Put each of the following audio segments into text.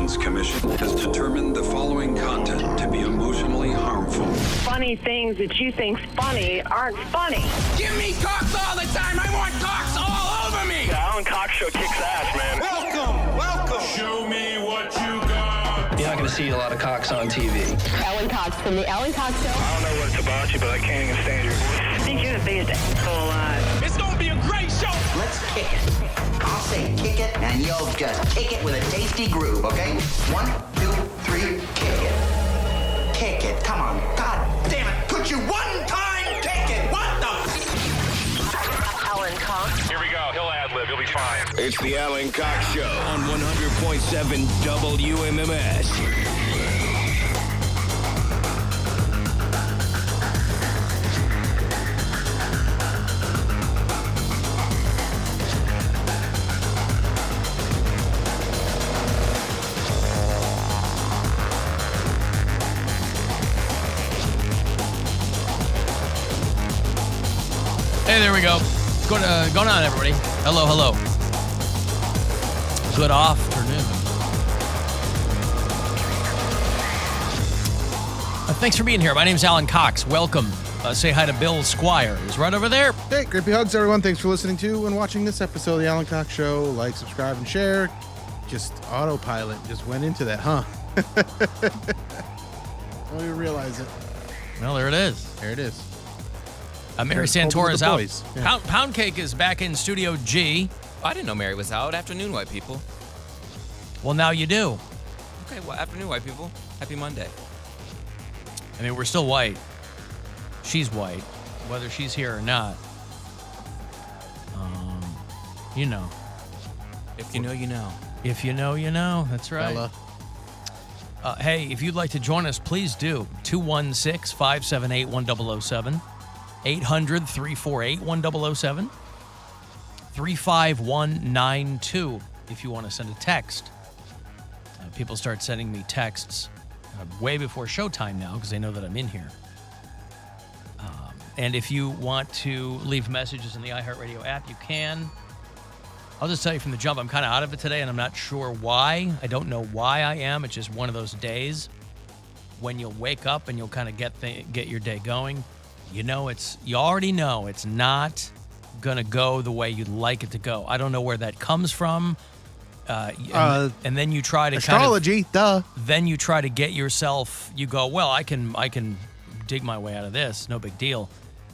Communications Commission has determined the following content to be emotionally harmful. Funny things that you think's funny aren't funny. Give me cocks all the time. I want cocks all over me. The Alan Cox Show kicks ass, man. Welcome. Show me what you got. You're not going to see a lot of cocks on TV. Alan Cox from the Alan Cox Show. I don't know what it's about you, but I can't even stand your voice. I think you're the biggest asshole alive. It's going to be a great show. Let's kick it. I'll say kick it, and you'll just kick it with a tasty groove, okay? 1, 2, 3, kick it. Kick it. Come on. God damn it. Could you one time kick it? What the? Alan Cox. Here we go. He'll ad-lib. He'll be fine. It's the Alan Cox Show on 100.7 WMMS. Hey, there we go. What's going on, everybody? Hello. Good afternoon. Thanks for being here. My name's Alan Cox. Welcome. Say hi to Bill Squire. He's right over there. Hey, grippy hugs, everyone. Thanks for listening to and watching this episode of the Alan Cox Show. Like, subscribe, and share. Just autopilot just went into that, huh? Don't even realize it. Well, there it is. There it is. Mary Santora is out. Yeah. Poundcake is back in Studio G. I didn't know Mary was out. Afternoon, white people. Well, now you do. Okay, well, afternoon, white people. Happy Monday. I mean, we're still white. She's white, whether she's here or not. You know. If you know, you know. If you know, you know. That's right. Bella. Hey, if you'd like to join us, please do. 216-578-1007. 800-348-1007. 35192 if you want to send a text. People start sending me texts way before showtime now because they know that I'm in here. And if you want to leave messages in the iHeartRadio app, you can. I'll just tell you from the jump, I'm kind of out of it today, and I'm not sure why. I don't know why I am. It's just one of those days when you'll wake up and you'll kind of get your day going. You already know it's not going to go the way you'd like it to go. I don't know where that comes from. And then you try to astrology, Then you try to get yourself, you go, well, I can dig my way out of this. No big deal.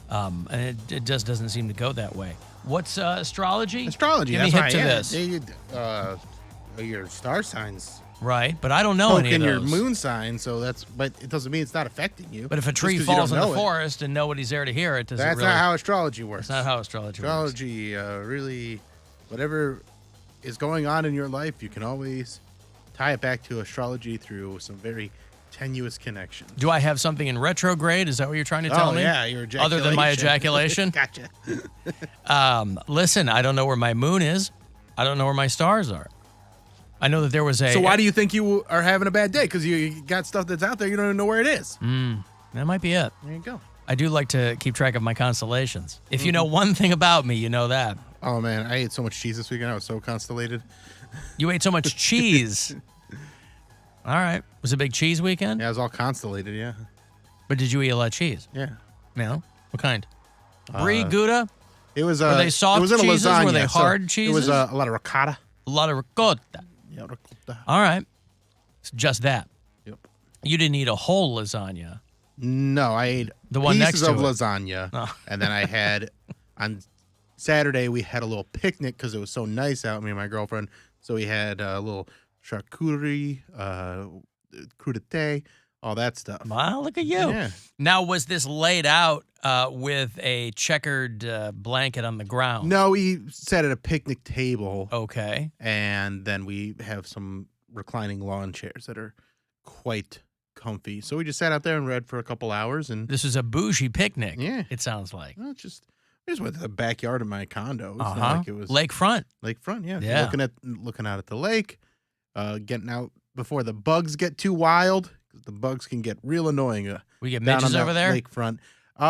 And it just doesn't seem to go that way. What's astrology? Astrology. Give me that's hit to right, this. Your star signs. Right, but I don't know any of those. Your moon sign, but it doesn't mean it's not affecting you. But if a tree falls in the forest and nobody's there to hear it, that's not how astrology works. That's not how astrology works. Astrology, really, whatever is going on in your life, you can always tie it back to astrology through some very tenuous connections. Do I have something in retrograde? Is that what you're trying to tell me? Oh, yeah, your ejaculation. Other than my ejaculation? Gotcha. Listen, I don't know where my moon is. I don't know where my stars are. I know that there was So why do you think you are having a bad day? Because you got stuff that's out there, you don't even know where it is. That might be it. There you go. I do like to keep track of my constellations. If you know one thing about me, you know that. Oh, man, I ate so much cheese this weekend. I was so constellated. You ate so much cheese. All right. Was it a big cheese weekend? Yeah, I was all constellated, yeah. But did you eat a lot of cheese? Yeah. No? What kind? Brie, Gouda? It was Were they soft it was cheeses? Lasagna, Were they hard cheeses? It was a lot of ricotta. A lot of ricotta. Yeah, ricotta. All right. It's just that. Yep. You didn't eat a whole lasagna. No, I ate the one pieces next to of it. lasagna. Oh. And then I had, on Saturday, we had a little picnic because it was so nice out, me and my girlfriend. So we had a little charcuterie, crudité, all that stuff. Wow, look at you. Yeah. Now, was this laid out with a checkered blanket on the ground? No, we sat at a picnic table. Okay. And then we have some reclining lawn chairs that are quite comfy. So we just sat out there and read for a couple hours. And this is a bougie picnic. Yeah. It sounds like. Well, we just went to the backyard of my condo. It's not like it was lakefront. Lakefront, yeah. Yeah. Looking out at the lake, getting out before the bugs get too wild. The bugs can get real annoying. We get midges over there? Lakefront.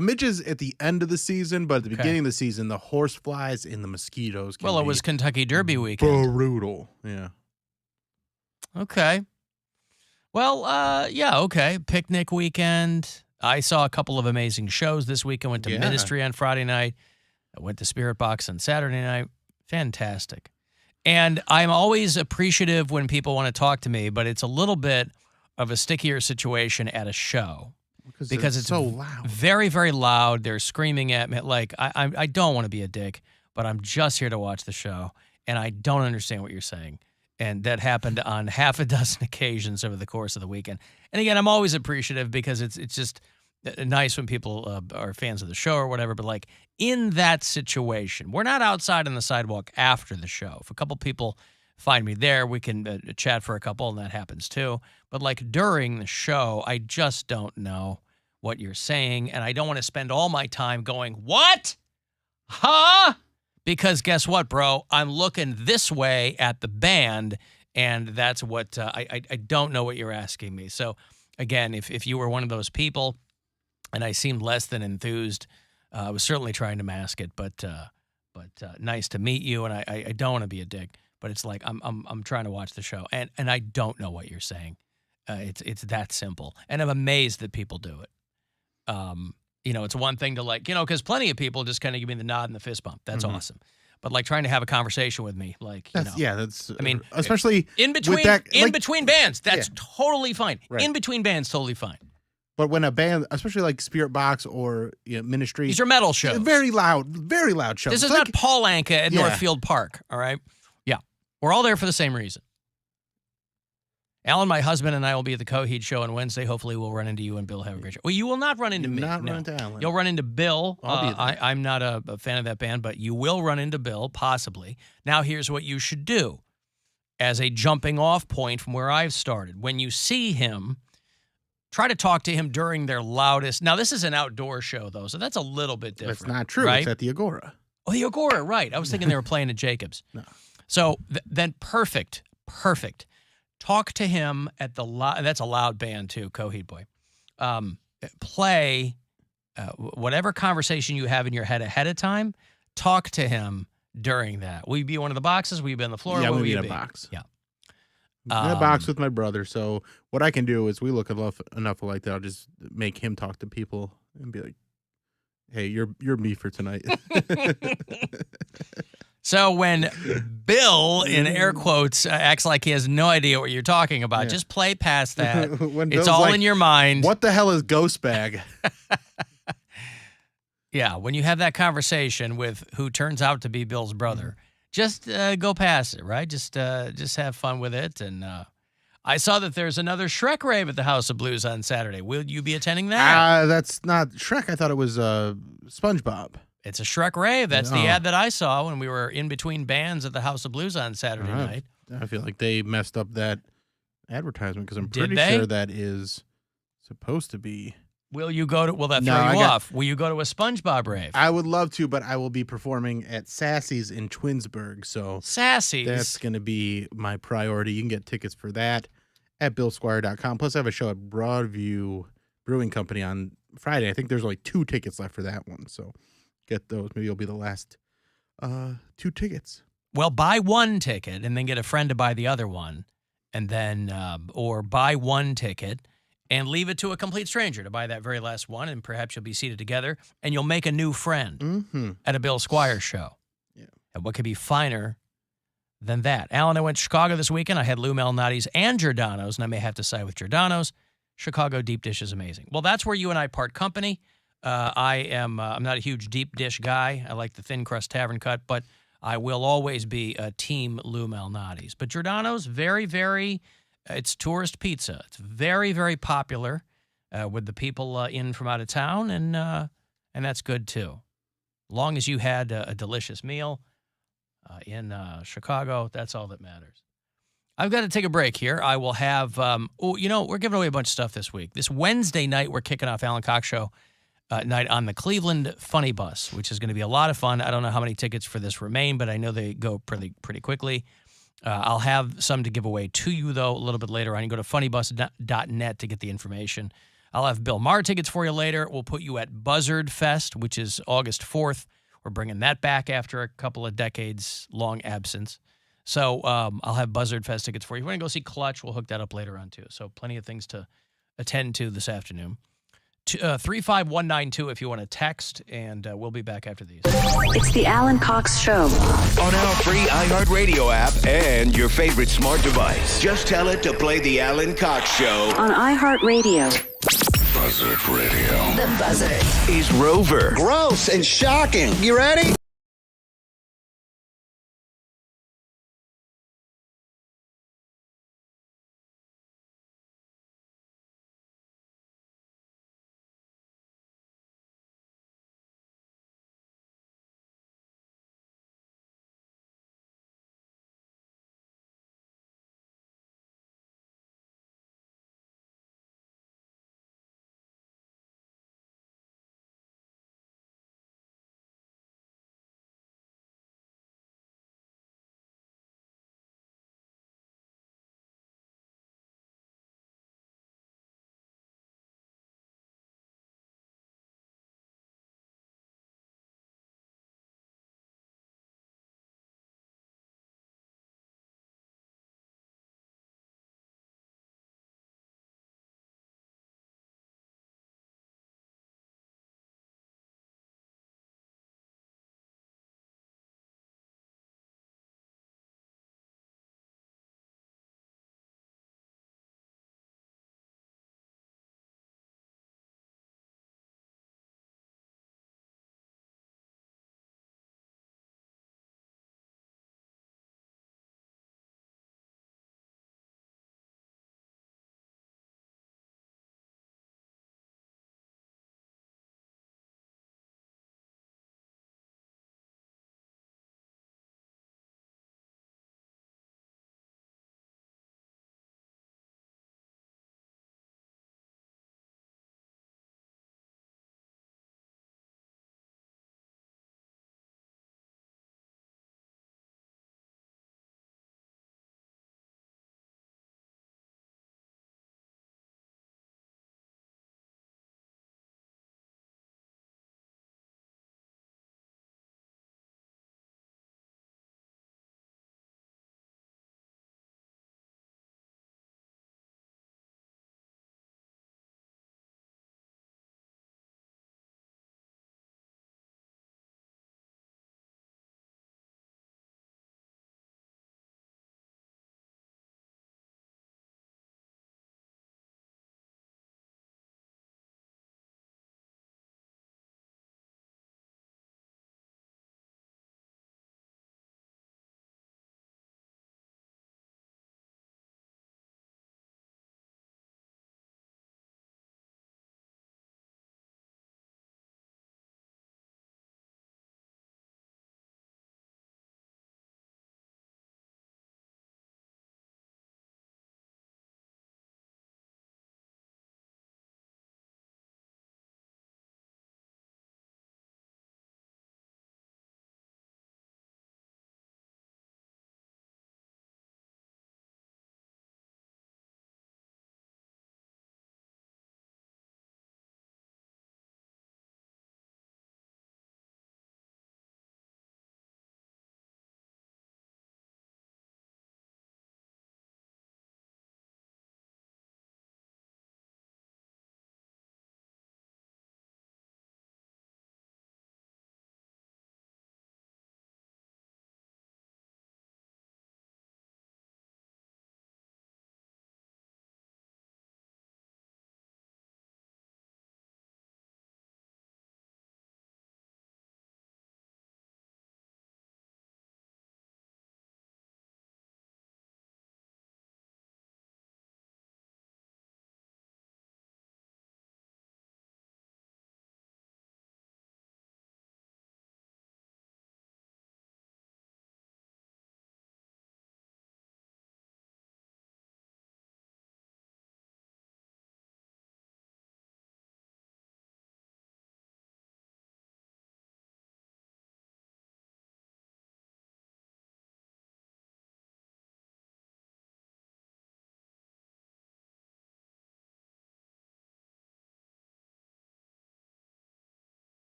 Midges at the end of the season, but at the beginning of the season, the horse flies and the mosquitoes can Well, it be was Kentucky Derby weekend. brutal. Yeah. Okay. Well, yeah, okay. Picnic weekend. I saw a couple of amazing shows this week. I went to Ministry on Friday night. I went to Spirit Box on Saturday night. Fantastic. And I'm always appreciative when people want to talk to me, but it's a little bit of a stickier situation at a show. Because it's so loud. Very, very loud. They're screaming at me. Like, I don't want to be a dick, but I'm just here to watch the show, and I don't understand what you're saying. And that happened on half a dozen occasions over the course of the weekend. And again, I'm always appreciative because it's just nice when people are fans of the show or whatever. But like in that situation, we're not outside on the sidewalk after the show. If a couple people find me there, we can chat for a couple, and that happens too. But like during the show, I just don't know what you're saying, and I don't want to spend all my time going, what? Huh? Because guess what, bro? I'm looking this way at the band, and that's what I don't know what you're asking me. So, again, if you were one of those people and I seemed less than enthused, I was certainly trying to mask it, but nice to meet you, and I don't want to be a dick, but it's like I'm trying to watch the show, and I don't know what you're saying. It's that simple, and I'm amazed that people do it. It's one thing to because plenty of people just kind of give me the nod and the fist bump. That's awesome. But like trying to have a conversation with me, that's. I mean, especially in between between bands, that's totally fine. Right. In between bands, totally fine. But when a band, especially like Spirit Box or Ministry, these are metal shows. Very loud shows. This is not Paul Anka at Northfield Park. All right, yeah, we're all there for the same reason. Alan, my husband, and I will be at the Coheed show on Wednesday. Hopefully, we'll run into you and Bill. Have a great show. Well, you will not run into me. Run into Alan. You'll run into Bill. I'll be there. I'm not a fan of that band, but you will run into Bill, possibly. Now, here's what you should do as a jumping off point from where I've started. When you see him, try to talk to him during their loudest. Now, this is an outdoor show, though, so that's a little bit different. That's not true. Right? It's at the Agora. Oh, the Agora, right. I was thinking they were playing at Jacobs. No. So then perfect. Talk to him at the that's a loud band too, Coheed Boy. Play whatever conversation you have in your head ahead of time. Talk to him during that. Will you be one of the boxes? Will you be on the floor? Yeah, will we'll be you in a box. Yeah. I'm in a box with my brother. So what I can do is we look enough like that. I'll just make him talk to people and be like, "Hey, you're me for tonight." So when Bill, in air quotes, acts like he has no idea what you're talking about, just play past that. It's all in your mind. What the hell is Ghost Bag? Yeah, when you have that conversation with who turns out to be Bill's brother, just go past it, right? Just have fun with it. And I saw that there's another Shrek rave at the House of Blues on Saturday. Will you be attending that? That's not Shrek. I thought it was SpongeBob. It's a Shrek rave. That's the ad that I saw when we were in between bands at the House of Blues on Saturday night. I feel like they messed up that advertisement because I'm Did pretty they? sure that is supposed to be. Will that throw you off? Will you go to a SpongeBob rave? I would love to, but I will be performing at Sassy's in Twinsburg. So Sassy's. That's going to be my priority. You can get tickets for that at BillSquire.com. Plus, I have a show at Broadview Brewing Company on Friday. I think there's only 2 tickets left for that one. So get those. Maybe it'll be the last 2 tickets. Well, buy one ticket and then get a friend to buy the other one. And then, or buy one ticket and leave it to a complete stranger to buy that very last one. And perhaps you'll be seated together and you'll make a new friend at a Bill Squire show. Yeah. And what could be finer than that? Alan, I went to Chicago this weekend. I had Lou Malnati's and Giordano's, and I may have to side with Giordano's. Chicago deep dish is amazing. Well, that's where you and I part company. I'm not a huge deep dish guy. I like the thin crust tavern cut, but I will always be a team Lou Malnati's. But Giordano's very, very, it's tourist pizza. It's very, very popular with the people in from out of town, and that's good too. Long as you had a delicious meal in Chicago, that's all that matters. I've got to take a break here. I will have, we're giving away a bunch of stuff this week. This Wednesday night, we're kicking off Alan Cox Show night on the Cleveland Funny Bus, which is going to be a lot of fun. I don't know how many tickets for this remain, but I know they go pretty quickly. I'll have some to give away to you, though, a little bit later on. You go to funnybus.net to get the information. I'll have Bill Maher tickets for you later. We'll put you at Buzzard Fest, which is August 4th. We're bringing that back after a couple of decades-long absence. So I'll have Buzzard Fest tickets for you. If you want to go see Clutch, we'll hook that up later on, too. So plenty of things to attend to this afternoon. 35192 if you want to text, and we'll be back after these. It's the Alan Cox Show. On our free iHeartRadio app and your favorite smart device. Just tell it to play the Alan Cox Show. On iHeartRadio. Buzzard Radio. The Buzzard. Is Rover. Gross and shocking. You ready?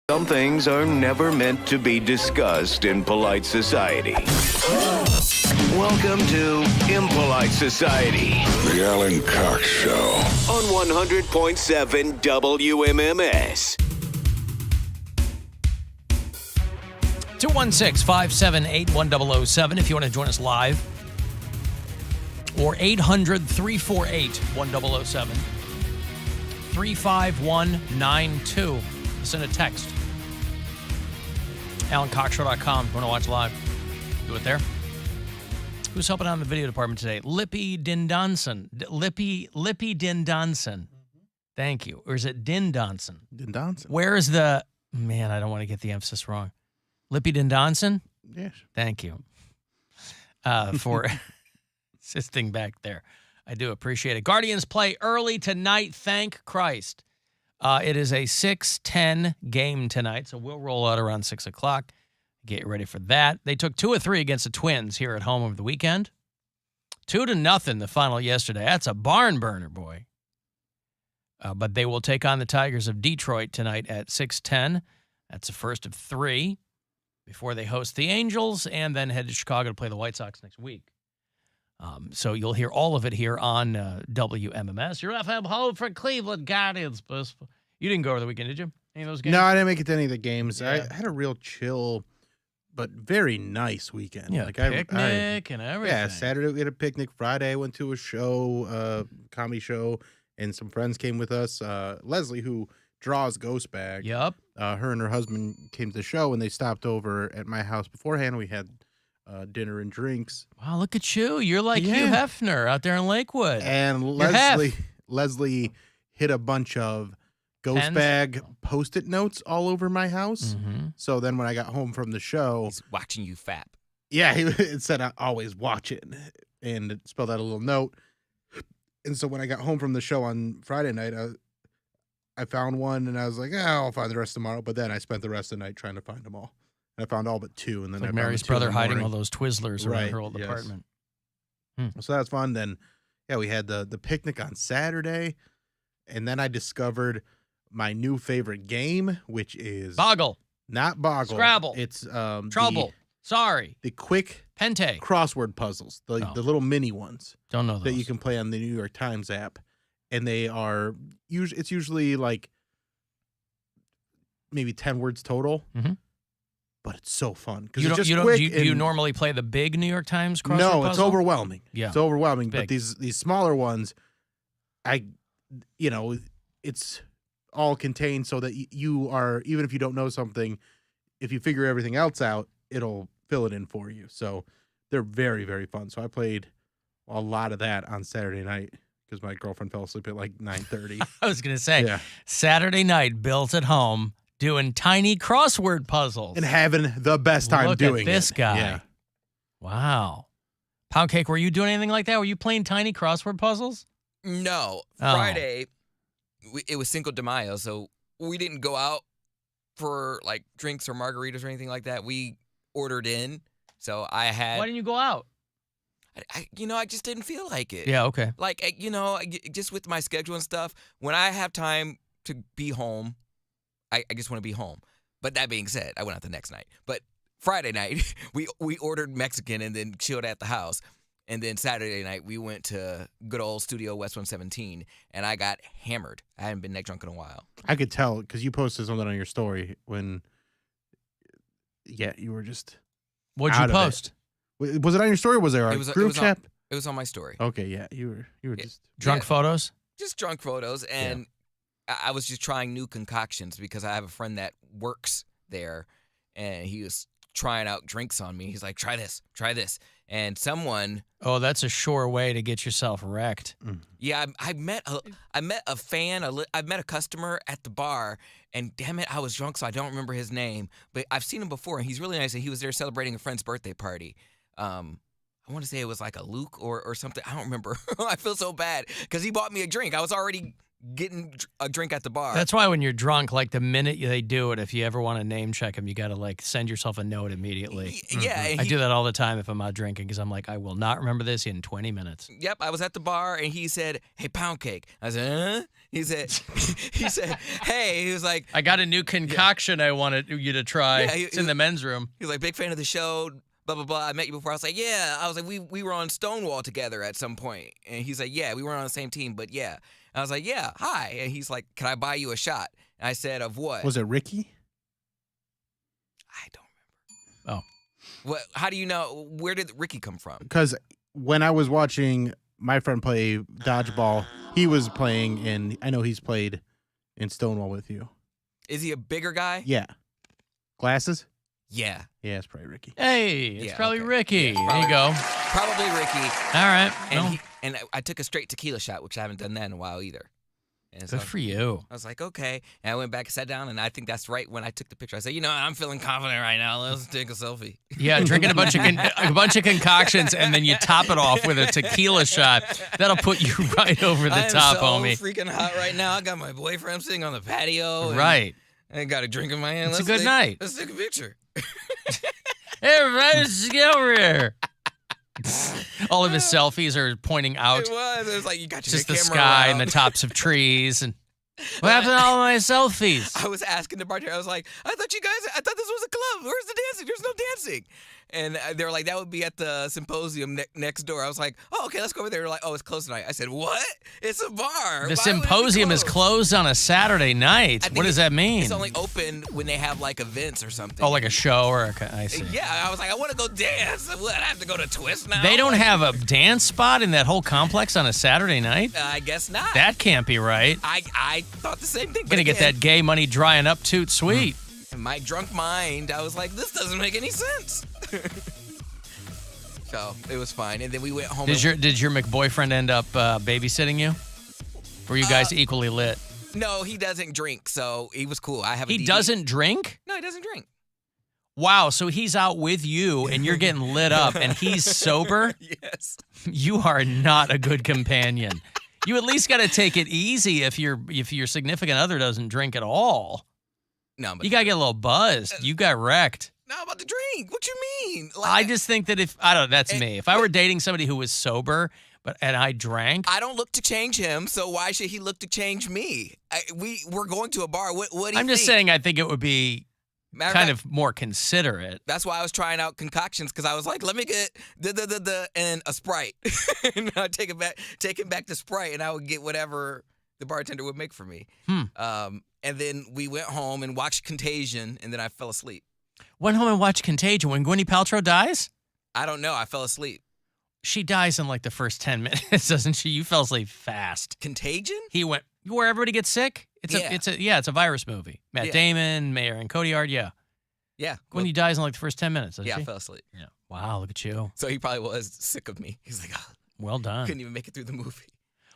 Some things are never meant to be discussed in polite society. Welcome to Impolite Society. The Alan Cox Show. On 100.7 WMMS. 216-578-1007 if you want to join us live. Or 800-348-1007. 35192. Send a text. AlanCoxShow.com if you want to watch live. Do it there. Who's helping out in the video department today? Lippy Dindonson. Lippy Dindonson. Thank you. Or is it Dindonson? Dindonson. Where is the... Man, I don't want to get the emphasis wrong. Lippy Dindonson? Yes. Thank you for assisting back there. I do appreciate it. Guardians play early tonight, thank Christ. It is a 6:10 game tonight, so we'll roll out around 6 o'clock. Get ready for that. They took 2 of 3 against the Twins here at home over the weekend. 2-0 the final yesterday. That's a barn burner, boy. But they will take on the Tigers of Detroit tonight at 6:10. That's the first of 3 before they host the Angels and then head to Chicago to play the White Sox next week. So you'll hear all of it here on WMMS. Your FM home for Cleveland Guardians. You didn't go over the weekend, did you? Any of those games? No, I didn't make it to any of the games. Yeah. I had a real chill, but very nice weekend. Yeah, picnic and everything. Yeah, Saturday we had a picnic. Friday I went to a show, comedy show, and some friends came with us. Leslie, who draws Ghost Bag. Yep. Her and her husband came to the show, and they stopped over at my house beforehand. We had dinner and drinks. Wow, look at you. You're like Hugh Hefner out there in Lakewood. And Leslie hit a bunch of Ghost Pens? Bag Post-it notes all over my house. Mm-hmm. So then when I got home from the show... He's watching you fap. Yeah, it said I always watch it. And it spelled out a little note. And so when I got home from the show on Friday night, I found one and I was like, I'll find the rest tomorrow. But then I spent the rest of the night trying to find them all. And I found all but 2. And then Like I found Mary's the 2 brother in the hiding morning. all those Twizzlers around her old apartment. So that was fun. Then, we had the picnic on Saturday. And then I discovered my new favorite game, which is... Boggle. Not Boggle. Scrabble. It's... Trouble. Sorry. The quick... Pente. Crossword puzzles. The little mini ones. Don't know those. That you can play on the New York Times app. And they are... It's usually like maybe 10 words total. Mm-hmm. But it's so fun. Do you normally play the big New York Times crossword puzzle? No, it's overwhelming. Yeah. It's overwhelming. Big. But these smaller ones, it's all contained so that you are, even if you don't know something, if you figure everything else out, it'll fill it in for you. So they're very, very fun. So I played a lot of that on Saturday night because my girlfriend fell asleep at like 9:30. I was going to say, Saturday night, Bill's at home doing tiny crossword puzzles. And having the best time doing it. Look at this guy. Yeah. Wow. Poundcake, were you doing anything like that? Were you playing tiny crossword puzzles? No. Oh. Friday, it was Cinco de Mayo, so we didn't go out for like drinks or margaritas or anything like that. We ordered in, so I had... Why didn't you go out? I just didn't feel like it. Yeah, okay. Like, just with my schedule and stuff, when I have time to be home, I just want to be home. But that being said, I went out the next night. But Friday night, we ordered Mexican and then chilled at the house. And then Saturday night, we went to good old Studio West 117, and I got hammered. I hadn't been that drunk in a while. I could tell because you posted something on your story when, you were just. What'd you post? Was it on your story? Or was there a group chat? It was on my story. Okay, yeah, you were just drunk photos. Just drunk photos, and I was just trying new concoctions because I have a friend that works there, and he was trying out drinks on me. He's like, try this, and someone. Oh, that's a sure way to get yourself wrecked. Yeah, I met a fan. I met a customer at the bar, and damn it, I was drunk, so I don't remember his name. But I've seen him before, and he's really nice. And he was there celebrating a friend's birthday party. I want to say it was like a Luke or something. I don't remember. I feel so bad because he bought me a drink. I was already getting a drink at the bar. That's why when you're drunk, like the minute they do it, if you ever want to name check them, you got to like send yourself a note immediately. Yeah. And I do that all the time if I'm out drinking because I'm like, I will not remember this in 20 minutes. Yep, I was at the bar and he said, "Hey, Poundcake." I said, "Huh?" He said, "Hey." He was like, I got a new concoction I wanted you to try. Yeah, it's in the men's room. He was like, "Big fan of the show, blah, blah, blah. I met you before." I was like, "Yeah." I was like, we were on Stonewall together at some point. And he's like, "Yeah, we weren't on the same team, but yeah." I was like, "Yeah, hi." And he's like, "Can I buy you a shot?" And I said, "Of what?" Was it Ricky? I don't remember. Oh. What? How do you know? Where did Ricky come from? Because when I was watching my friend play dodgeball, he was playing in, I know he's played in Stonewall with you. Is he a bigger guy? Yeah. Glasses? Yeah. Yeah, it's probably Ricky. Hey, it's Yeah, probably okay. Ricky. Yeah, there you go. Probably Ricky. All right. And, Well, and I took a straight tequila shot, which I haven't done that in a while either. And good for you. I was like, okay. And I went back and sat down, and I think that's right when I took the picture. I said, I'm feeling confident right now. Let's take a selfie. Yeah, drinking a bunch of concoctions, and then you top it off with a tequila shot. That'll put you right over the top, homie. homie. Freaking hot right now. I got my boyfriend sitting on the patio. And Right. I got a drink in my hand. It's a good night. Let's take a picture. Hey, everybody, let's get over here. All of his selfies are pointing out. It was like you got your Just the camera sky around. and the tops of trees. And what happened to all my selfies? I was asking the bartender, I was like, I thought this was a club. Where's the dancing? There's no dancing. And they were like, that would be at the symposium next door. I was like, oh, okay, let's go over there. They're like, oh, it's closed tonight. I said, what? It's a bar. The Why symposium would it is be closed on a Saturday night. I think What does that mean? It's only open when they have like events or something. Oh, like a show or I see. Yeah, I was like, I want to go dance. What, I have to go to Twist now? They don't have a dance spot in that whole complex on a Saturday night? I guess not. That can't be right. I thought the same thing. Gonna get that gay money drying up toot sweet. In my drunk mind, I was like, this doesn't make any sense. So it was fine. And then we went home. Did your McBoyfriend end up babysitting you? Were you guys equally lit? No, he doesn't drink, so he was cool. I have. He doesn't drink? No, he doesn't drink. Wow, so he's out with you and you're getting lit up and he's sober? Yes. You are not a good companion. You at least got to take it easy if your significant other doesn't drink at all. No, but you got to get a little buzzed. You got wrecked. No, about the drink. What you mean? I just think that that's me. If I were dating somebody who was sober and I drank, I don't look to change him, so why should he look to change me? We're going to a bar. What do you think? I'm just saying I think it would be kind of more considerate. That's why I was trying out concoctions because I was like, let me get and a Sprite. And I'd take it back to Sprite, and I would get whatever the bartender would make for me. And then we went home and watched Contagion, and then I fell asleep. Went home and watched Contagion when Gwyneth Paltrow dies? I don't know. I fell asleep. She dies in like the first 10 minutes, doesn't she? You fell asleep fast. Contagion? He went where everybody gets sick? It's a virus movie. Matt Damon, Mayor and Cotillard, yeah. Yeah. When he dies in like the first 10 minutes, doesn't Yeah, she? I fell asleep. Yeah. Wow, look at you. So he probably was sick of me. He's like, oh, well done. Couldn't even make it through the movie.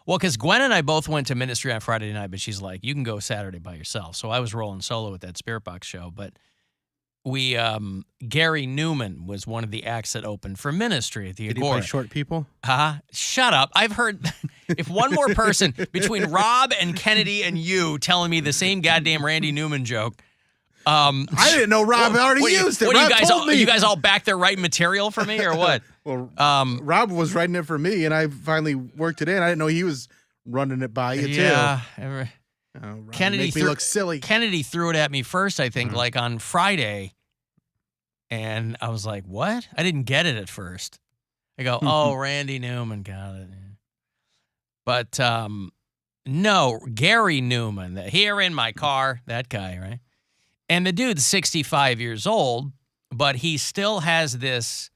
Well, because Gwen and I both went to ministry on Friday night, but she's like, you can go Saturday by yourself. So I was rolling solo with that Spirit Box show, but Gary Newman was one of the acts that opened for ministry at the Did Agora. he play short people? Shut up. I've heard if one more person between Rob and Kennedy and you telling me the same goddamn Randy Newman joke. I didn't know Rob already used it. What Rob are told me. you guys all back there writing material for me or what? Well, Rob was writing it for me, and I finally worked it in. I didn't know he was running it by you, too. Yeah. Kennedy make me look silly. Kennedy threw it at me first, I think, like on Friday. And I was like, what? I didn't get it at first. I go, oh, Randy Newman got it. But no, Gary Newman, here in my car, that guy, right? And the dude's 65 years old, but he still has this.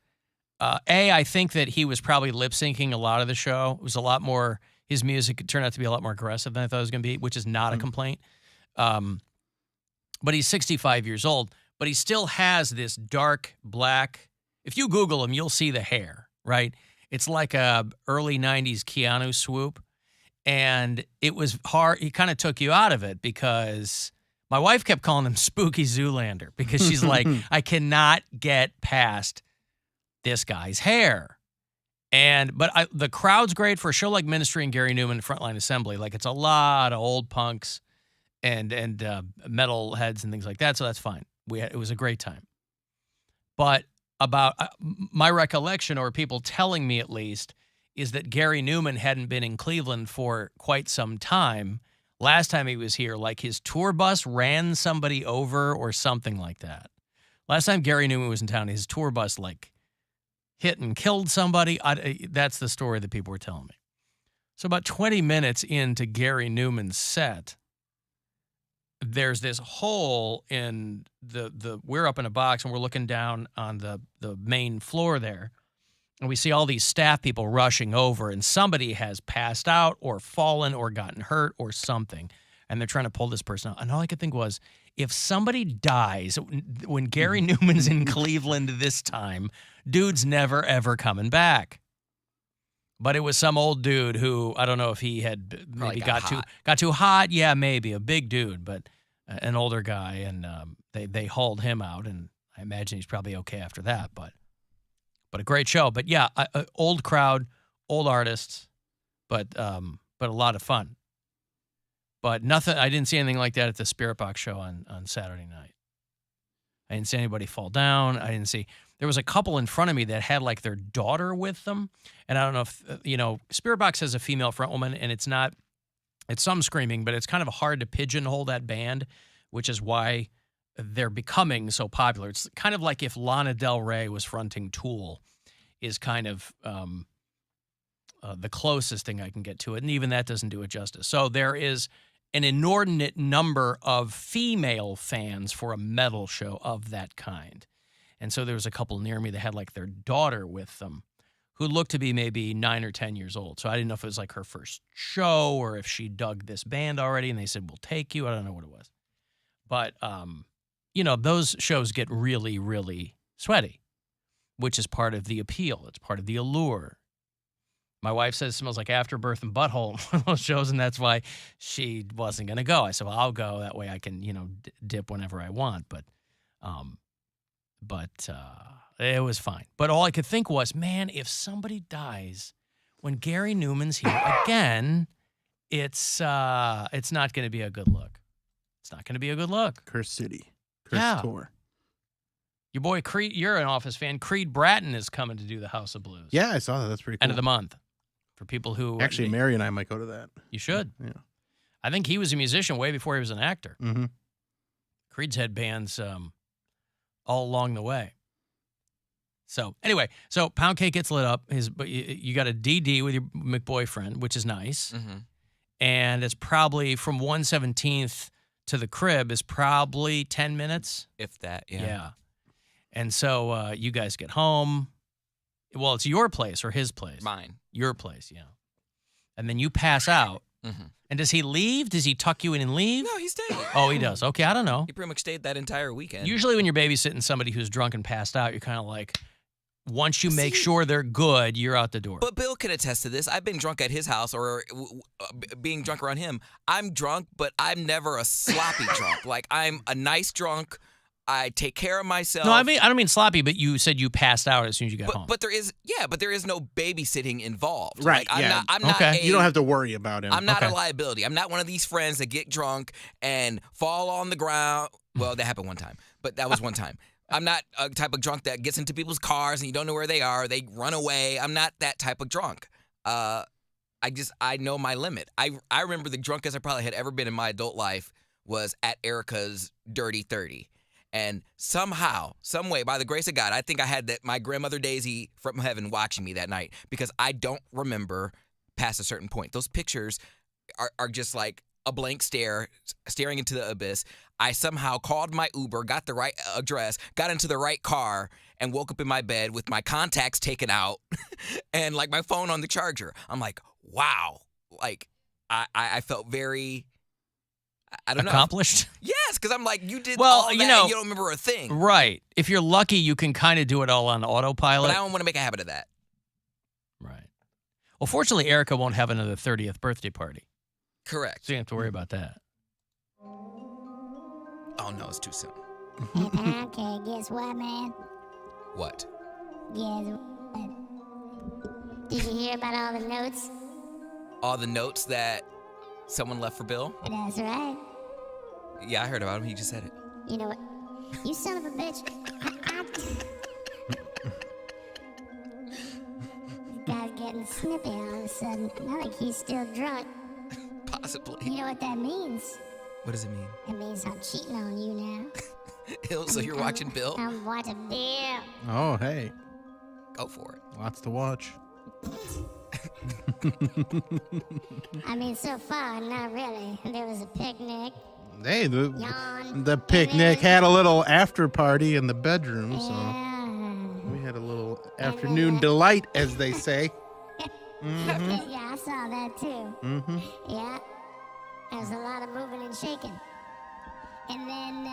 I think that he was probably lip syncing a lot of the show. It was a lot more, his music turned out to be a lot more aggressive than I thought it was going to be, which is not a complaint. But he's 65 years old, but he still has this dark black. If you Google him, you'll see the hair, right? It's like a early 90s Keanu swoop. And it was hard. He kind of took you out of it because my wife kept calling him Spooky Zoolander because she's like, I cannot get past this guy's hair. But the crowd's great for a show like Ministry and Gary Newman Frontline Assembly. Like, it's a lot of old punks and metal heads and things like that, so that's fine. It was a great time. But about my recollection, or people telling me at least, is that Gary Newman hadn't been in Cleveland for quite some time. Last time he was here, like his tour bus ran somebody over or something like that. Last time Gary Newman was in town, his tour bus like hit and killed somebody. That's the story that people were telling me. So about 20 minutes into Gary Newman's set, there's this hole in we're up in a box and we're looking down on the main floor there. And we see all these staff people rushing over, and somebody has passed out or fallen or gotten hurt or something. And they're trying to pull this person out. And all I could think was, if somebody dies when Gary Newman's in Cleveland this time, dude's never, ever coming back. But it was some old dude who, I don't know if he had maybe got too hot. Yeah, maybe. A big dude, but an older guy. And they hauled him out, and I imagine he's probably okay after that. But a great show. But yeah, old crowd, old artists, but a lot of fun. But nothing. I didn't see anything like that at the Spirit Box show on Saturday night. I didn't see anybody fall down. I didn't see. There was a couple in front of me that had like their daughter with them, and I don't know if Spirit Box has a female frontwoman, and it's some screaming, but it's kind of hard to pigeonhole that band, which is why they're becoming so popular. It's kind of like if Lana Del Rey was fronting Tool, is kind of the closest thing I can get to it, and even that doesn't do it justice. So there is an inordinate number of female fans for a metal show of that kind. And so there was a couple near me that had like their daughter with them who looked to be maybe 9 or 10 years old. So I didn't know if it was like her first show or if she dug this band already, and they said, we'll take you. I don't know what it was. But, those shows get really, really sweaty, which is part of the appeal. It's part of the allure. My wife says it smells like afterbirth and butthole in one of those shows, and that's why she wasn't going to go. I said, well, I'll go. That way I can, dip whenever I want. But it was fine. But all I could think was, man, if somebody dies when Gary Newman's here again, it's not going to be a good look. It's not going to be a good look. Curse City. Curse Tour. Your boy Creed, you're an Office fan. Creed Bratton is coming to do the House of Blues. Yeah, I saw that. That's pretty cool. End of the month. For people who... Actually, Mary and I might go to that. You should. Yeah. I think he was a musician way before he was an actor. Mm-hmm. Creed's had bands all along the way. So, anyway, Poundcake gets lit up. You got a DD with your McBoyfriend, which is nice. Mm-hmm. And it's probably from 117th to the crib is probably 10 minutes. If that, yeah. Yeah. And so you guys get home. Well, it's your place or his place? Mine. Your place, yeah. And then you pass out. Mm-hmm. And does he leave? Does he tuck you in and leave? No, he stayed. Oh, he does. Okay, I don't know. He pretty much stayed that entire weekend. Usually when you're babysitting somebody who's drunk and passed out, you're kind of like, once you make sure they're good, you're out the door. But Bill can attest to this. I've been drunk at his house or being drunk around him. I'm drunk, but I'm never a sloppy drunk. Like, I'm a nice drunk. I take care of myself. No, I don't mean sloppy, but you said you passed out as soon as you got home. But there is no babysitting involved. Right. Like, yeah. I'm not you don't have to worry about him. I'm not a liability. I'm not one of these friends that get drunk and fall on the ground. Well, that happened one time, but that was one time. I'm not a type of drunk that gets into people's cars and you don't know where they are. They run away. I'm not that type of drunk. I know my limit. I remember the drunkest I probably had ever been in my adult life was at Erica's Dirty 30. And somehow, some way, by the grace of God, I think I had my grandmother Daisy from heaven watching me that night because I don't remember past a certain point. Those pictures are just like a blank stare, staring into the abyss. I somehow called my Uber, got the right address, got into the right car, and woke up in my bed with my contacts taken out and like my phone on the charger. I'm like, wow. Like, I felt very... I don't know. Accomplished? Yes, because I'm like, you did all that and you don't remember a thing. Right. If you're lucky, you can kind of do it all on autopilot. But I don't want to make a habit of that. Right. Well, fortunately, Erica won't have another 30th birthday party. Correct. So you don't have to worry about that. Oh, no, it's too soon. Hey, Poundcake, guess what, man? What? Guess what? Did you hear about all the notes? All the notes that someone left for Bill? That's right. Yeah, I heard about him. He just said it. You know what? You son of a bitch. This guy's getting snippy all of a sudden. Not like he's still drunk. Possibly. You know what that means? What does it mean? It means I'm cheating on you now. So you're watching Bill? I'm watching Bill. Oh, hey. Go for it. Lots to watch. I mean, so far, not really. There was a picnic. Hey, Yawn. the picnic had a little after party in the bedroom, so Yeah. we had a little afternoon delight, as they say. Yeah, I saw that too. Mm-hmm. Yeah. There was a lot of moving and shaking. And then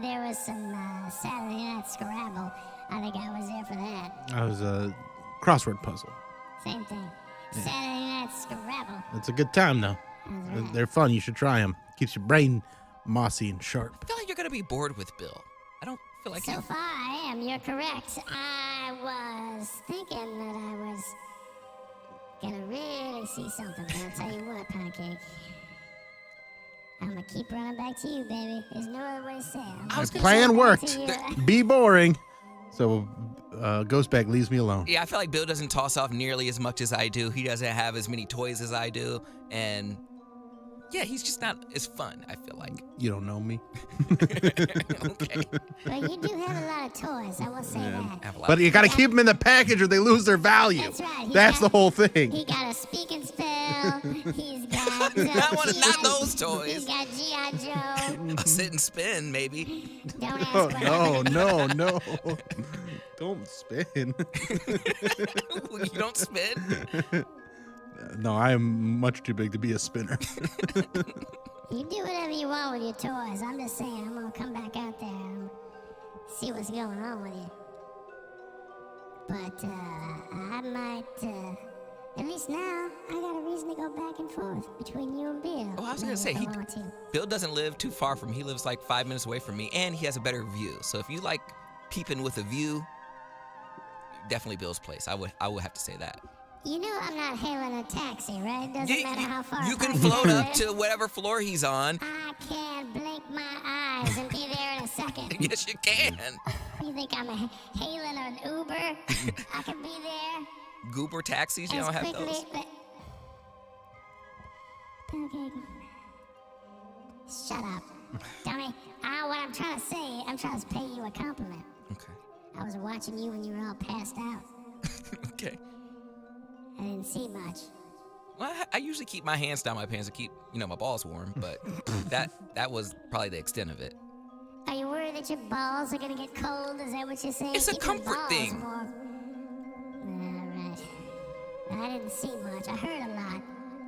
there was some Saturday Night Scrabble. I think I was there for that. That was a crossword puzzle. Same thing. Saturday Night Scrabble. It's a good time, though. That's right. They're fun. You should try them. Keeps your brain mossy and sharp. I feel like you're going to be bored with Bill. I don't feel like So far, I am. You're correct. I was thinking that I was gonna really see something. But I'll tell you what, Poundcake. I'm gonna keep running back to you, baby. There's no other way to say it. My plan worked. Be boring. So Ghostbag leaves me alone. Yeah, I feel like Bill doesn't toss off nearly as much as I do. He doesn't have as many toys as I do. And yeah, he's just not as fun, I feel like. You don't know me. Okay. But you do have a lot of toys, I will say that. But you got to keep them in the package or they lose their value. That's right. That's the whole thing. He got a speak and spell. He's got not those toys. He's got G.I. Joe. A sit and spin, maybe. Don't ask Oh, what no. Don't spin. You don't spin? No, I am much too big to be a spinner. You do whatever you want with your toys. I'm just saying, I'm gonna come back out there and see what's going on with you. But I might, at least now, I got a reason to go back and forth between you and Bill. Oh, I was going to say, Bill doesn't live too far from me. He lives like 5 minutes away from me, and he has a better view. So if you like peeping with a view, definitely Bill's place. I would have to say that. You know I'm not hailing a taxi, right? Doesn't matter how far. You can apart float we up are. to whatever floor he's on. I can blink my eyes and be there in a second. Yes, you can. You think I'm hailing an Uber? I can be there. Goober taxis, you don't have those. Pancake. Shut up. Dummy. What I'm trying to say, I'm trying to pay you a compliment. Okay. I was watching you when you were all passed out. Okay. I didn't see much. Well, I usually keep my hands down my pants to keep, my balls warm, but that was probably the extent of it. Are you worried that your balls are gonna get cold? Is that what you're saying? It's a Keep your comfort balls thing. warm. All right. I didn't see much. I heard a lot.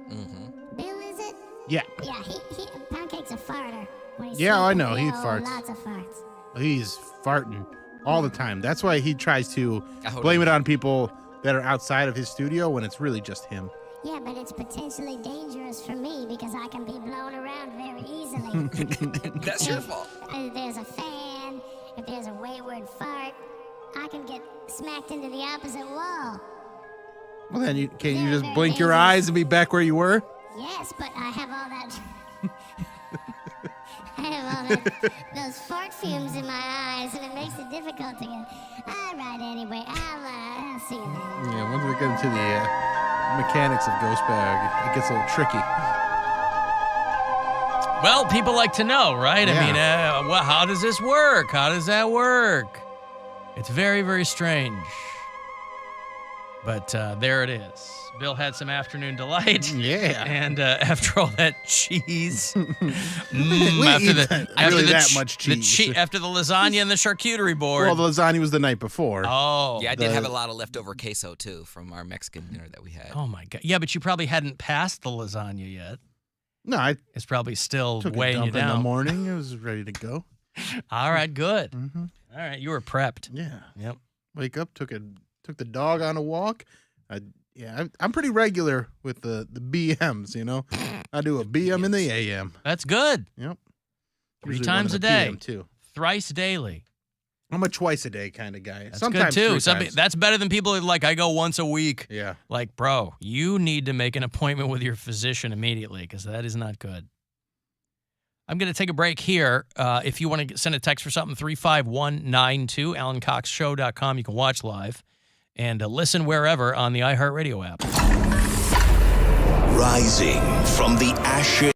Mm-hmm. Bill, is it? Yeah. Yeah, he Poundcake's a farter. When he's Yeah, I sleeping. know, he Oh, farts. Lots of farts. He's farting all the time. That's why he tries to hold blame on. it on people that are outside of his studio when it's really just him. Yeah, but it's potentially dangerous for me because I can be blown around very easily. That's your fault. If there's a fan, if there's a wayward fart, I can get smacked into the opposite wall. Well, then can't you just blink your eyes and be back where you were? Yes, but I have all that. I have all those fart fumes in my eyes, and it makes it difficult to get. All right, anyway, I'll see you later. Yeah, once we get into the mechanics of Ghostbag, it gets a little tricky. Well, people like to know, right? Yeah. I mean, well, how does this work? How does that work? It's very, very strange. But there it is. Bill had some afternoon delight. Yeah. And after all that cheese, We eat that much cheese. After the lasagna and the charcuterie board. Well, the lasagna was the night before. Oh. Yeah, I did have a lot of leftover queso, too, from our Mexican dinner that we had. Oh, my God. Yeah, but you probably hadn't passed the lasagna yet. No, I It's probably still took a weighing you dump in down. the morning. It was ready to go. All right, good. Mm-hmm. All right, you were prepped. Yeah. Yep. Wake up, took the dog on a walk. I'm pretty regular with the BMs, I do a BM in the AM. That's good. Yep. 3 Usually times one a in the day. PM too. Thrice daily. I'm a twice a day kind of guy. That's Sometimes good too. 3 times. That's better than people who like I go once a week. Yeah. Like, bro, you need to make an appointment with your physician immediately because that is not good. I'm going to take a break here. If you want to send a text for something, 35192, AlanCoxShow.com. You can watch live and listen wherever on the iHeartRadio app. Rising from the ashes.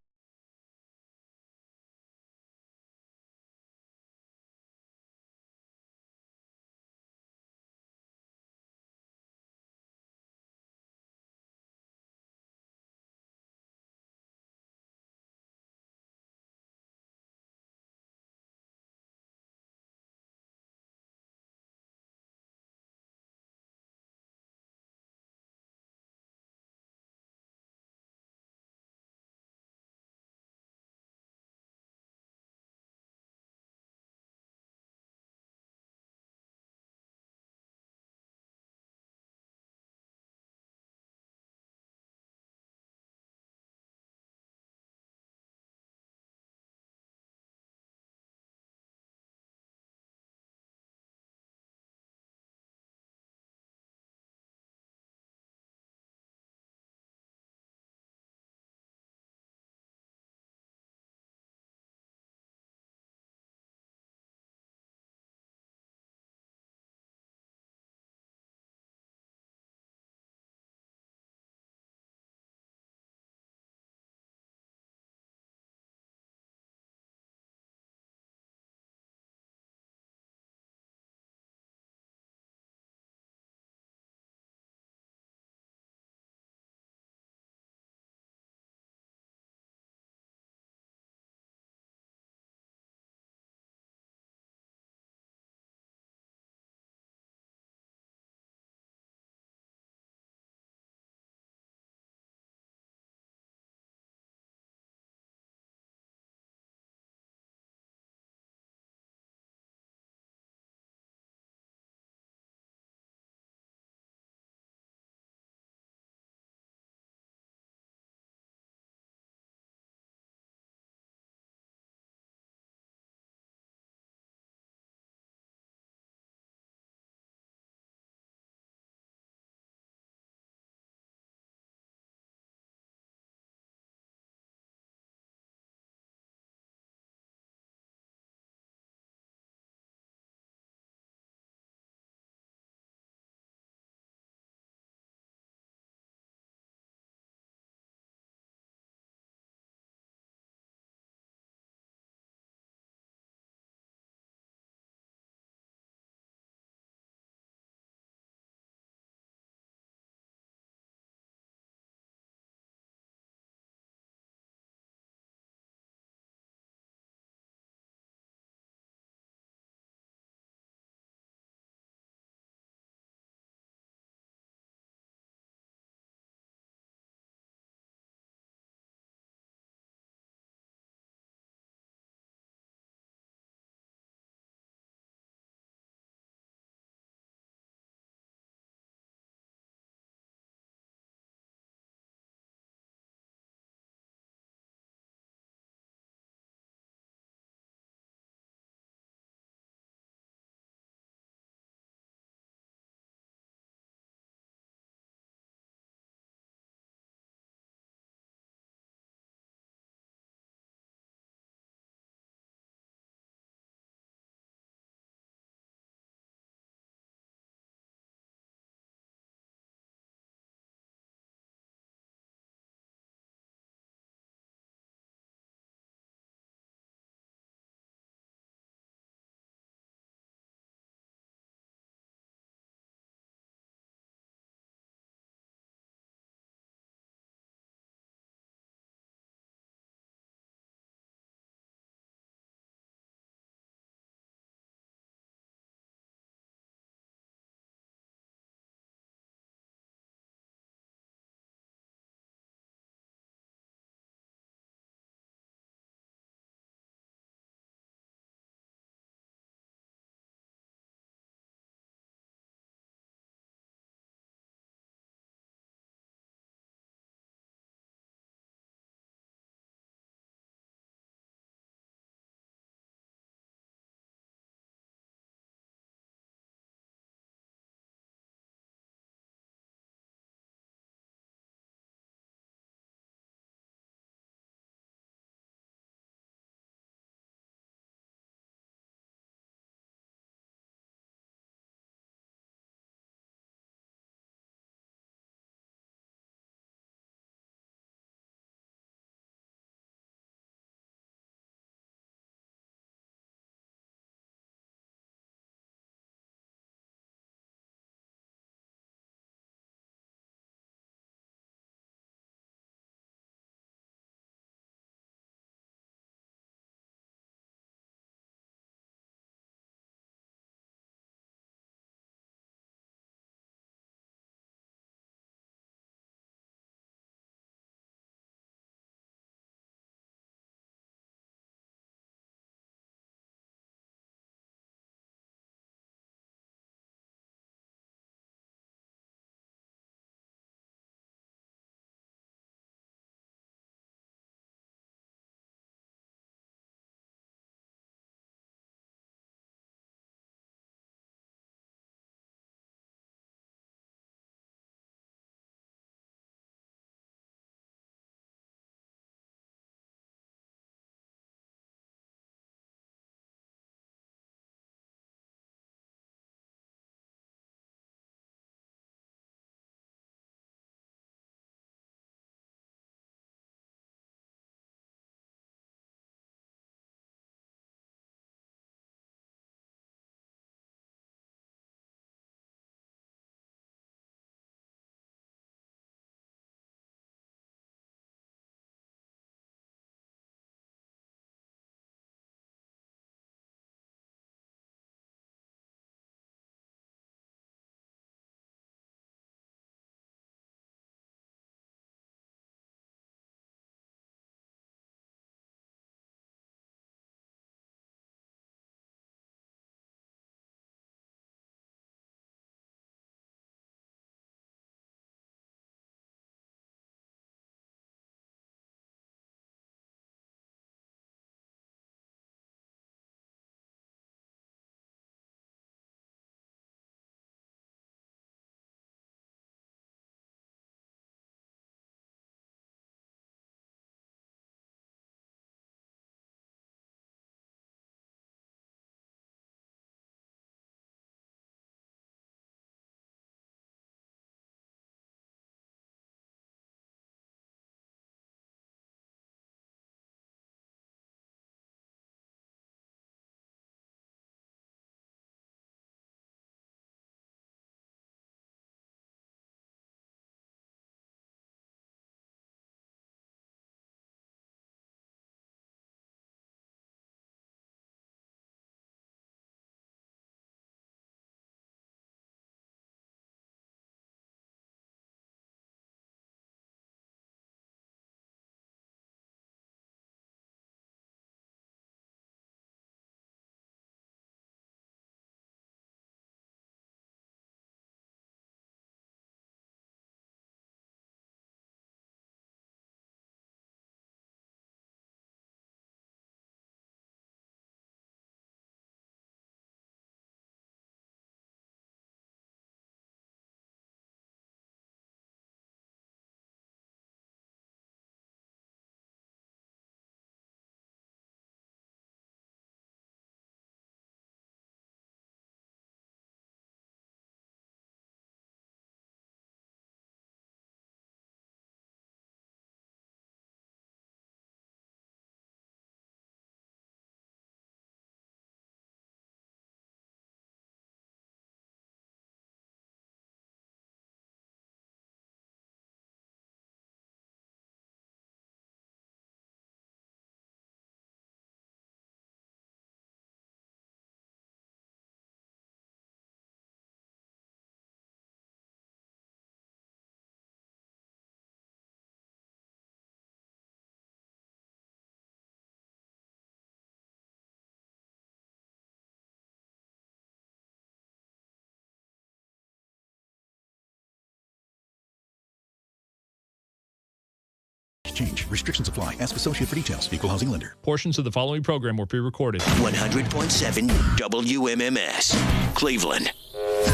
change. Restrictions apply. Ask associate for details. Equal housing lender. Portions of the following program were pre-recorded. 100.7 WMMS, Cleveland.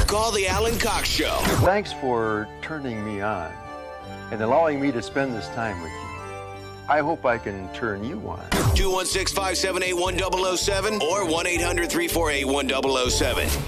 Call the Alan Cox Show. Thanks for turning me on and allowing me to spend this time with you. I hope I can turn you on. 216-578-1007 or 1-800-348-1007.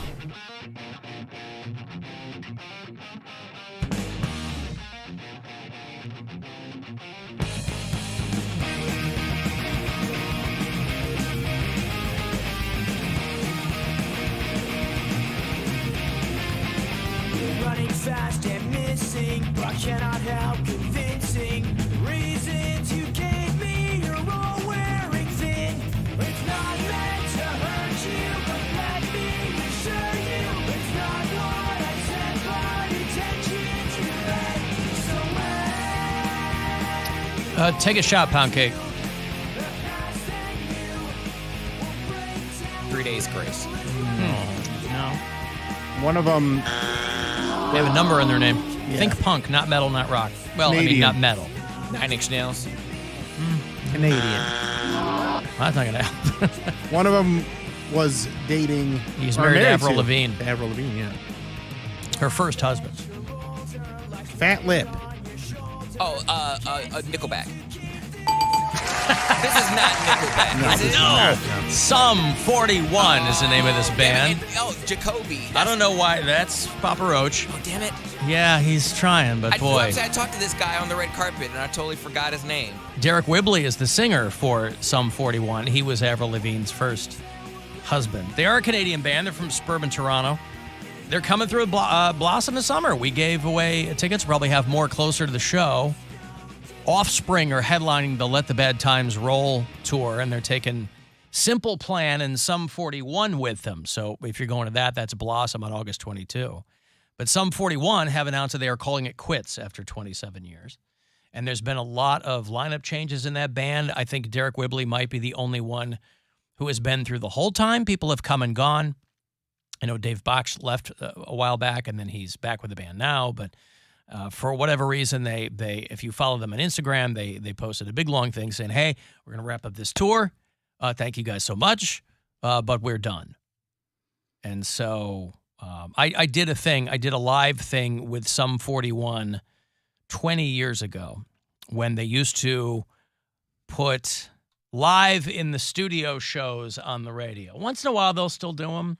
Running fast and missing, but cannot help convincing reasons you gave me. You're all wearing thin. It's not meant to hurt you, but let me assure you, it's not what I said, but intentions you read. So Take a shot, Poundcake. 3 days grace. No. One of them. They have a number in their name. Think punk, not metal, not rock. Well, Canadian. I mean, not metal. 9 Inch Nails. Canadian. That's not going to happen. One of them was dating. He's married to Avril Lavigne. Avril Lavigne, yeah. Her first husband. Fat Lip. Oh, Nickelback. This is not Nickelback, is it? No. Sum 41 is the name of this band. Jacoby. I don't know why. That's Papa Roach. Oh, damn it. Yeah, he's trying, but boy. I talked to this guy on the red carpet, and I totally forgot his name. Derek Whibley is the singer for Sum 41. He was Avril Lavigne's first husband. They are a Canadian band. They're from suburban Toronto. They're coming through Blossom this summer. We gave away tickets. Probably have more closer to the show. Offspring are headlining the Let the Bad Times Roll tour, and they're taking Simple Plan and Sum 41 with them. So if you're going to that, that's Blossom on August 22. But Sum 41 have announced that they are calling it quits after 27 years. And there's been a lot of lineup changes in that band. I think Derek Whibley might be the only one who has been through the whole time. People have come and gone. I know Dave Bach left a while back, and then he's back with the band now, but for whatever reason, they if you follow them on Instagram, they posted a big long thing saying, "Hey, we're going to wrap up this tour. Thank you guys so much, but we're done." And so I did a live thing with Sum 41 20 years ago when they used to put live in the studio shows on the radio. Once in a while, they'll still do them.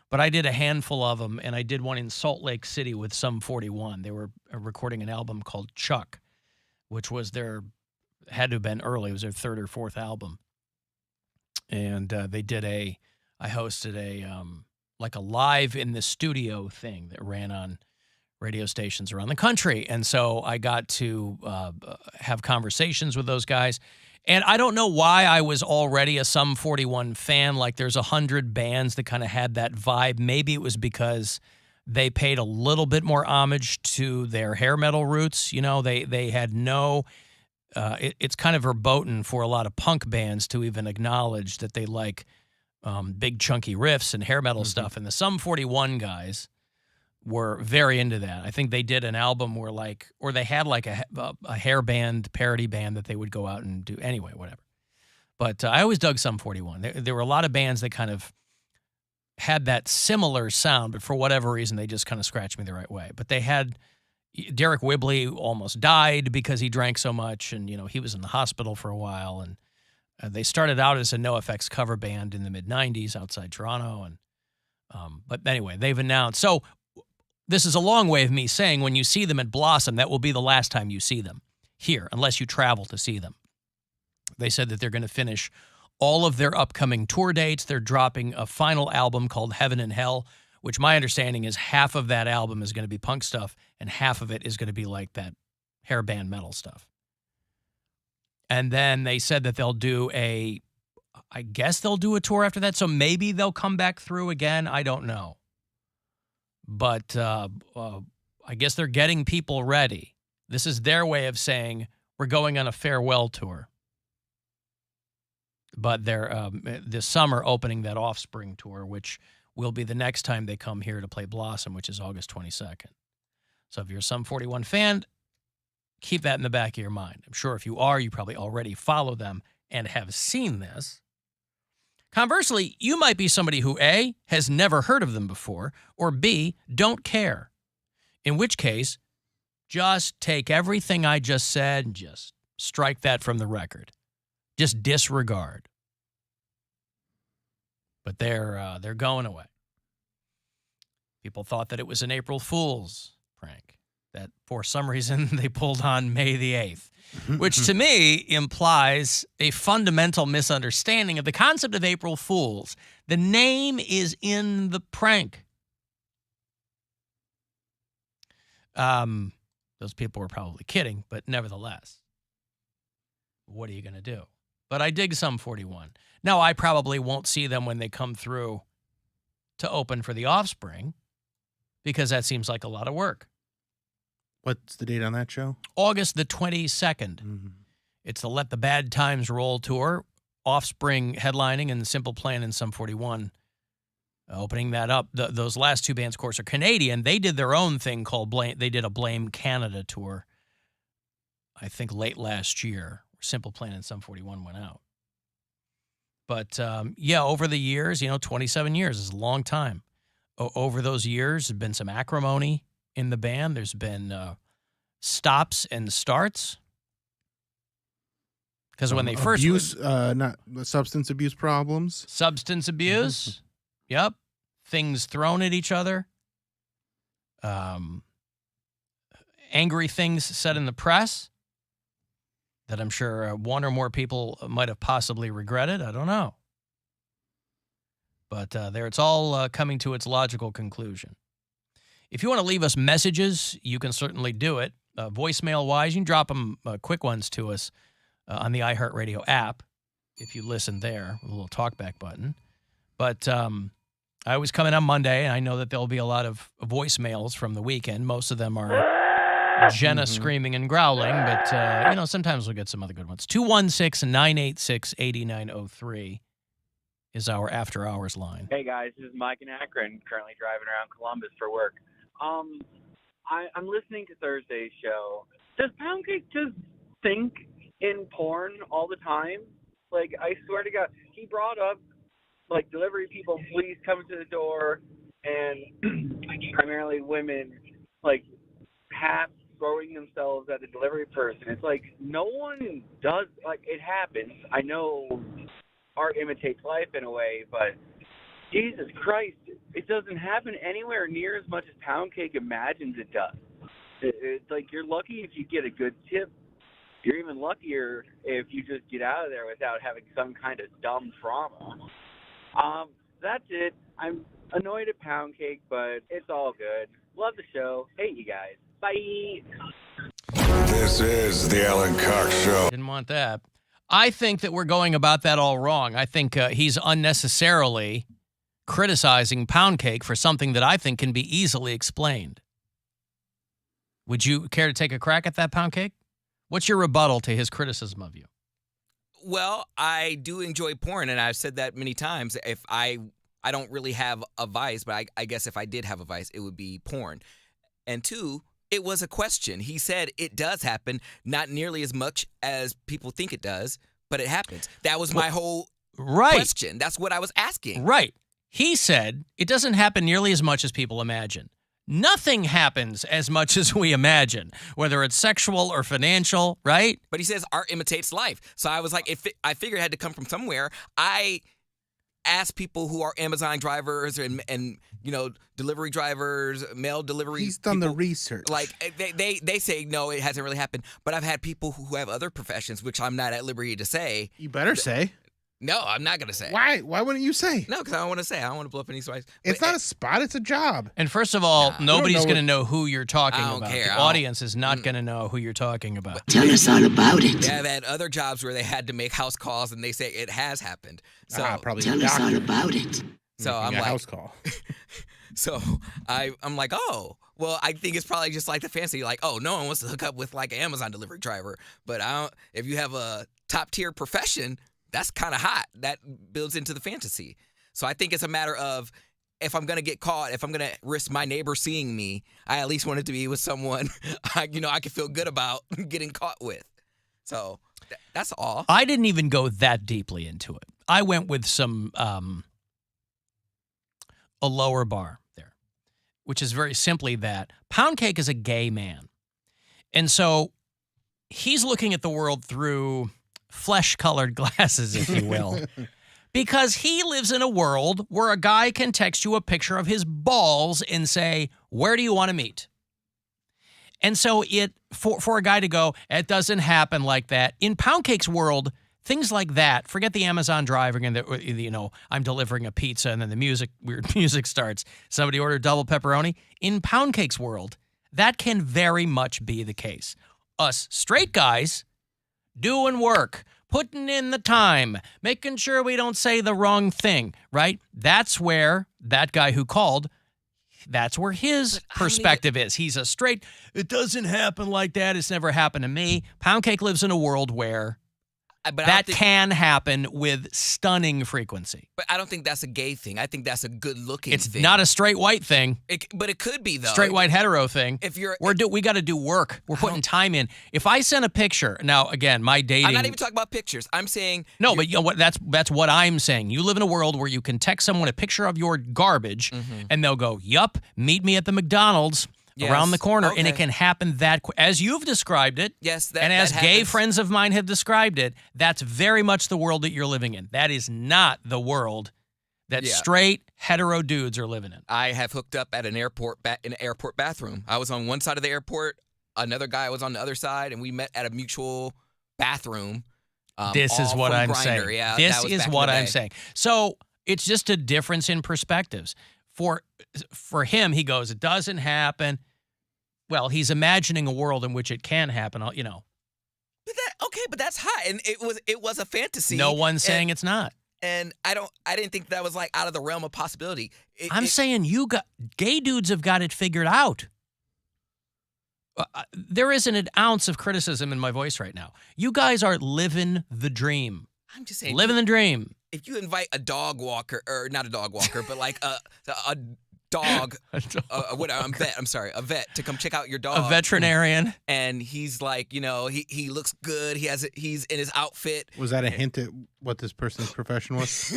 But I did a handful of them, and I did one in Salt Lake City with Sum 41. They were recording an album called Chuck, which was had to have been early. It was their third or fourth album. And I hosted a live in the studio thing that ran on radio stations around the country. And so I got to have conversations with those guys. And I don't know why I was already a Sum 41 fan. Like, there's 100 bands that kind of had that vibe. Maybe it was because they paid a little bit more homage to their hair metal roots. You know, they had no it's kind of verboten for a lot of punk bands to even acknowledge that they like big chunky riffs and hair metal stuff. And the Sum 41 guys were very into that. I think they did an album where they had like a hair band, parody band that they would go out and do. Anyway, whatever. But I always dug Sum 41. There were a lot of bands that kind of had that similar sound, but for whatever reason, they just kind of scratched me the right way. But they had Derek Whibley almost died because he drank so much, and he was in the hospital for a while. And they started out as a NoFX cover band in the mid-'90s outside Toronto. And but anyway, they've announced. So this is a long way of me saying when you see them at Blossom, that will be the last time you see them here, unless you travel to see them. They said that they're going to finish all of their upcoming tour dates. They're dropping a final album called Heaven and Hell, which my understanding is half of that album is going to be punk stuff and half of it is going to be like that hair band metal stuff. And then they said that they'll do a tour after that. So maybe they'll come back through again. I don't know. But I guess they're getting people ready. This is their way of saying we're going on a farewell tour. But they're this summer opening that Offspring tour, which will be the next time they come here to play Blossom, which is August 22nd. So if you're a Sum 41 fan, keep that in the back of your mind. I'm sure if you are, you probably already follow them and have seen this. Conversely, you might be somebody who A, has never heard of them before, or B, don't care. In which case, just take everything I just said and just strike that from the record. Just disregard. But they're going away. People thought that it was an April Fool's prank, that for some reason they pulled on May the 8th, which to me implies a fundamental misunderstanding of the concept of April Fools. The name is in the prank. Those people were probably kidding, but nevertheless, what are you going to do? But I dig Sum 41. Now, I probably won't see them when they come through to open for The Offspring, because that seems like a lot of work. What's the date on that show? August the 22nd. It's the Let the Bad Times Roll tour. Offspring headlining and Simple Plan and Sum 41 opening that up. Those last two bands, of course, are Canadian. They did their own thing called Blame. They did a Blame Canada tour, I think late last year. Simple Plan and Sum 41 went out. But, over the years, 27 years is a long time. Over those years, there's been some acrimony in the band. There's been stops and starts. Because when they first... not substance abuse problems. Substance abuse. Yep. Things thrown at each other. Angry things said in the press that I'm sure one or more people might have possibly regretted. I don't know. But it's all coming to its logical conclusion. If you want to leave us messages, you can certainly do it. Voicemail-wise, you can drop them quick ones to us on the iHeartRadio app if you listen there, with a little talkback button. But I always come in on Monday, and I know that there'll be a lot of voicemails from the weekend. Most of them are Jenna screaming and growling, but, sometimes we'll get some other good ones. 216-986-8903 is our after-hours line. Hey, guys. This is Mike in Akron, currently driving around Columbus for work. I'm listening to Thursday's show. Does Poundcake just think in porn all the time? Like, I swear to God, he brought up, like, delivery people, please come to the door, and primarily women, like, half throwing themselves at the delivery person. It's like, no one does, like, it happens. I know art imitates life in a way, but Jesus Christ, it doesn't happen anywhere near as much as Poundcake imagines it does. It's like, you're lucky if you get a good tip. You're even luckier if you just get out of there without having some kind of dumb trauma. That's it. I'm annoyed at Poundcake, but it's all good. Love the show. Hate you guys. Bye. This is the Alan Cox Show. Didn't want that. I think that we're going about that all wrong. I think he's unnecessarily criticizing Poundcake for something that I think can be easily explained. Would you care to take a crack at that, Poundcake? What's your rebuttal to his criticism of you? Well, I do enjoy porn, and I've said that many times. If I don't really have a vice, but I guess if I did have a vice, it would be porn. And two, it was a question. He said it does happen, not nearly as much as people think it does, but it happens. That was my whole question. That's what I was asking. Right. He said it doesn't happen nearly as much as people imagine. Nothing happens as much as we imagine, whether it's sexual or financial, right? But he says art imitates life. So I was like, I figured it had to come from somewhere. I asked people who are Amazon drivers and delivery drivers, mail delivery. He's done the research. Like they say no, it hasn't really happened. But I've had people who have other professions, which I'm not at liberty to say. You better say. No, I'm not going to say. Why? Why wouldn't you say? No, because I don't want to say. I don't want to blow up any spice. It's not a spot. It's a job. And first of all, nobody's going to know who you're talking about. Care. The audience is not going to know who you're talking about. Tell us all about it. Yeah, I've had other jobs where they had to make house calls, and they say it has happened. So probably tell us all about it. So I'm like, house call. So I'm like, oh, well, I think it's probably just like the fancy, like, oh, no one wants to hook up with like an Amazon delivery driver, but if you have a top tier profession, that's kind of hot. That builds into the fantasy. So I think it's a matter of if I'm gonna get caught, if I'm gonna risk my neighbor seeing me, I at least want it to be with someone I can feel good about getting caught with. So that's all. I didn't even go that deeply into it. I went with some a lower bar there, which is very simply that Poundcake is a gay man, and so he's looking at the world through flesh-colored glasses, if you will. Because he lives in a world where a guy can text you a picture of his balls and say, where do you want to meet? And so for a guy to go, it doesn't happen like that. In Poundcake's world, things like that, forget the Amazon driver and I'm delivering a pizza and then the weird music starts. Somebody ordered double pepperoni. In Poundcake's world, that can very much be the case. Us straight guys doing work, putting in the time, making sure we don't say the wrong thing, right? That's where that guy who called, that's where his perspective is. He's a straight, it doesn't happen like that. It's never happened to me. Poundcake lives in a world where that can happen with stunning frequency. But I don't think that's a gay thing. I think that's a good-looking thing. It's not a straight white thing. But it could be, though. Straight white hetero thing. We got to do work. We're putting time in. If I send a picture, now again, my dating. I'm not even talking about pictures. I'm saying no, but you know what? That's what I'm saying. You live in a world where you can text someone a picture of your garbage, and they'll go, "Yup, meet me at the McDonald's." Yes. Around the corner, Okay. and it can happen that as you've described it. Yes, and as that gay happens. friends of mine have described it, that's very much the world that you're living in. That is not the world that straight hetero dudes are living in. I have hooked up at an airport in an airport bathroom. I was on one side of the airport, another guy was on the other side, and we met at a mutual bathroom. This is what I'm saying. Grindr. Yeah, this is what I'm day. saying. So it's just a difference in perspectives. For him, he goes, it doesn't happen. Well, he's imagining a world in which it can happen, But but that's hot, and it was a fantasy. No one's saying it's not. And I didn't think that was like out of the realm of possibility. I'm saying gay dudes have got it figured out. There isn't an ounce of criticism in my voice right now. You guys are living the dream. I'm just saying, living the dream. If you invite a dog walker, or not a dog walker, but like a dog, a vet to come check out your dog. A veterinarian. And he's like, he looks good. He's in his outfit. Was that a hint at what this person's profession was?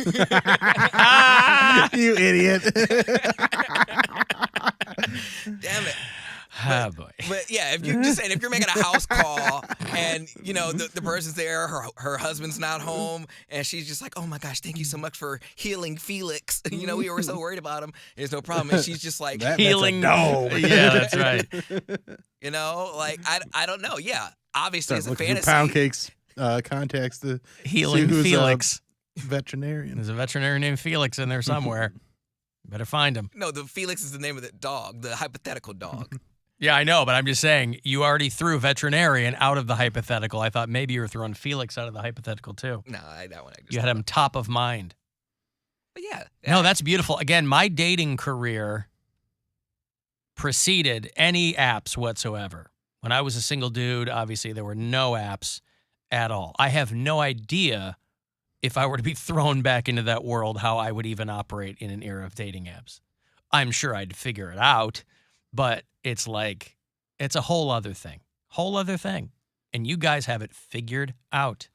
You idiot. Damn it. Oh, boy. But yeah, if you're making a house call and the person's there, her husband's not home, and she's just like, oh my gosh, thank you so much for healing Felix. We were so worried about him. There's no problem. And she's just like healing. No. Yeah, that's right. I don't know. Yeah, obviously it's a fantasy. Poundcake's contacts to healing Felix. Veterinarian. There's a veterinarian named Felix in there somewhere. Better find him. No, the Felix is the name of the dog, the hypothetical dog. Yeah, I know, but I'm just saying, you already threw veterinarian out of the hypothetical. I thought maybe you were throwing Felix out of the hypothetical, too. No, that one. You had him top of mind. But yeah. No, that's beautiful. Again, my dating career preceded any apps whatsoever. When I was a single dude, obviously, there were no apps at all. I have no idea if I were to be thrown back into that world, how I would even operate in an era of dating apps. I'm sure I'd figure it out, but it's a whole other thing. And you guys have it figured out.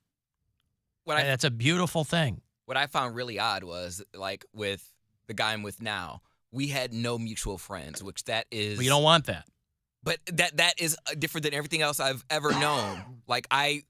That's a beautiful thing. What I found really odd was, like, with the guy I'm with now, we had no mutual friends, which that is... Well, you don't want that. But that is different than everything else I've ever known. Like, I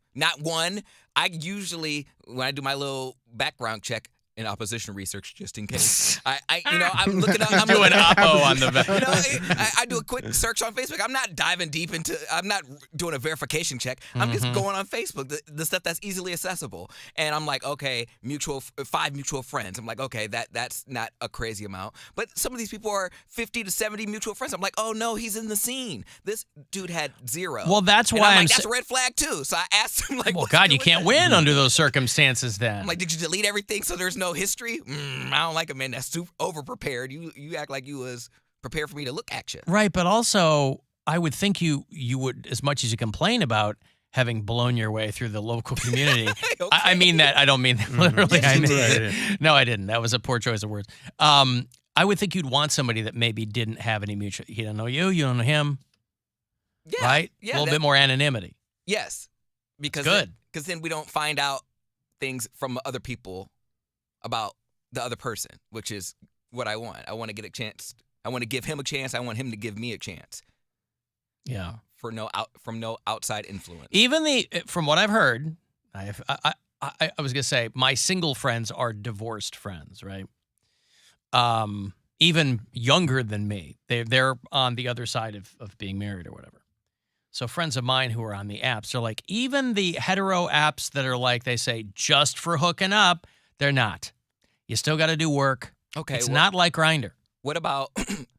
usually, when I do my little background check in opposition research, just in case, I'm looking up. I'm doing oppo on the I do a quick search on Facebook. I'm not diving deep into. I'm not doing a verification check. I'm just going on Facebook, the stuff that's easily accessible, and I'm like, okay, 5 mutual friends. I'm like, okay, that's not a crazy amount, but some of these people are 50 to 70 mutual friends. I'm like, oh no, he's in the scene. This dude had 0. Well, that's why that's a red flag too. So I asked him, like, well, God, you can't win under those circumstances. Then I'm like, did you delete everything so there's no history? I don't like a man that's super over prepared. You act like you was prepared for me to look at you. Right, but also I would think you would, as much as you complain about having blown your way through the local community. Okay. I mean that. I don't mean that literally. Yes, No, I didn't. That was a poor choice of words. I would think you'd want somebody that maybe didn't have any mutual. He don't know you don't know him. Yeah, right? yeah, A little bit more anonymity. Yes, because good. Because then we don't find out things from other people about the other person, which is what I want. I want to get a chance. I want to give him a chance. I want him to give me a chance. Yeah. From no outside influence. Even from what I've heard, I was gonna say my single friends are divorced friends, right? Even younger than me. They're on the other side of being married or whatever. So friends of mine who are on the apps are like, even the hetero apps that are like, they say just for hooking up, they're not. You still got to do work. Okay. It's not like Grindr. What about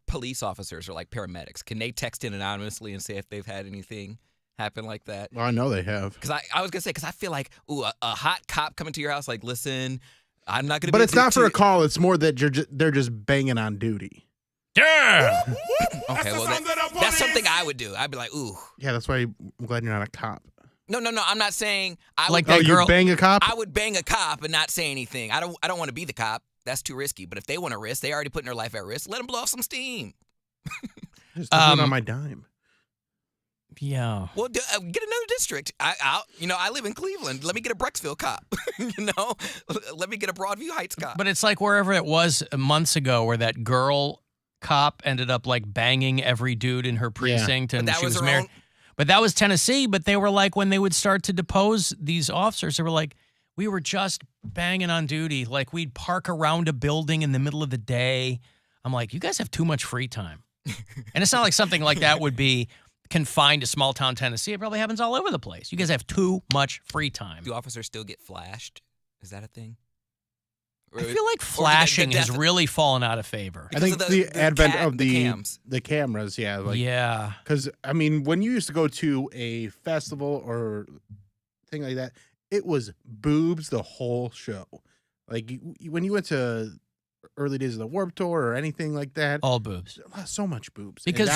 police officers or like paramedics? Can they text in anonymously and say if they've had anything happen like that? Well, I know they have. Because I was going to say, because I feel like, a hot cop coming to your house, like, listen, I'm not going to be. But it's not for a call. It's more that they're just banging on duty. Yeah. Okay, well, that's something I would do. I'd be like, ooh. Yeah, that's why I'm glad you're not a cop. No. I'm not saying I like would. that girl. You bang a cop? I would bang a cop and not say anything. I don't want to be the cop. That's too risky. But if they want to risk, they already putting their life at risk. Let them blow off some steam. Just do it on my dime. Yeah. Well, get another district. I live in Cleveland. Let me get a Brecksville cop. Let me get a Broadview Heights cop. But it's like wherever it was months ago where that girl cop ended up like banging every dude in her precinct and she was married. But that was Tennessee. But they were like, when they would start to depose these officers, they were like, we were just banging on duty. Like we'd park around a building in the middle of the day. I'm like, you guys have too much free time. And it's not like something like that would be confined to small town Tennessee. It probably happens all over the place. You guys have too much free time. Do officers still get flashed? Is that a thing? I feel like flashing has really fallen out of favor. I think the advent of the cameras, yeah. Yeah. Because, I mean, when you used to go to a festival or thing like that, it was boobs the whole show. Like, when you went to early days of the Warped Tour or anything like that. All boobs. So much boobs. Because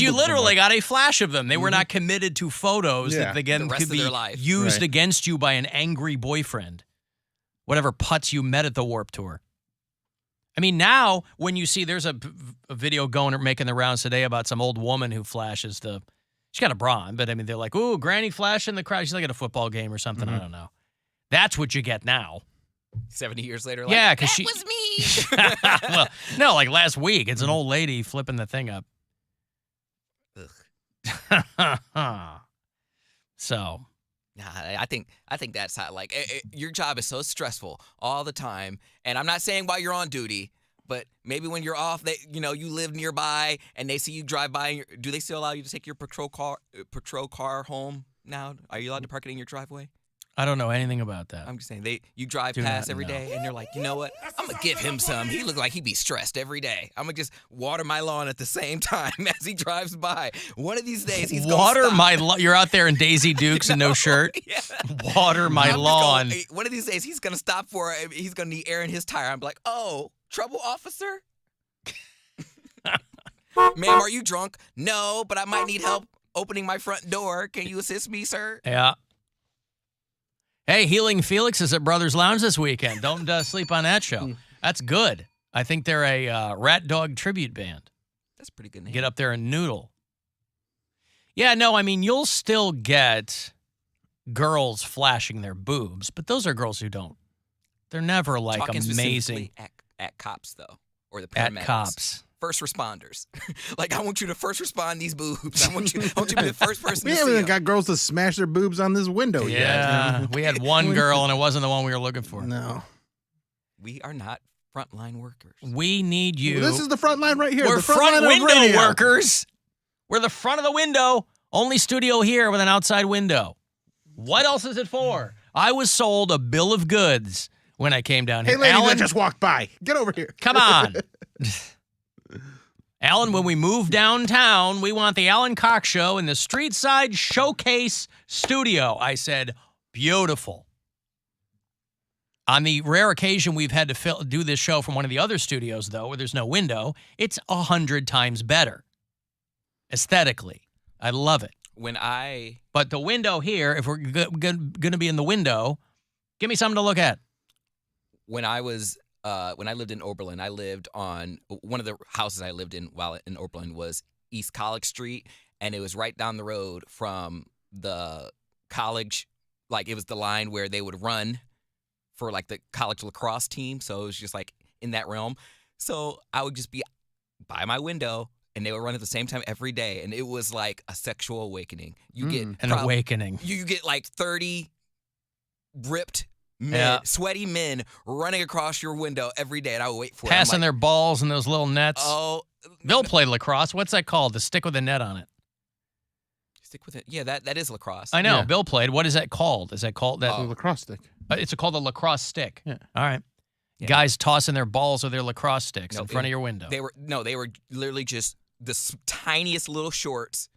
you literally got a flash of them. They were not committed to photos that again could be used against you by an angry boyfriend. Whatever putts you met at the Warped Tour. I mean, now when you see there's a video going or making the rounds today about some old woman who flashes she's got a bra on, but I mean, they're like, ooh, granny flash in the crowd. She's like at a football game or something. I don't know. That's what you get now. 70 years later, like, yeah, because was me. Well, no, like last week, it's an old lady flipping the thing up. So, nah, I think that's how. Like, your job is so stressful all the time, and I'm not saying while you're on duty, but maybe when you're off, you live nearby, and they see you drive by. Do they still allow you to take your patrol car home now? Are you allowed to park it in your driveway? I don't know anything about that. I'm just saying, you drive past every day, and you're like, you know what? I'm going to give him some. He look like he be stressed every day. I'm going to just water my lawn at the same time as he drives by. One of these days, he's going to water stop. my lawn. You're out there in Daisy Dukes and no shirt. Yeah. Water my lawn. One of these days, he's going to stop he's going to need air in his tire. I'm like, oh, trouble, officer? Ma'am, are you drunk? No, but I might need help opening my front door. Can you assist me, sir? Yeah. Hey, Healing Felix is at Brothers Lounge this weekend. Don't sleep on that show. That's good. I think they're a Rat Dog tribute band. That's pretty good name. Get up there and noodle. Yeah, no, I mean, you'll still get girls flashing their boobs, but those are girls who don't. They're never like Talking amazing. At cops, though, or the paramedics. At cops. First responders. Like, I want you to first respond these boobs. I want you to be the first person We to haven't see even got girls to smash their boobs on this window yet. Yeah, we had one girl, and it wasn't the one we were looking for. No. We are not frontline workers. We need you. Well, this is the front line right here. We're the front front line window of radio. workers. We're the front of the window. Only studio here with an outside window. What else is it for? I was sold a bill of goods when I came down here. Hey, lady Alan, that just walked by. Get over here. Come on. Alan, when we move downtown, we want the Alan Cox Show in the Street Side Showcase Studio. I said, beautiful. On the rare occasion we've had to do this show from one of the other studios, though, where there's no window, it's 100 times better. Aesthetically. I love it. But the window here, if we're going to be in the window, give me something to look at. When I was when I lived in Oberlin, I lived on one of the houses I lived in while in Oberlin was East College Street, and it was right down the road from the college. Like, it was the line where they would run for, like, the college lacrosse team. So it was just, like, in that realm. So I would just be by my window, and they would run at the same time every day. And it was like a sexual awakening. You get an awakening. You get, like, 30 ripped men, sweaty men running across your window every day. And I would wait for it. Passing their balls in those little nets. Oh. Bill played lacrosse. What's that called? The stick with a net on it. Stick with it. Yeah, that is lacrosse. I know. Yeah. Bill played. What is that called? Is that called that? The lacrosse stick. It's called a lacrosse stick. Yeah. All right. Yeah. Guys tossing their balls or their lacrosse sticks in front of your window. They were literally just the tiniest little shorts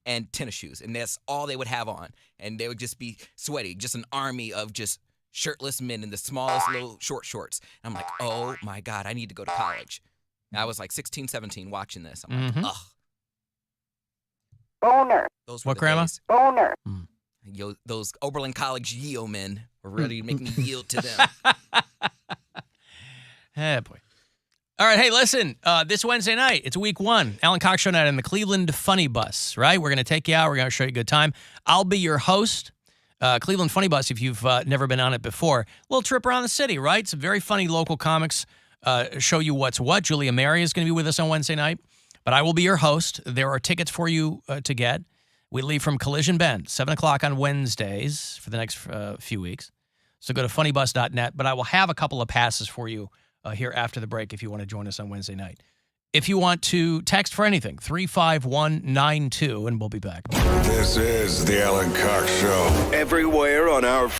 and tennis shoes, and that's all they would have on. And they would just be sweaty, just an army of just shirtless men in the smallest little short shorts. And I'm like, oh my God, I need to go to college. And I was like 16, 17 watching this. I'm like, ugh. Boner. Those were What, the Grandma? days. Boner. Yo, those Oberlin College Yeo men were ready to make me yield to them. Hey, boy. All right, hey, listen, this Wednesday night, it's week 1, Alan Cox Show night in the Cleveland Funny Bus, right? We're going to take you out. We're going to show you a good time. I'll be your host. Cleveland Funny Bus, if you've never been on it before. A little trip around the city, right? Some very funny local comics show you what's what. Julia Mary is going to be with us on Wednesday night. But I will be your host. There are tickets for you to get. We leave from Collision Bend, 7 o'clock on Wednesdays for the next few weeks. So go to funnybus.net. But I will have a couple of passes for you here after the break if you want to join us on Wednesday night. If you want to text for anything, 35192, and we'll be back. This is the Alan Cox Show. Everywhere on our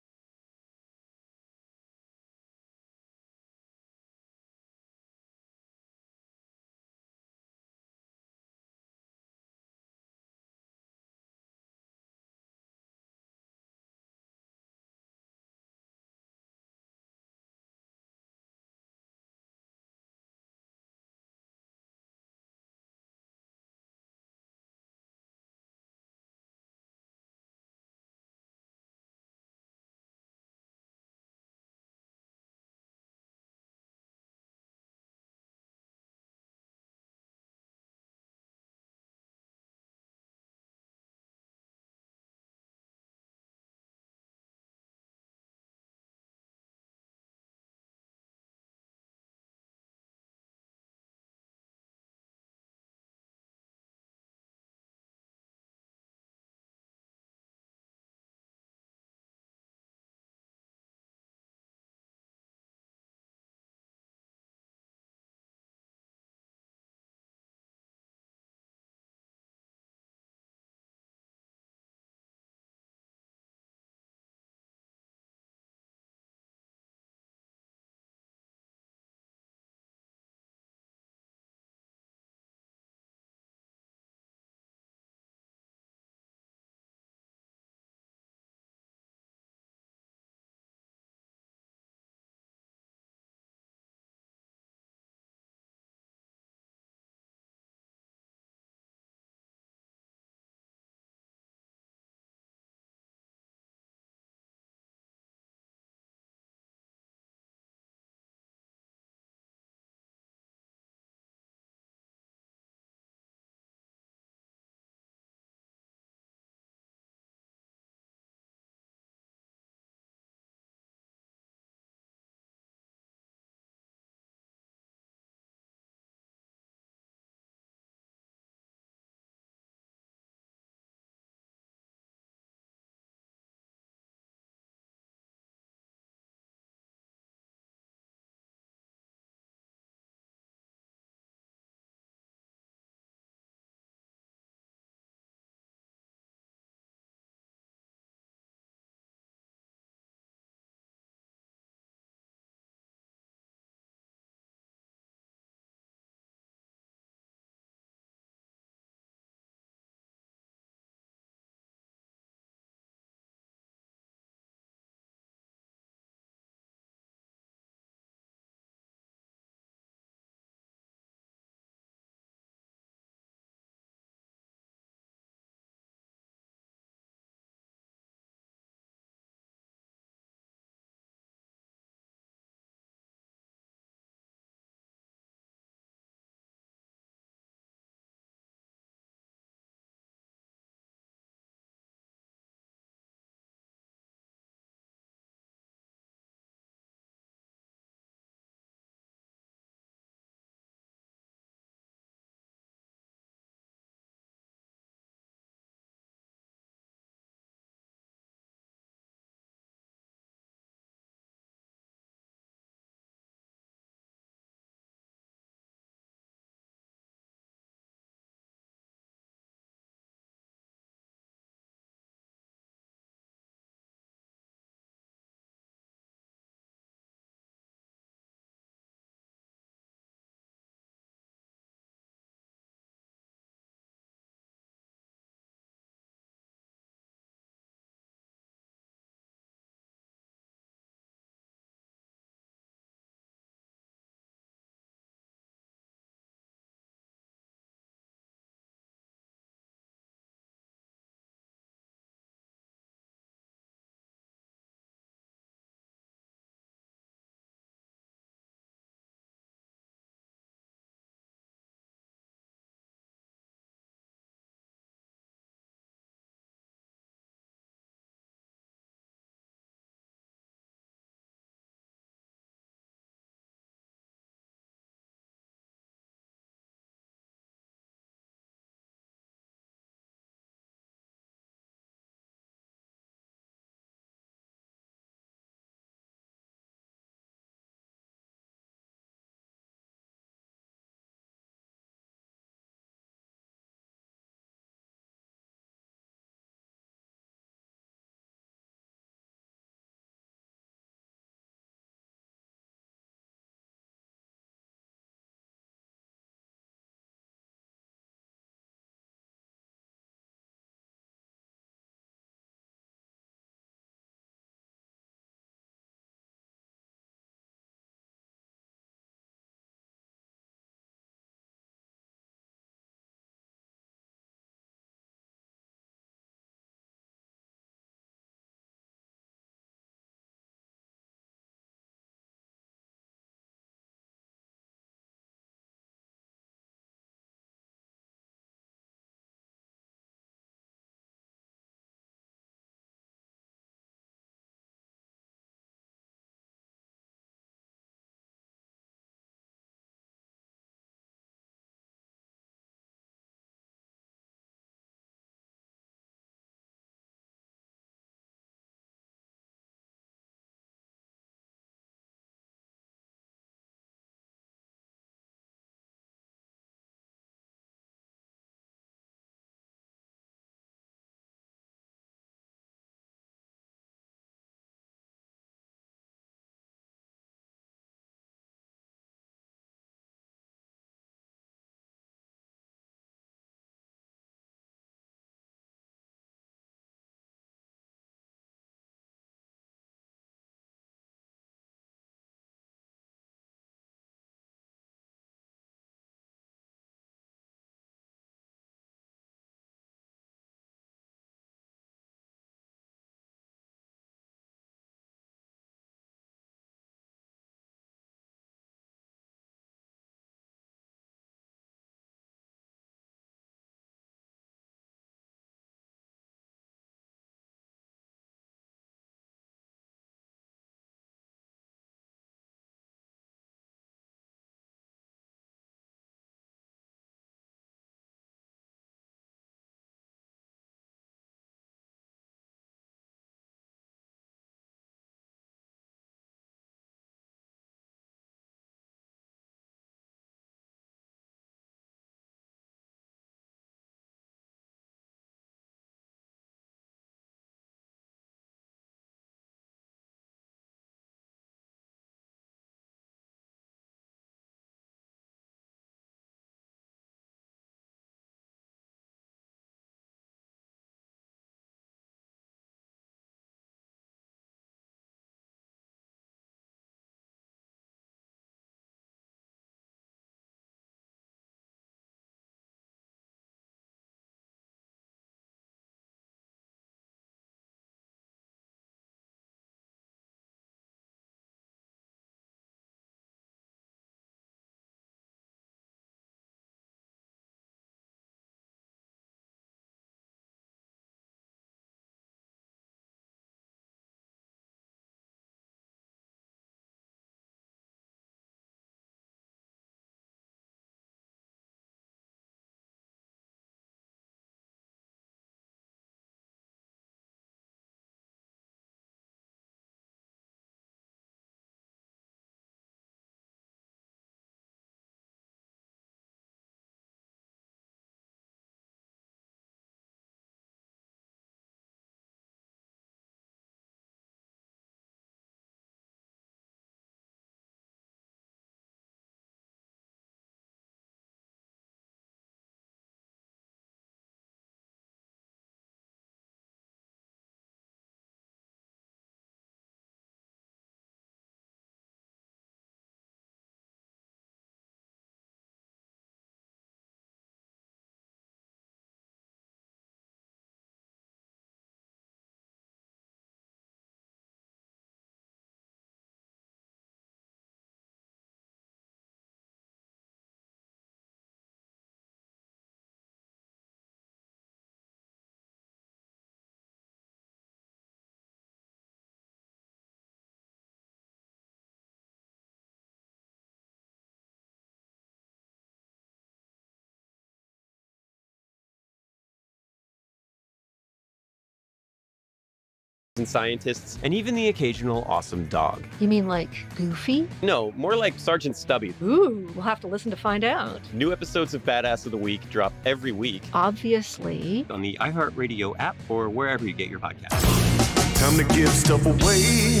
and scientists, and even the occasional awesome dog. You mean like Goofy? No, more like Sergeant Stubby. Ooh, we'll have to listen to find out. New episodes of Badass of the Week drop every week. Obviously. On the iHeartRadio app or wherever you get your podcasts. Time to give stuff away.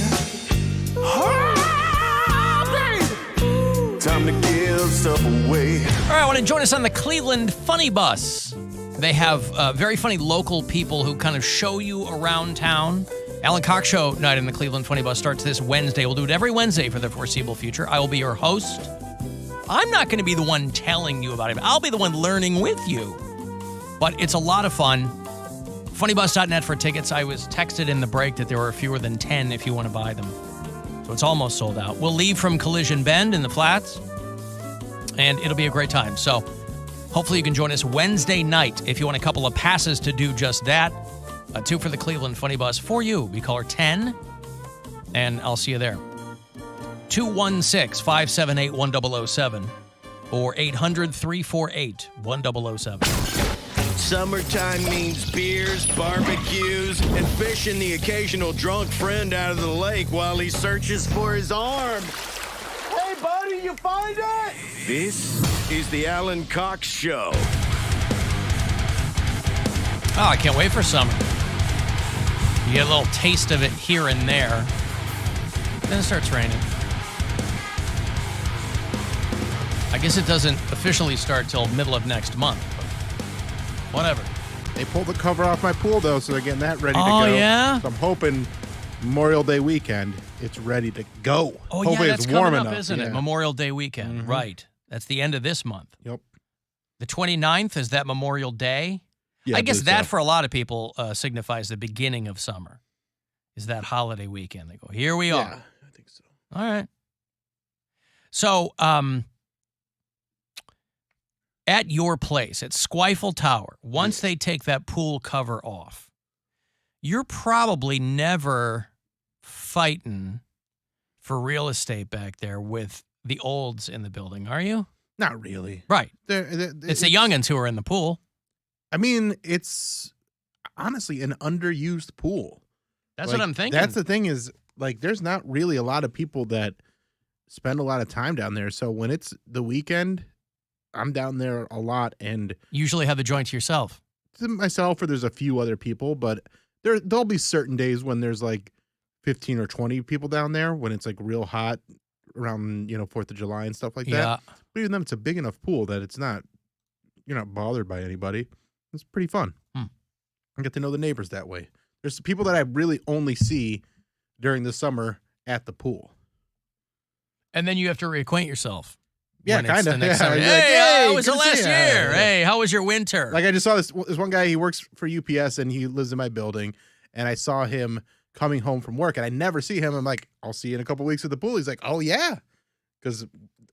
Time to give stuff away. All right, I want to join us on the Cleveland Funny Bus. They have very funny local people who kind of show you around town. Alan Cox Show night in the Cleveland Funny Bus starts this Wednesday. We'll do it every Wednesday for the foreseeable future. I will be your host. I'm not going to be the one telling you about it. I'll be the one learning with you. But it's a lot of fun. Funnybus.net for tickets. I was texted in the break that there were fewer than 10 if you want to buy them. So it's almost sold out. We'll leave from Collision Bend in the Flats, and it'll be a great time. So hopefully you can join us Wednesday night if you want a couple of passes to do just that. 2 for the Cleveland Funny Bus for you. We call her 10, and I'll see you there. 216-578-1007 or 800-348-1007. Summertime means beers, barbecues, and fishing the occasional drunk friend out of the lake while he searches for his arm. Hey, buddy, you find it? This is the Alan Cox Show. Oh, I can't wait for summer. You get a little taste of it here and there. Then it starts raining. I guess it doesn't officially start till middle of next month. Whatever. They pulled the cover off my pool, though, so they're getting that ready to go. Oh, yeah? So I'm hoping Memorial Day weekend, it's ready to go. Oh, hopefully yeah, that's it's warm coming up, enough. isn't it? Memorial Day weekend. Mhm. Right. That's the end of this month. Yep. The 29th, is that Memorial Day? Yeah, I guess believe that, so. for a lot of people, signifies the beginning of summer. Is that holiday weekend. They go, here we are. Yeah, I think so. All right. So, at your place, at Squifle Tower, once they take that pool cover off, you're probably never fighting for real estate back there with the olds in the building, are you? Not really. Right. It's the youngins who are in the pool. I mean, it's honestly an underused pool. That's what I'm thinking. That's the thing is, like, there's not really a lot of people that spend a lot of time down there. So when it's the weekend, I'm down there a lot and usually have the joint to yourself. To myself, or there's a few other people, but there'll be certain days when there's like 15 or 20 people down there when it's like real hot around, 4th of July and stuff like that. Yeah. But even then, it's a big enough pool that you're not bothered by anybody. It's pretty fun. I get to know the neighbors that way. There's people that I really only see during the summer at the pool. And then you have to reacquaint yourself. Yeah, kind of. Hey, how was the last year? Hey, how was your winter? Like, I just saw this one guy, he works for UPS and he lives in my building, and I saw him coming home from work, and I never see him. I'm like, I'll see you in a couple weeks at the pool. He's like, oh, yeah. Because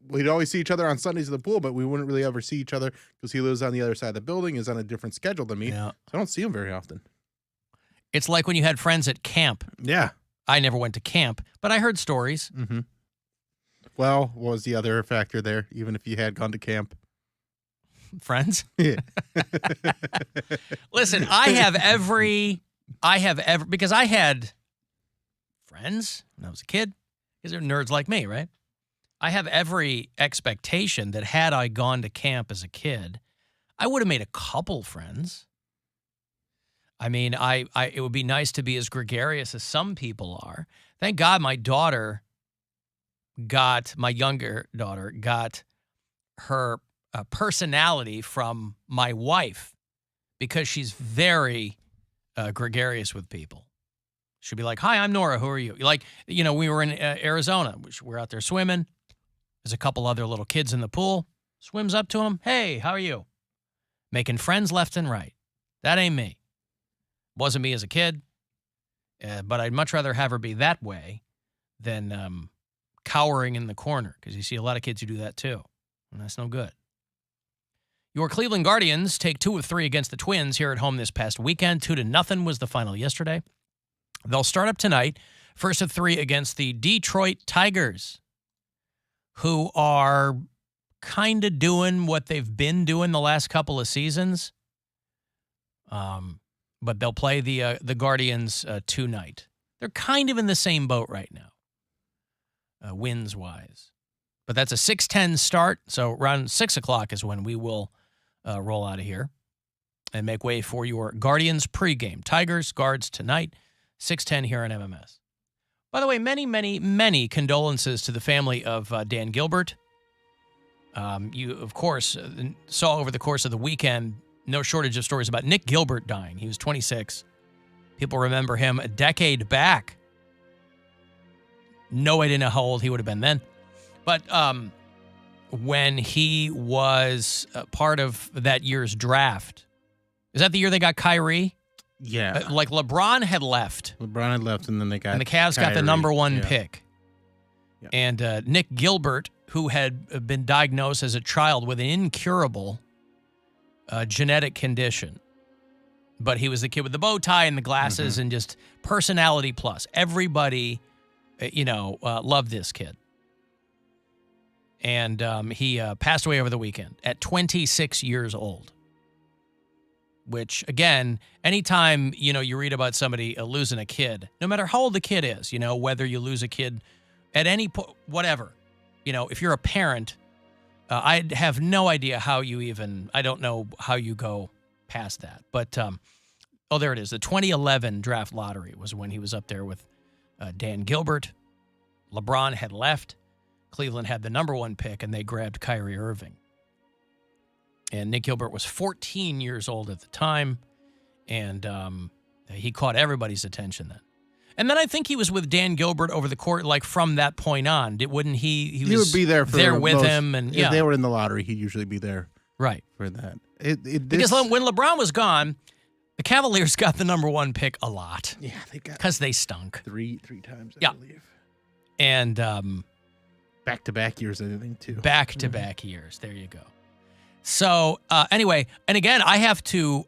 we'd always see each other on Sundays at the pool, but we wouldn't really ever see each other because he lives on the other side of the building, is on a different schedule than me. Yeah. So I don't see him very often. It's like when you had friends at camp. Yeah. I never went to camp, but I heard stories. Mm-hmm. Well, what was the other factor there, even if you had gone to camp? Friends? Yeah. Listen, because I had friends when I was a kid, because they're nerds like me, right? I have every expectation that had I gone to camp as a kid, I would have made a couple friends. I mean, it would be nice to be as gregarious as some people are. Thank God my younger daughter got her personality from my wife, because she's very gregarious with people. She'll be like, hi, I'm Nora. Who are you? Like, we were in Arizona. We're out there swimming. There's a couple other little kids in the pool. Swims up to them. Hey, how are you? Making friends left and right. That ain't me. Wasn't me as a kid. But I'd much rather have her be that way than cowering in the corner, because you see a lot of kids who do that too, and that's no good. Your Cleveland Guardians take 2 of 3 against the Twins here at home this past weekend. 2-0 was the final yesterday. They'll start up tonight, first of 3 against the Detroit Tigers, who are kind of doing what they've been doing the last couple of seasons. But they'll play the Guardians tonight. They're kind of in the same boat right now, wins-wise. But that's a 6:10 start, so around 6 o'clock is when we will roll out of here and make way for your Guardians pregame. Tigers, Guards tonight, 6:10 here on MMS. By the way, many, many, many condolences to the family of Dan Gilbert. You, of course, saw over the course of the weekend, no shortage of stories about Nick Gilbert dying. He was 26. People remember him a decade back. No idea know how old he would have been then. But when he was part of that year's draft, is that the year they got Kyrie? Yeah. Like LeBron had left. And then they got And the Cavs got the Kyrie. number one Yeah. pick. Yeah. And Nick Gilbert, who had been diagnosed as a child with an incurable genetic condition, but he was the kid with the bow tie and the glasses and just personality plus. Everybody, loved this kid. And he passed away over the weekend at 26 years old. Which, again, anytime, you read about somebody losing a kid, no matter how old the kid is, whether you lose a kid at any point, whatever, if you're a parent, I have no idea how I don't know how you go past that. But, there it is. The 2011 draft lottery was when he was up there with Dan Gilbert. LeBron had left. Cleveland had the number one pick, and they grabbed Kyrie Irving. And Nick Gilbert was 14 years old at the time, and he caught everybody's attention then. And then I think he was with Dan Gilbert over the court, like from that point on. Wouldn't he? He would be there with him, and if they were in the lottery, he'd usually be there. Right. For that. Because when LeBron was gone, the Cavaliers got the number one pick a lot. Yeah, they got because they stunk three times. I believe. And back-to-back years, I think too. Back-to-back years. There you go. So anyway, and again, I have to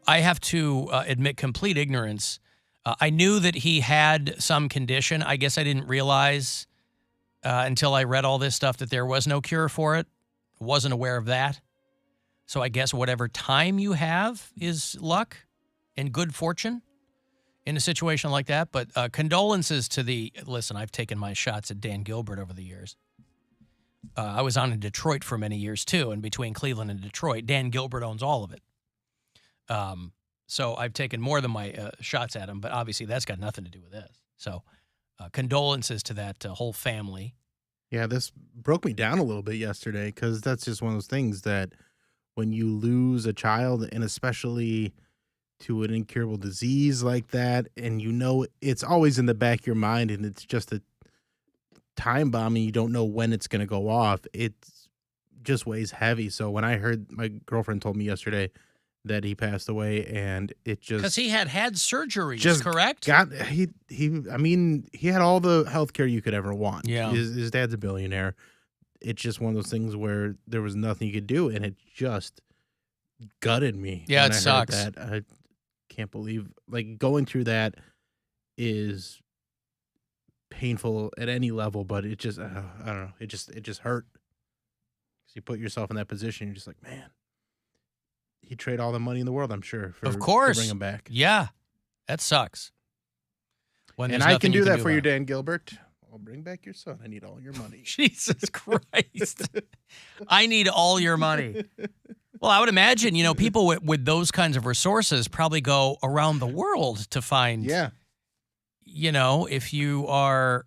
admit complete ignorance. I knew that he had some condition. I guess I didn't realize until I read all this stuff that there was no cure for it. Wasn't aware of that. So I guess whatever time you have is luck and good fortune in a situation like that. But condolences to listen, I've taken my shots at Dan Gilbert over the years. I was on in Detroit for many years, too, and between Cleveland and Detroit, Dan Gilbert owns all of it. So I've taken more than my shots at him, but obviously that's got nothing to do with this. So condolences to that whole family. Yeah, this broke me down a little bit yesterday because that's just one of those things that when you lose a child, and especially to an incurable disease like that, and it's always in the back of your mind, and it's just a time bomb, and you don't know when it's going to go off, it just weighs heavy. So when I heard, my girlfriend told me yesterday that he passed away, and it just because he had surgeries, just correct? He had all the health care you could ever want. Yeah, his dad's a billionaire. It's just one of those things where there was nothing you could do, and it just gutted me. Yeah, when it I sucks. Heard that. I can't believe going through that is painful at any level, but it just I don't know. It just hurt. Because you put yourself in that position, you're just like, man, he'd trade all the money in the world, I'm sure, to bring him back. Yeah, that sucks. And I can do that for you, Dan Gilbert. I'll bring back your son. I need all your money. Jesus Christ. I need all your money. Well, I would imagine, people with those kinds of resources probably go around the world to find, if you are,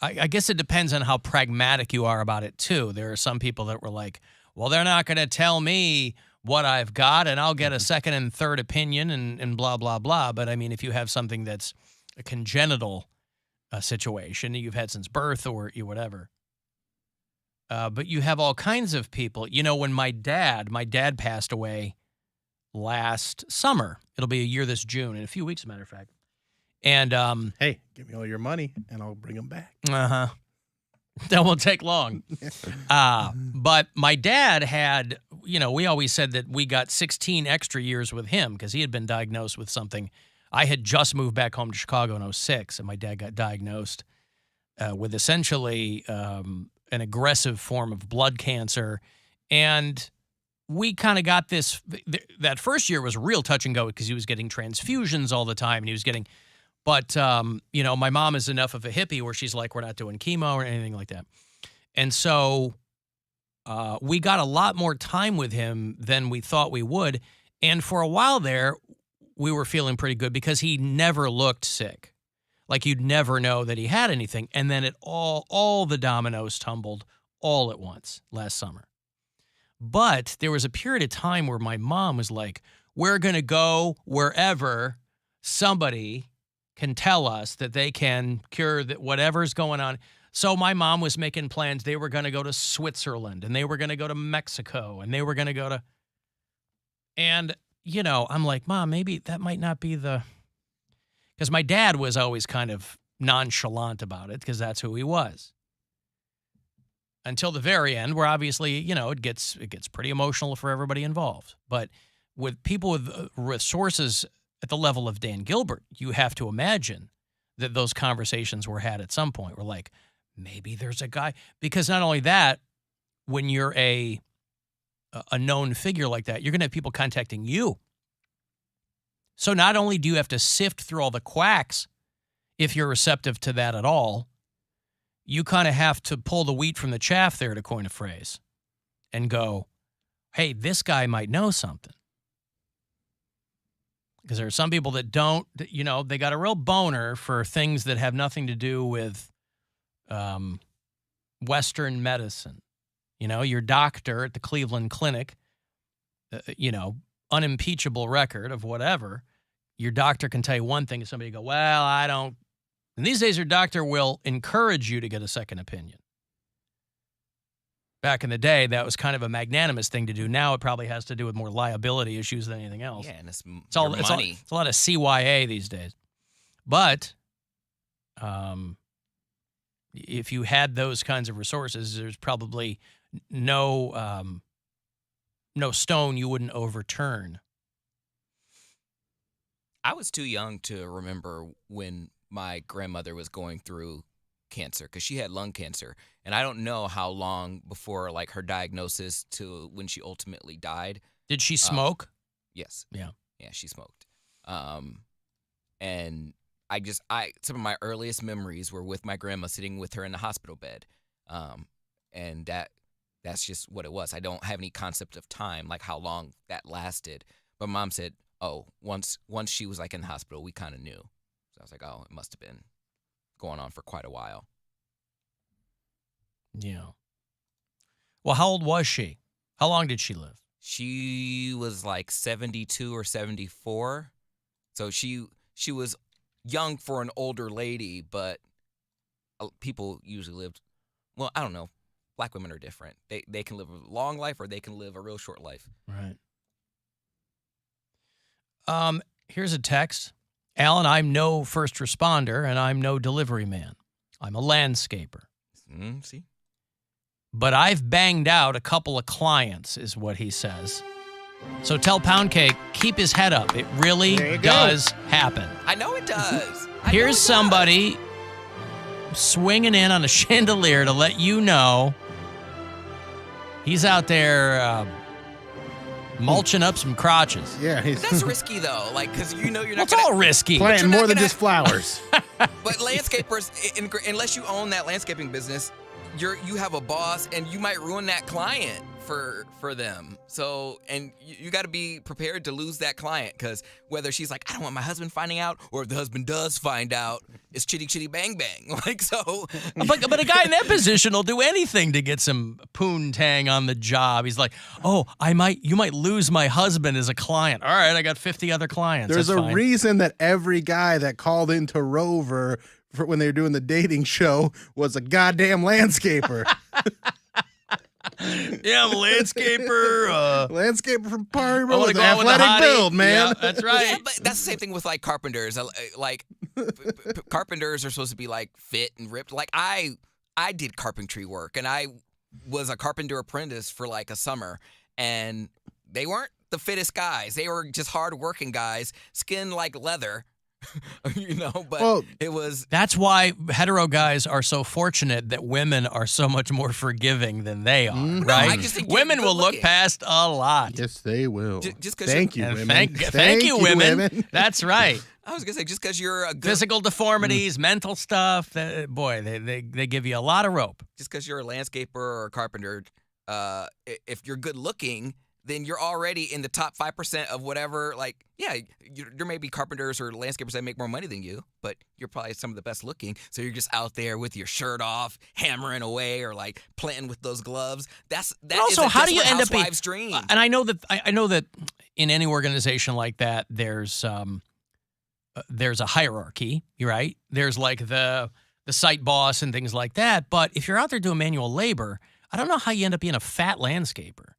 I guess it depends on how pragmatic you are about it, too. There are some people that were like, well, they're not going to tell me what I've got, and I'll get a second and third opinion and blah, blah, blah. But, I mean, if you have something that's a congenital situation you've had since birth or whatever. But you have all kinds of people. When my dad passed away last summer. It'll be a year this June, in a few weeks, as a matter of fact. And hey, give me all your money and I'll bring them back. That won't take long. But my dad had, we always said that we got 16 extra years with him because he had been diagnosed with something. I had just moved back home to Chicago in 2006, and my dad got diagnosed with essentially an aggressive form of blood cancer. And we kind of got this, that first year was real touch and go because he was getting transfusions all the time, and he was getting But, my mom is enough of a hippie where she's like, we're not doing chemo or anything like that. And so we got a lot more time with him than we thought we would. And for a while there, we were feeling pretty good because he never looked sick. Like you'd never know that he had anything. And then it all the dominoes tumbled all at once last summer. But there was a period of time where my mom was like, we're going to go wherever somebody can tell us that they can cure that whatever's going on. So my mom was making plans. They were going to go to Switzerland, and they were going to go to Mexico, and they were going to go to, and, I'm like, Mom, maybe that might not be because my dad was always kind of nonchalant about it because that's who he was. Until the very end, where obviously, it gets pretty emotional for everybody involved. But with people with sources at the level of Dan Gilbert, you have to imagine that those conversations were had at some point. We're like, maybe there's a guy. Because not only that, when you're a known figure like that, you're going to have people contacting you. So not only do you have to sift through all the quacks, if you're receptive to that at all, you kind of have to pull the wheat from the chaff there, to coin a phrase, and go, hey, this guy might know something. Because there are some people that don't, they got a real boner for things that have nothing to do with Western medicine. Your doctor at the Cleveland Clinic, unimpeachable record of whatever. Your doctor can tell you one thing and somebody go, well, I don't. And these days your doctor will encourage you to get a second opinion. Back in the day, that was kind of a magnanimous thing to do. Now it probably has to do with more liability issues than anything else. Yeah, and it's money. It's a lot of CYA these days. But if you had those kinds of resources, there's probably no stone you wouldn't overturn. I was too young to remember when my grandmother was going through cancer because she had lung cancer, and I don't know how long before her diagnosis to when she ultimately died. Did she smoke? Yes. Yeah, she smoked. And some of my earliest memories were with my grandma sitting with her in the hospital bed, and that's just what it was. I don't have any concept of time, like how long that lasted. But Mom said, "Oh, once she was in the hospital, we kind of knew." So I was like, "Oh, it must have been going on for quite a while." Yeah. Well, how old was she? How long did she live? She was 72 or 74. So she was young for an older lady, but people usually lived, well, I don't know. Black women are different. They can live a long life or they can live a real short life. Right. Here's a text. Alan, I'm no first responder and I'm no delivery man. I'm a landscaper. See? But I've banged out a couple of clients, is what he says. So tell Poundcake, keep his head up. It really does happen. I know it does. Here's somebody swinging in on a chandelier to let you know he's out there mulching up some crotches. Yeah. That's risky, though, because you're not it's all risky. Planting more than just flowers. But landscapers, unless you own that landscaping business, you have a boss, and you might ruin that client for them. So, and you got to be prepared to lose that client, because whether she's like, I don't want my husband finding out, or if the husband does find out, it's chitty chitty bang bang. So. But a guy in that position will do anything to get some poontang on the job. He's like, oh, you might lose my husband as a client. All right, I got 50 other clients. There's That's a fine. reason that every guy that called into Rover for when they were doing the dating show was a goddamn landscaper. Yeah, I'm a landscaper. Landscaper from Party Road I with go an out with the athletic hottie. build, man. Yeah, that's right. Yeah, but that's the same thing with carpenters. Carpenters are supposed to be fit and ripped. I did carpentry work, and I was a carpenter apprentice for a summer, and they weren't the fittest guys. They were just hard-working guys, skin like leather. But it was. That's why hetero guys are so fortunate that women are so much more forgiving than they are, right? I just think women will look past a lot. Yes, they will. Just 'cause thank you, women. Thank you, women. That's right. I was gonna say, just because you're a good, physical deformities, mental stuff, they give you a lot of rope. Just because you're a landscaper or a carpenter, if you're good looking, then you're already in the top 5% of whatever. Like, yeah, there may be carpenters or landscapers that make more money than you, but you're probably some of the best looking. So you're just out there with your shirt off, hammering away, or like planting with those gloves. That also, is a how do you end up housewife's dream. And I know that in any organization like that, there's a hierarchy, right? There's like the site boss and things like that. But if you're out there doing manual labor, I don't know how you end up being a fat landscaper.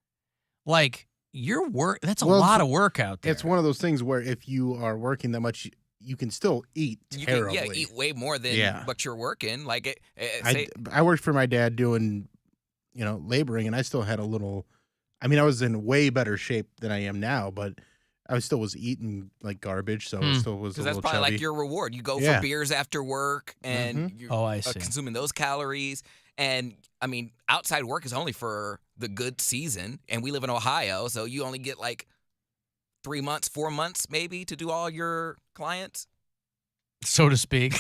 Like, your work, that's a lot of work out there. It's one of those things where if you are working that much, you can still eat terribly. You can, eat way more than what you're working. Like, I worked for my dad doing, laboring, and I still had a little. I mean, I was in way better shape than I am now, but I still was eating like garbage, so it still was a little chubby. Because that's probably like your reward. You go for beers after work, and you're consuming those calories. And, I mean, outside work is only for the good season, and we live in Ohio, so you only get like 3 months, 4 months maybe to do all your clients. So to speak.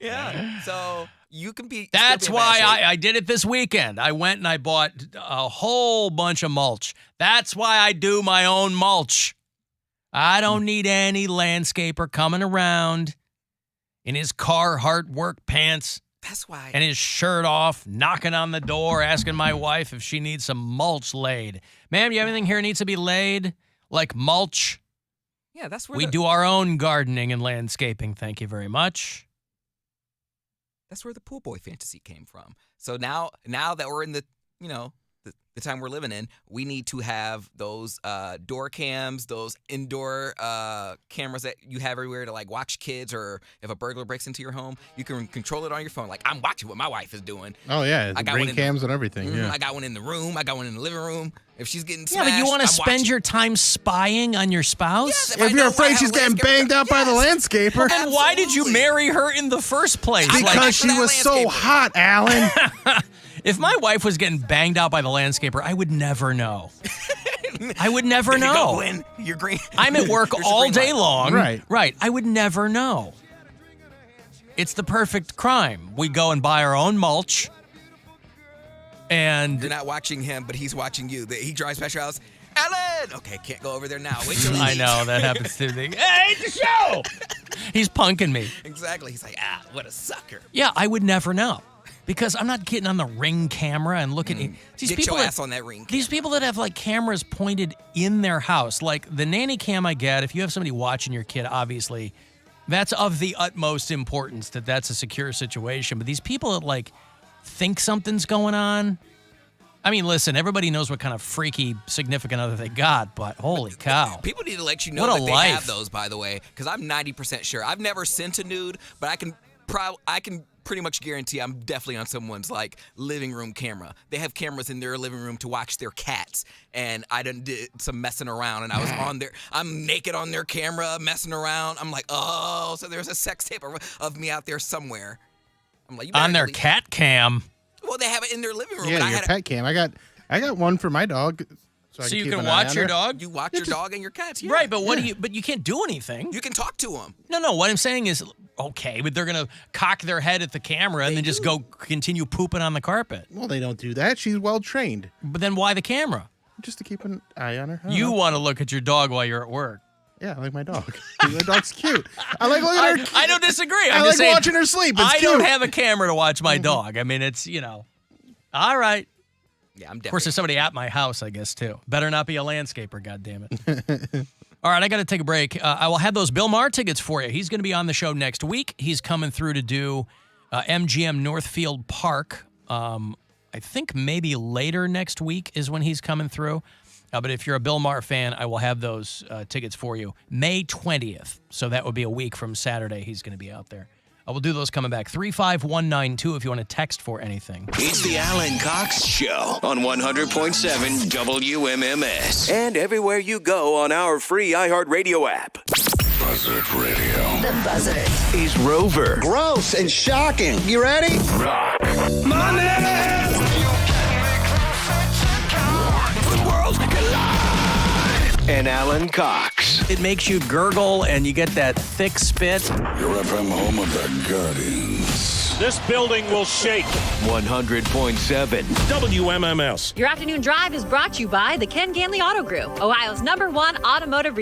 Yeah. So you can be. That's why I did it this weekend. I went and I bought a whole bunch of mulch. That's why I do my own mulch. I don't need any landscaper coming around in his Carhartt work pants. That's why. And his shirt off, knocking on the door, asking my wife if she needs some mulch laid. Ma'am, you have anything here that needs to be laid? Like mulch? Yeah, that's where we do our own gardening and landscaping. Thank you very much. That's where the pool boy fantasy came from. So now that we're in the time we're living in, we need to have those door cams, those indoor cameras that you have everywhere to like watch kids, or if a burglar breaks into your home, you can control it on your phone. Like, I'm watching what my wife is doing. Oh yeah, the ring cams and everything. Yeah, I got one in the room. I got one in the living room. If she's getting smashed, but you want to spend your time spying on your spouse? Yes, if you're afraid she's getting banged out by the landscaper. Well, then why did you marry her in the first place? Because she was so hot, Alan. If my wife was getting banged out by the landscaper, I would never know. I would never know. Go in. You're green. I'm at work all day long. Right. I would never know. It's the perfect crime. We go and buy our own mulch. And you're not watching him, but he's watching you. He drives past your house. Alan! Okay, can't go over there now. Wait till he leaves. I know, that happens to me. Hey, it's the show! He's punking me. Exactly. He's like, what a sucker. Yeah, I would never know. Because I'm not getting on the Ring camera and looking at these Get people your ass on that Ring camera. These people that have like cameras pointed in their house, like the nanny cam I get, if you have somebody watching your kid, obviously, that's of the utmost importance that that's a secure situation. But these people that like think something's going on, I mean, listen, everybody knows what kind of freaky significant other they got, but holy cow. People need to let you know that they have those, by the way, because I'm 90% sure. I've never sent a nude, but I can pretty much guarantee I'm definitely on someone's like living room camera. They have cameras in their living room to watch their cats, and I done did some messing around, and I was on there. I'm naked on their camera, messing around. I'm like, oh, so there's a sex tape of me out there somewhere. I'm like, on their cat cam. Well, they have it in their living room. Yeah, your pet cam. I got one for my dog. So you can watch your dog? You watch your dog and your cats, yeah. Right, but but you can't do anything. You can talk to them. No, what I'm saying is, okay, but they're going to cock their head at the camera and then just go continue pooping on the carpet. Well, they don't do that. She's well trained. But then why the camera? Just to keep an eye on her. You want to look at your dog while you're at work. Yeah, I like my dog. My dog's cute. I like looking at her. I don't disagree. I like watching her sleep. It's cute. don't have a camera to watch my dog. I mean, it's, all right. Yeah, I'm definitely. Of course, there's somebody at my house, I guess, too. Better not be a landscaper, goddammit. All right, I got to take a break. I will have those Bill Maher tickets for you. He's going to be on the show next week. He's coming through to do MGM Northfield Park. I think maybe later next week is when he's coming through. But if you're a Bill Maher fan, I will have those tickets for you. May 20th. So that would be a week from Saturday. He's going to be out there. We'll do those coming back. 35192 if you want to text for anything. It's the Alan Cox Show on 100.7 WMMS. And everywhere you go on our free iHeartRadio app. Buzzard Radio. The Buzzard is Rover. Gross and shocking. You ready? Rock. Money! The worlds collide. And Alan Cox. Guardians. It makes you gurgle and you get that thick spit. Your FM home of the Guardians. This building will shake. 100.7 WMMS. Your afternoon drive is brought to you by the Ken Ganley Auto Group, Ohio's #1 automotive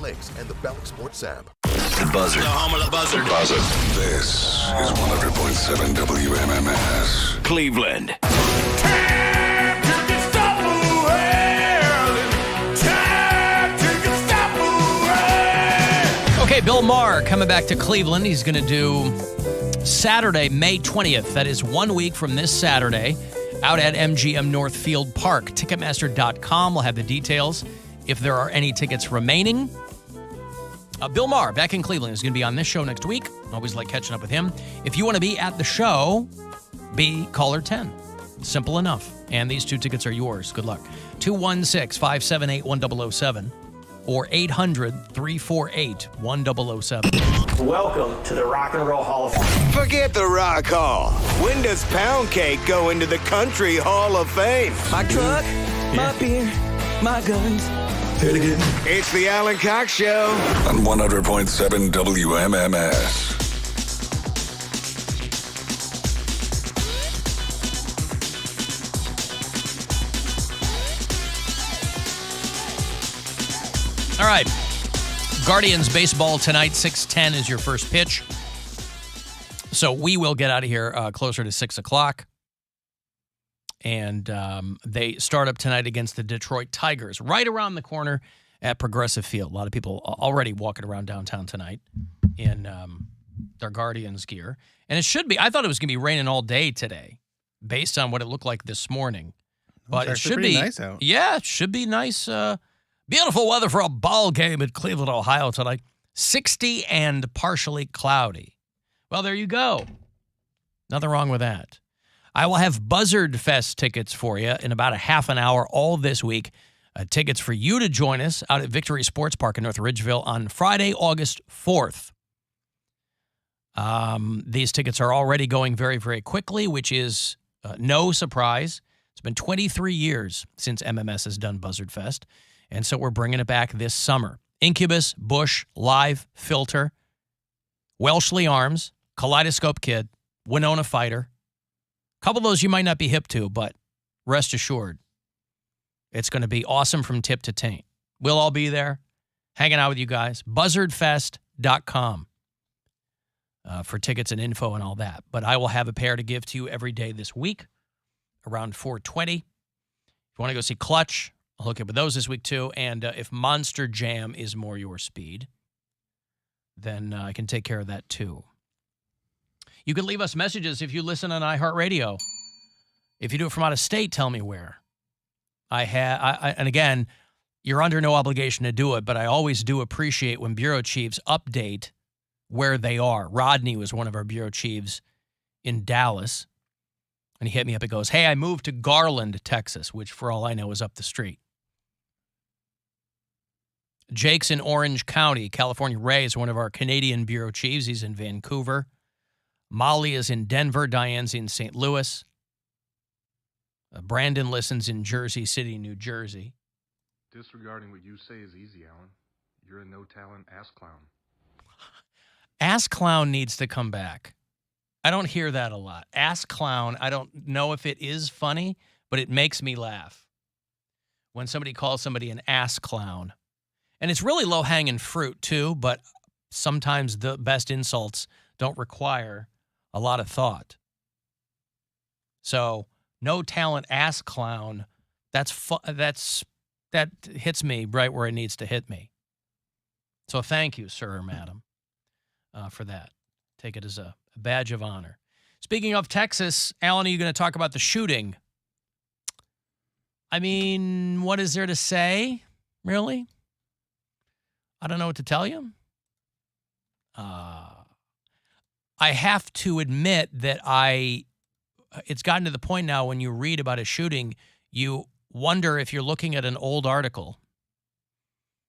Lakes and the Bellick Sports app. The Buzzard. The home of the Buzzard. Buzzard. This is 100.7 WMMS. Cleveland. Okay, Bill Maher coming back to Cleveland. He's going to do Saturday, May 20th. That is 1 week from this Saturday out at MGM Northfield Park. Ticketmaster.com will have the details if there are any tickets remaining. Bill Maher back in Cleveland is going to be on this show next week. Always like catching up with him. If you want to be at the show, be caller 10. Simple enough. And these 2 tickets are yours. Good luck. 216-578-1007 or 800-348-1007. Welcome to the Rock and Roll Hall of Fame. Forget the Rock Hall. When does Poundcake go into the Country Hall of Fame? My truck, my beer, my guns. Say it again. It's the Alan Cox Show. On 100.7 WMMS. All right. Guardians baseball tonight, 6:10 is your first pitch. So we will get out of here closer to 6 o'clock. And they start up tonight against the Detroit Tigers, right around the corner at Progressive Field. A lot of people already walking around downtown tonight in their Guardians gear. And it should be, I thought it was going to be raining all day today, based on what it looked like this morning. But it should be nice out. Yeah, it should be nice. Beautiful weather for a ball game at Cleveland, Ohio tonight. 60 and partially cloudy. Well, there you go. Nothing wrong with that. I will have Buzzard Fest tickets for you in about a half an hour all this week. Tickets for you to join us out at Victory Sports Park in North Ridgeville on Friday, August 4th. These tickets are already going very, very quickly, which is no surprise. It's been 23 years since MMS has done Buzzard Fest. And so we're bringing it back this summer. Incubus, Bush, Live, Filter, Welshly Arms, Kaleidoscope Kid, Winona Fighter. A couple of those you might not be hip to, but rest assured, it's going to be awesome from tip to taint. We'll all be there, hanging out with you guys. Buzzardfest.com for tickets and info and all that. But I will have a pair to give to you every day this week around 4:20. If you want to go see Clutch, I'll hook up with those this week, too. And if Monster Jam is more your speed, then I can take care of that, too. You can leave us messages if you listen on iHeartRadio. If you do it from out of state, tell me where. And again, you're under no obligation to do it, but I always do appreciate when bureau chiefs update where they are. Rodney was one of our bureau chiefs in Dallas, and he hit me up and goes, "Hey, I moved to Garland, Texas," which for all I know is up the street. Jake's in Orange County, California. Ray is one of our Canadian bureau chiefs. He's in Vancouver. Molly is in Denver. Diane's in St. Louis. Brandon listens in Jersey City, New Jersey. Disregarding what you say is easy, Alan. You're a no-talent ass clown. Ass clown needs to come back. I don't hear that a lot. Ass clown, I don't know if it is funny, but it makes me laugh when somebody calls somebody an ass clown. And it's really low-hanging fruit, too, but sometimes the best insults don't require a lot of thought. So, no talent ass clown, that hits me right where it needs to hit me. So thank you, sir or madam, for that. Take it as a badge of honor. Speaking of Texas, Alan, are you going to talk about the shooting? I mean, what is there to say, really? I don't know what to tell you. I have to admit that it's gotten to the point now when you read about a shooting, you wonder if you're looking at an old article.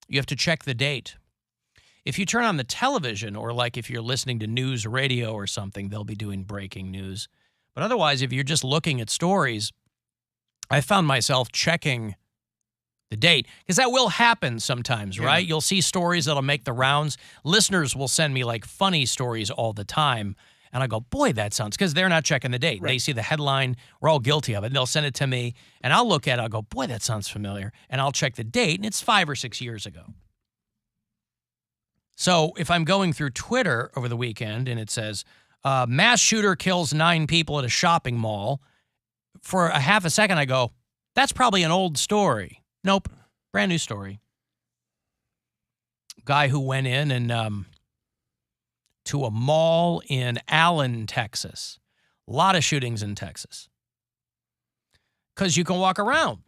You have to check the date. If you turn on the television, or like if you're listening to news radio or something, they'll be doing breaking news. But otherwise, if you're just looking at stories, I found myself checking the date, because that will happen sometimes, right? You'll see stories that'll make the rounds. Listeners will send me like funny stories all the time. And I go, boy, that sounds, because they're not checking the date. Right. They see the headline. We're all guilty of it. And they'll send it to me, and I'll look at it. I'll go, boy, that sounds familiar. And I'll check the date, and it's 5 or 6 years ago. So if I'm going through Twitter over the weekend and it says, mass shooter kills 9 people at a shopping mall, for a half a second I go, that's probably an old story. Nope, brand new story. Guy who went in and to a mall in Allen, Texas. A lot of shootings in Texas. Because you can walk around.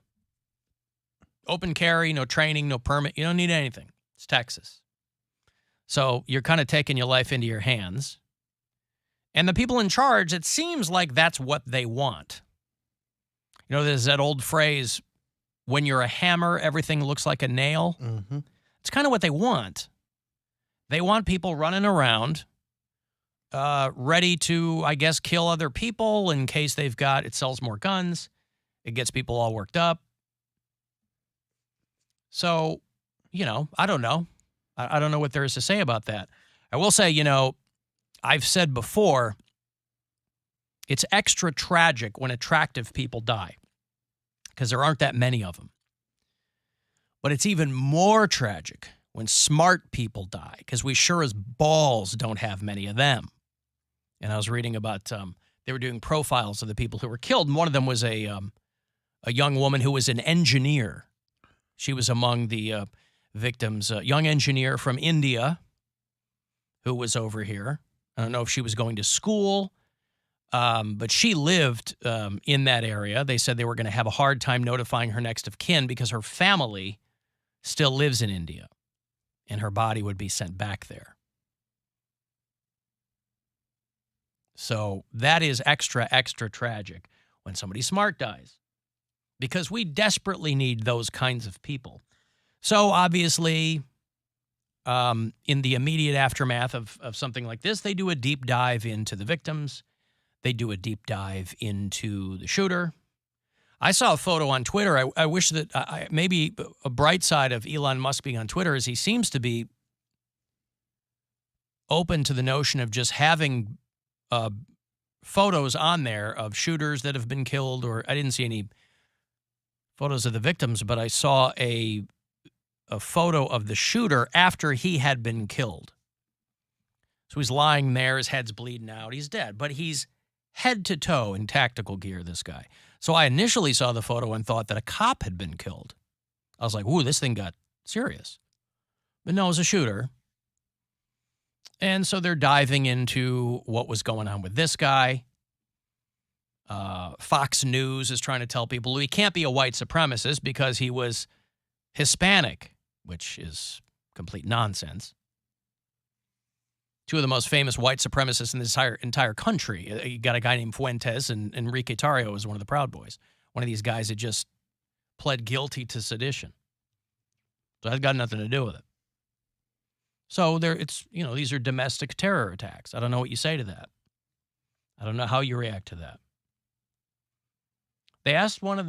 Open carry, no training, no permit. You don't need anything. It's Texas. So you're kind of taking your life into your hands. And the people in charge, it seems like that's what they want. You know, there's that old phrase, when you're a hammer, everything looks like a nail. Mm-hmm. It's kind of what they want. They want people running around, ready to, I guess, kill other people in case they've got, it sells more guns. It gets people all worked up. So, you know, I don't know. I don't know what there is to say about that. I will say, you know, I've said before, it's extra tragic when attractive people die because there aren't that many of them. But it's even more tragic when smart people die because we sure as balls don't have many of them. And I was reading about, they were doing profiles of the people who were killed, and one of them was a young woman who was an engineer. She was among the victims, a young engineer from India who was over here. I don't know if she was going to school, but she lived in that area. They said they were going to have a hard time notifying her next of kin because her family still lives in India, and her body would be sent back there. So that is extra, extra tragic when somebody smart dies because we desperately need those kinds of people. So obviously, in the immediate aftermath of something like this, they do a deep dive into the victims. They do a deep dive into the shooter. I saw a photo on Twitter. I wish that maybe a bright side of Elon Musk being on Twitter is he seems to be open to the notion of just having photos on there of shooters that have been killed, or I didn't see any photos of the victims, but I saw a photo of the shooter after he had been killed. So he's lying there, his head's bleeding out, he's dead, but he's head to toe in tactical gear, this guy. So I initially saw the photo and thought that a cop had been killed. I was like, ooh, this thing got serious. But no, it was a shooter. And so they're diving into what was going on with this guy. Fox News is trying to tell people he can't be a white supremacist because he was Hispanic, which is complete nonsense. Two of the most famous white supremacists in this entire country. You got a guy named Fuentes, and Enrique Tarrio is one of the Proud Boys. One of these guys that just pled guilty to sedition. So that's got nothing to do with it. So these are domestic terror attacks. I don't know what you say to that. I don't know how you react to that. They asked one of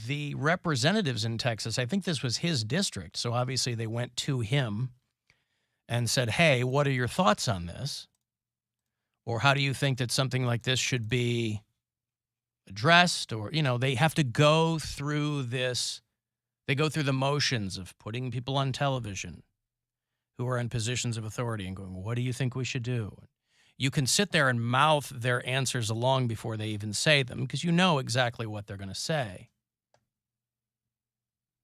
the representatives in Texas, I think this was his district, so obviously they went to him and said, hey, what are your thoughts on this? Or how do you think that something like this should be addressed? Or, they have to go through this. They go through the motions of putting people on television who are in positions of authority and going, what do you think we should do? You can sit there and mouth their answers along before they even say them because you know exactly what they're going to say.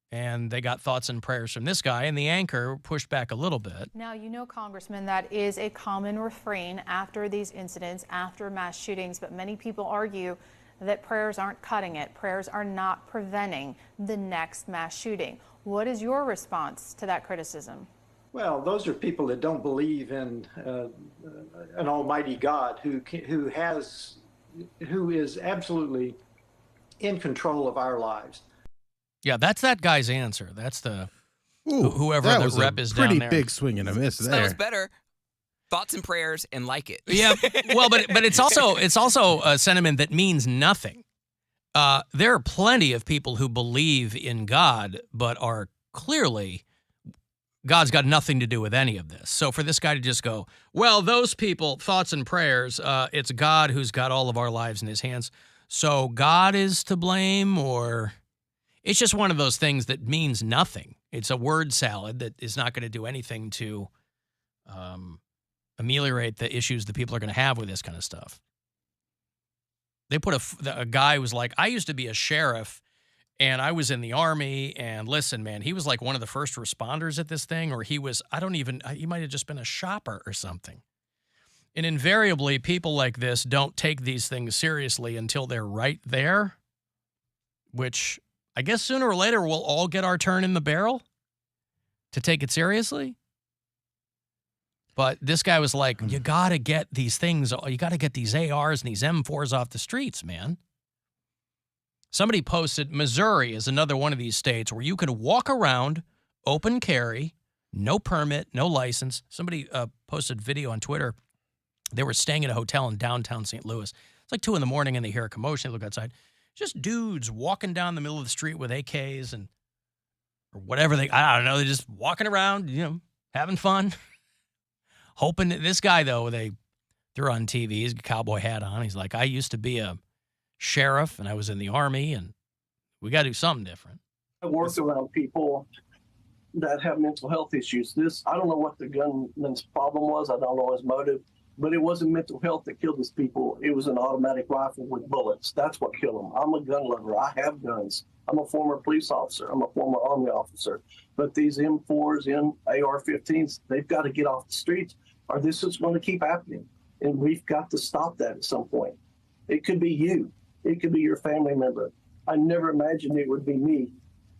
And they got thoughts and prayers from this guy, and the anchor pushed back a little bit. Now, Congressman, that is a common refrain after these incidents, after mass shootings, but many people argue that prayers aren't cutting it. Prayers are not preventing the next mass shooting. What is your response to that criticism? Well, those are people that don't believe in an almighty God who is absolutely in control of our lives. Yeah, that's that guy's answer. That's whoever the rep is down there. Pretty big swing and a miss there. That was better. Thoughts and prayers and like it. Yeah, well, but it's also a sentiment that means nothing. There are plenty of people who believe in God, but are clearly God's got nothing to do with any of this. So for this guy to just go, well, those people, thoughts and prayers, it's God who's got all of our lives in his hands. So God is to blame, or It's just one of those things that means nothing. It's a word salad that is not going to do anything to ameliorate the issues that people are going to have with this kind of stuff. They put a guy who was like, I used to be a sheriff and I was in the Army, and listen, man, he was like one of the first responders at this thing, or he might have just been a shopper or something. And invariably, people like this don't take these things seriously until they're right there, which I guess sooner or later we'll all get our turn in the barrel to take it seriously. But this guy was like, you got to get these things, you got to get these ARs and these M4s off the streets, man. Somebody posted, Missouri is another one of these states where you could walk around, open carry, no permit, no license. Somebody posted video on Twitter. They were staying at a hotel in downtown St. Louis. It's like 2 a.m. and they hear a commotion. They look outside. Just dudes walking down the middle of the street with AKs and or whatever I don't know. They're just walking around, having fun. Hoping that this guy, though, they threw on TV. He's got a cowboy hat on. He's like, I used to be a sheriff and I was in the Army and we got to do something different. I work around people that have mental health issues. I don't know what the gunman's problem was. I don't know his motive, but it wasn't mental health that killed these people. It was an automatic rifle with bullets. That's what killed them. I'm a gun lover. I have guns. I'm a former police officer. I'm a former Army officer. But these M4s and AR-15s, they've got to get off the streets or this is going to keep happening. And we've got to stop that at some point. It could be you. It could be your family member. I never imagined it would be me.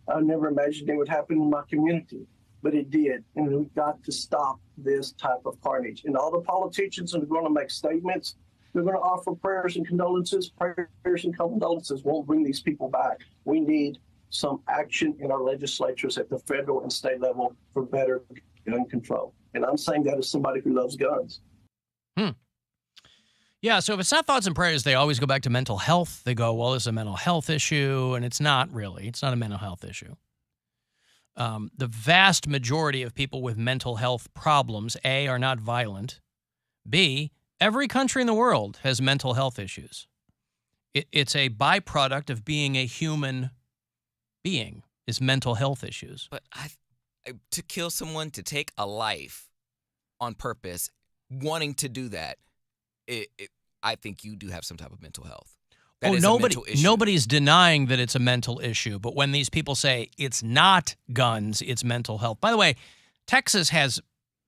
I never imagined it would happen in my community, but it did. And we've got to stop this type of carnage. And all the politicians are going to make statements. They're going to offer prayers and condolences. Prayers and condolences won't bring these people back. We need some action in our legislatures at the federal and state level for better gun control. And I'm saying that as somebody who loves guns. Yeah, so if it's not thoughts and prayers, they always go back to mental health. They go, well, it's a mental health issue, and it's not really. It's not a mental health issue. The vast majority of people with mental health problems, A, are not violent. B, every country in the world has mental health issues. It's a byproduct of being a human being, is mental health issues. But to kill someone, to take a life on purpose, wanting to do that, I think you do have some type of mental health. That is a mental issue. Nobody's denying that it's a mental issue, but when these people say it's not guns, it's mental health. By the way, Texas has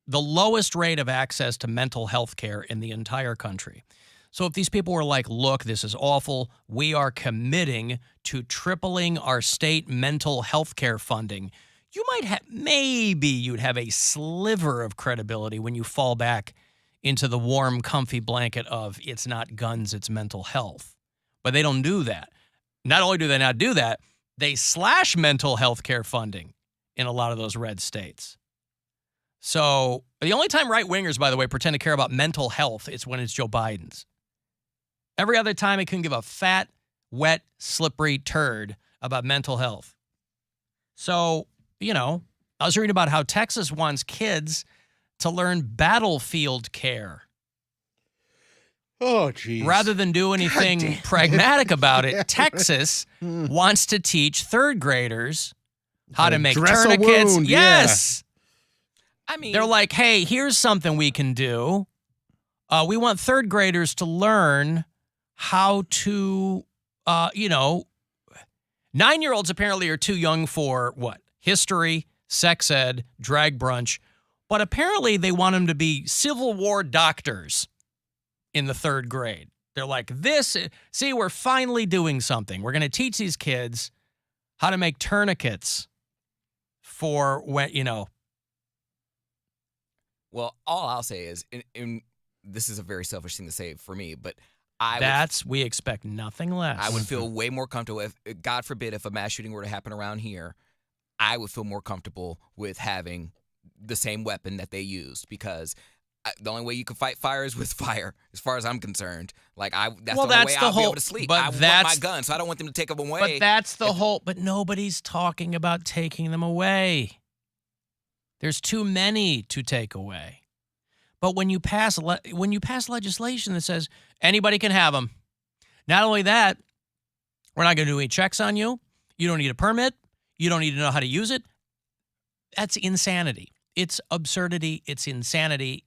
the lowest rate of access to mental health care in the entire country. So if these people were like, look, this is awful, we are committing to tripling our state mental health care funding, you might have, maybe you'd have a sliver of credibility when you fall back into the warm, comfy blanket of it's not guns, it's mental health. But they don't do that. Not only do they not do that, they slash mental health care funding in a lot of those red states. So the only time right-wingers, by the way, pretend to care about mental health is when it's Joe Biden's. Every other time it can give a fat, wet, slippery turd about mental health. So, I was reading about how Texas wants kids to learn battlefield care. Oh, geez. Rather than do anything pragmatic about it, Texas wants to teach third graders how to make dress a tourniquets. wound, Yes. Yeah. I mean, they're like, hey, here's something we can do. We want third graders to learn how to, 9-year-olds apparently are too young for what? History, sex ed, drag brunch. But apparently they want them to be Civil War doctors in the third grade. They're like, see, we're finally doing something. We're going to teach these kids how to make tourniquets for when, Well, all I'll say is, and this is a very selfish thing to say for me, but we expect nothing less. I would feel way more comfortable if, God forbid, if a mass shooting were to happen around here, I would feel more comfortable with having the same weapon that they used, because the only way you can fight fire is with fire, as far as I'm concerned. That's the only way I'll be able to sleep. I want my gun, so I don't want them to take them away. But that's the whole. But nobody's talking about taking them away. There's too many to take away. But when you pass legislation that says anybody can have them, not only that, we're not going to do any checks on you. You don't need a permit. You don't need to know how to use it. That's insanity. It's absurdity. It's insanity.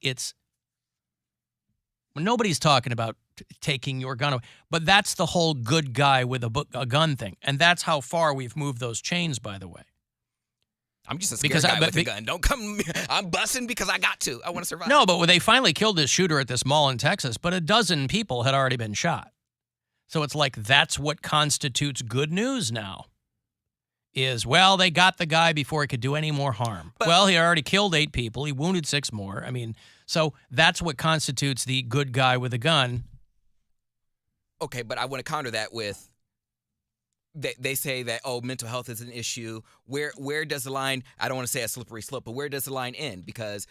Nobody's talking about taking your gun away. But that's the whole good guy with a gun thing. And that's how far we've moved those chains, by the way. I'm just a scared guy with a gun. Don't come. I'm busting because I got to. I want to survive. No, but when they finally killed this shooter at this mall in Texas, but a dozen people had already been shot. So it's like that's what constitutes good news now. Is, well, they got the guy before he could do any more harm. Well, he already killed 8 people. He wounded 6 more. I mean, so that's what constitutes the good guy with a gun. Okay, but I want to counter that with, they say that, oh, mental health is an issue. Where does the line, I don't want to say a slippery slope, but where does the line end? Because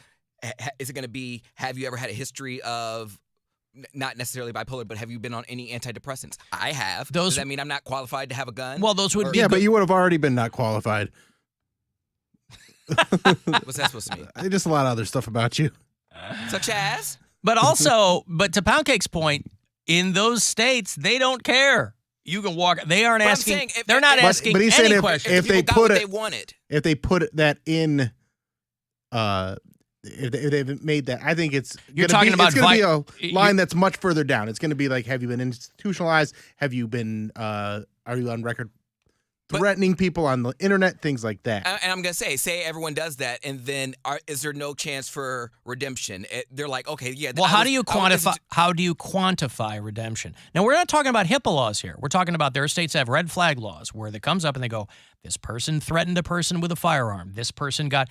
is it going to be, have you ever had a history of, not necessarily bipolar, but have you been on any antidepressants? I have. Does that mean I'm not qualified to have a gun? Well, those would be but you would have already been not qualified. What's that supposed to mean? Just a lot of other stuff about you. Such as? But also, but to Poundcake's point, in those states, they don't care. You can walk. They aren't But I'm asking. saying They're not asking But he's any saying questions. if they got put what it, they wanted. if they put that in, if they've made that, I think it's You're gonna talking about it's going to be a line that's much further down. It's going to be like, have you been institutionalized? Have you been? Are you on record threatening people on the internet? Things like that. And I'm going to say everyone does that, and then is there no chance for redemption? They're like, okay, yeah. Well, how do you quantify redemption? Now, we're not talking about HIPAA laws here. We're talking about there are states that have red flag laws where it comes up and they go, this person threatened a person with a firearm. This person got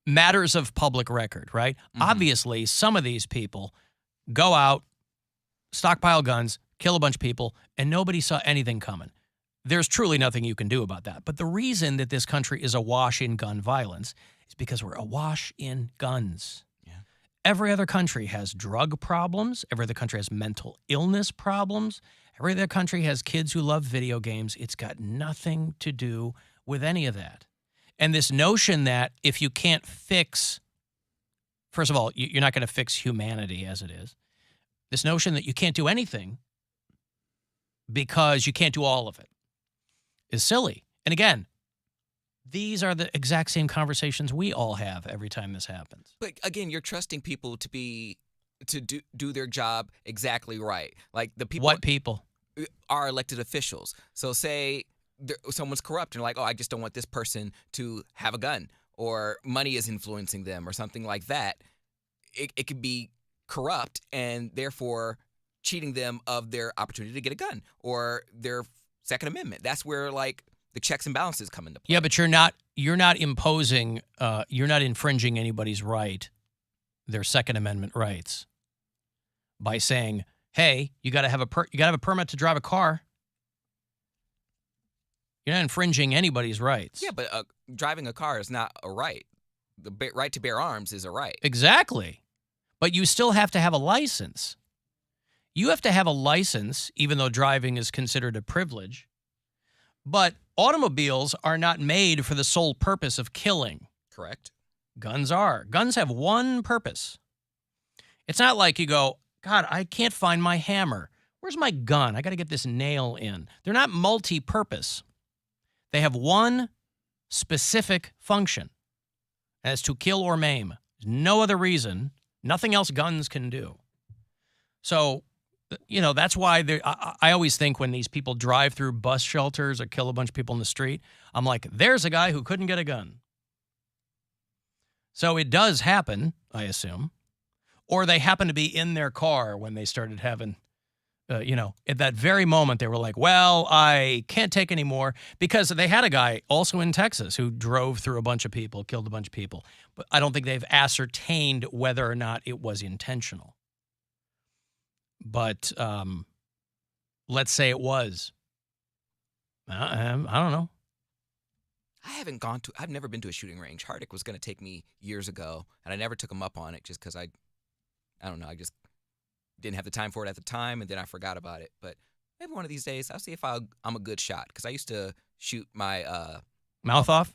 matters of public record, right? Mm-hmm. Obviously, some of these people go out, stockpile guns, kill a bunch of people, and nobody saw anything coming. There's truly nothing you can do about that. But the reason that this country is awash in gun violence is because we're awash in guns. Yeah. Every other country has drug problems. Every other country has mental illness problems. Every other country has kids who love video games. It's got nothing to do with any of that. And this notion that if you can't fix, first of all, you're not going to fix humanity as it is. This notion that you can't do anything because you can't do all of it is silly. And again, these are the exact same conversations we all have every time this happens. But again, you're trusting people to do their job exactly right. Like the people. What people? Are elected officials. So say someone's corrupt and like, oh, I just don't want this person to have a gun, or money is influencing them or something like that. It could be corrupt and therefore cheating them of their opportunity to get a gun or their Second Amendment. That's where like the checks and balances come into play. Yeah, but you're not imposing, you're not infringing anybody's right, their Second Amendment rights, by saying, hey, you got to have a permit to drive a car. You're not infringing anybody's rights. Yeah, but driving a car is not a right. The right to bear arms is a right. Exactly. But you still have to have a license. You have to have a license, even though driving is considered a privilege. But automobiles are not made for the sole purpose of killing. Correct. Guns are. Guns have one purpose. It's not like you go, God, I can't find my hammer. Where's my gun? I got to get this nail in. They're not multi-purpose. They have one specific function, and it's to kill or maim. There's no other reason. Nothing else guns can do. So, you know, that's why I always think when these people drive through bus shelters or kill a bunch of people in the street, I'm like, there's a guy who couldn't get a gun. So it does happen, I assume. Or they happen to be in their car when they started having, at that very moment, they were like, well, I can't take any more, because they had a guy also in Texas who drove through a bunch of people, killed a bunch of people. But I don't think they've ascertained whether or not it was intentional. But let's say it was. I don't know. I've never been to a shooting range. Hardick was going to take me years ago, and I never took him up on it just because I don't know, I just didn't have the time for it at the time, and then I forgot about it. But maybe one of these days, I'll see if I'm a good shot, because I used to shoot my mouth off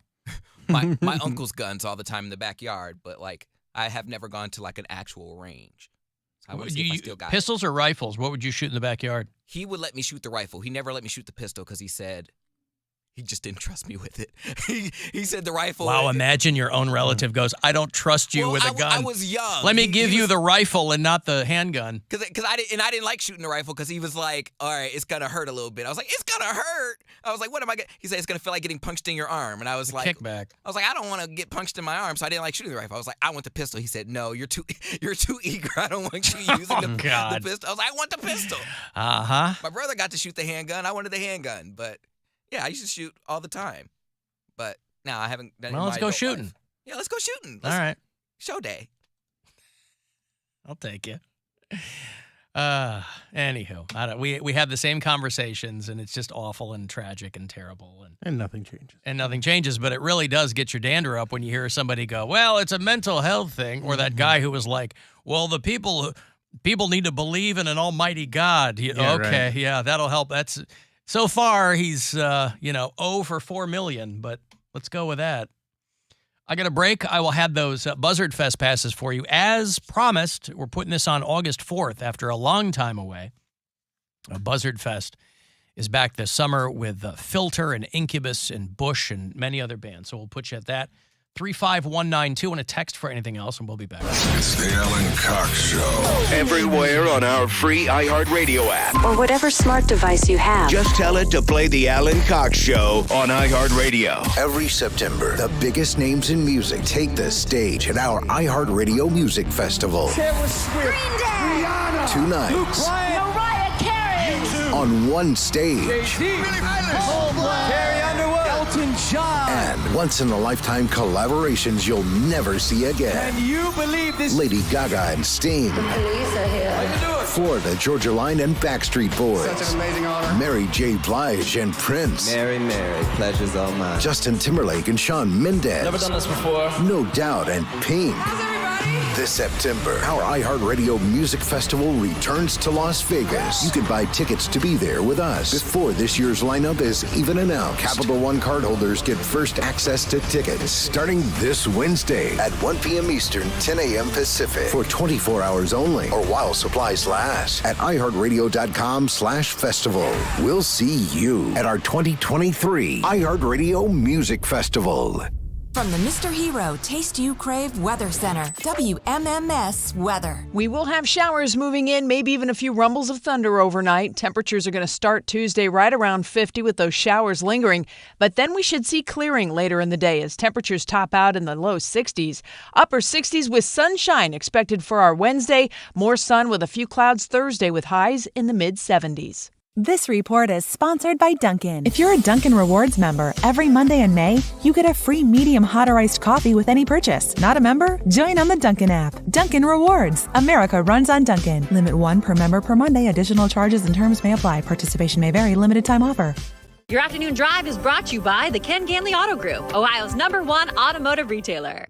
my uncle's guns all the time in the backyard, but like I have never gone to like an actual range. So I want to see if I still got pistols it. or rifles? What would you shoot in the backyard? He would let me shoot the rifle. He never let me shoot the pistol because he said He just didn't trust me with it. He said the rifle. Wow, imagine your own relative goes, I don't trust you with a gun. I was young. Let me give you the rifle and not the handgun. Because I didn't like shooting the rifle because he was like, all right, it's going to hurt a little bit. I was like, it's going to hurt. I was like, what am I going to? He said, it's going to feel like getting punched in your arm. And I was like, kickback. I was like, I don't want to get punched in my arm. So I didn't like shooting the rifle. I was like, I want the pistol. He said, no, you're too eager. I don't want you using the pistol. I was like, I want the pistol. Uh-huh. My brother got to shoot the handgun. I wanted the handgun. But yeah, I used to shoot all the time. But now I haven't done it. Well, let's go shooting. Life. Yeah, let's go shooting. All right. Show day. I'll take you. Anywho, we have the same conversations, and it's just awful and tragic and terrible. And nothing changes. And nothing changes, but it really does get your dander up when you hear somebody go, well, it's a mental health thing, or that guy who was like, well, the people need to believe in an almighty God. Okay, right. Yeah, that'll help. That's so far he's 0 for 4 million, but let's go with that. I got a break. I will have those Buzzard Fest passes for you. As promised, we're putting this on August 4th after a long time away. Buzzard Fest is back this summer with Filter and Incubus and Bush and many other bands. So we'll put you at that. 35192 and a text for anything else, and we'll be back. It's the Alan Cox Show. Everywhere on our free iHeartRadio app. Or whatever smart device you have. Just tell it to play the Alan Cox Show on iHeartRadio. Every September, the biggest names in music take the stage at our iHeartRadio Music Festival. Taylor Swift, Green Day, Rihanna, 2 nights. Luke Bryan, Mariah Carey, on one stage. Jay-Z, Carrie Underwood, Elton John. And once-in-a-lifetime collaborations you'll never see again. Can you believe this? Lady Gaga and Sting. The police are here. How you doing? Florida Georgia Line and Backstreet Boys. Such an amazing honor. Mary J. Blige and Prince. Mary, pleasure's all mine. Justin Timberlake and Shawn Mendes. Never done this before. No Doubt and Pink. This September, our iHeartRadio Music Festival returns to Las Vegas. You can buy tickets to be there with us before this year's lineup is even announced. Capital One cardholders get first access to tickets starting this Wednesday at 1 p.m. Eastern, 10 a.m. Pacific for 24 hours only or while supplies last at iHeartRadio.com/festival. We'll see you at our 2023 iHeartRadio Music Festival. From the Mr. Hero Taste You Crave Weather Center, WMMS Weather. We will have showers moving in, maybe even a few rumbles of thunder overnight. Temperatures are going to start Tuesday right around 50 with those showers lingering. But then we should see clearing later in the day as temperatures top out in the low 60s. Upper 60s with sunshine expected for our Wednesday. More sun with a few clouds Thursday with highs in the mid 70s. This report is sponsored by Dunkin'. If you're a Dunkin' Rewards member, every Monday in May, you get a free medium hot or iced coffee with any purchase. Not a member? Join on the Dunkin' app. Dunkin' Rewards. America runs on Dunkin'. Limit 1 per member per Monday. Additional charges and terms may apply. Participation may vary. Limited time offer. Your afternoon drive is brought to you by the Ken Ganley Auto Group, Ohio's #1 automotive retailer.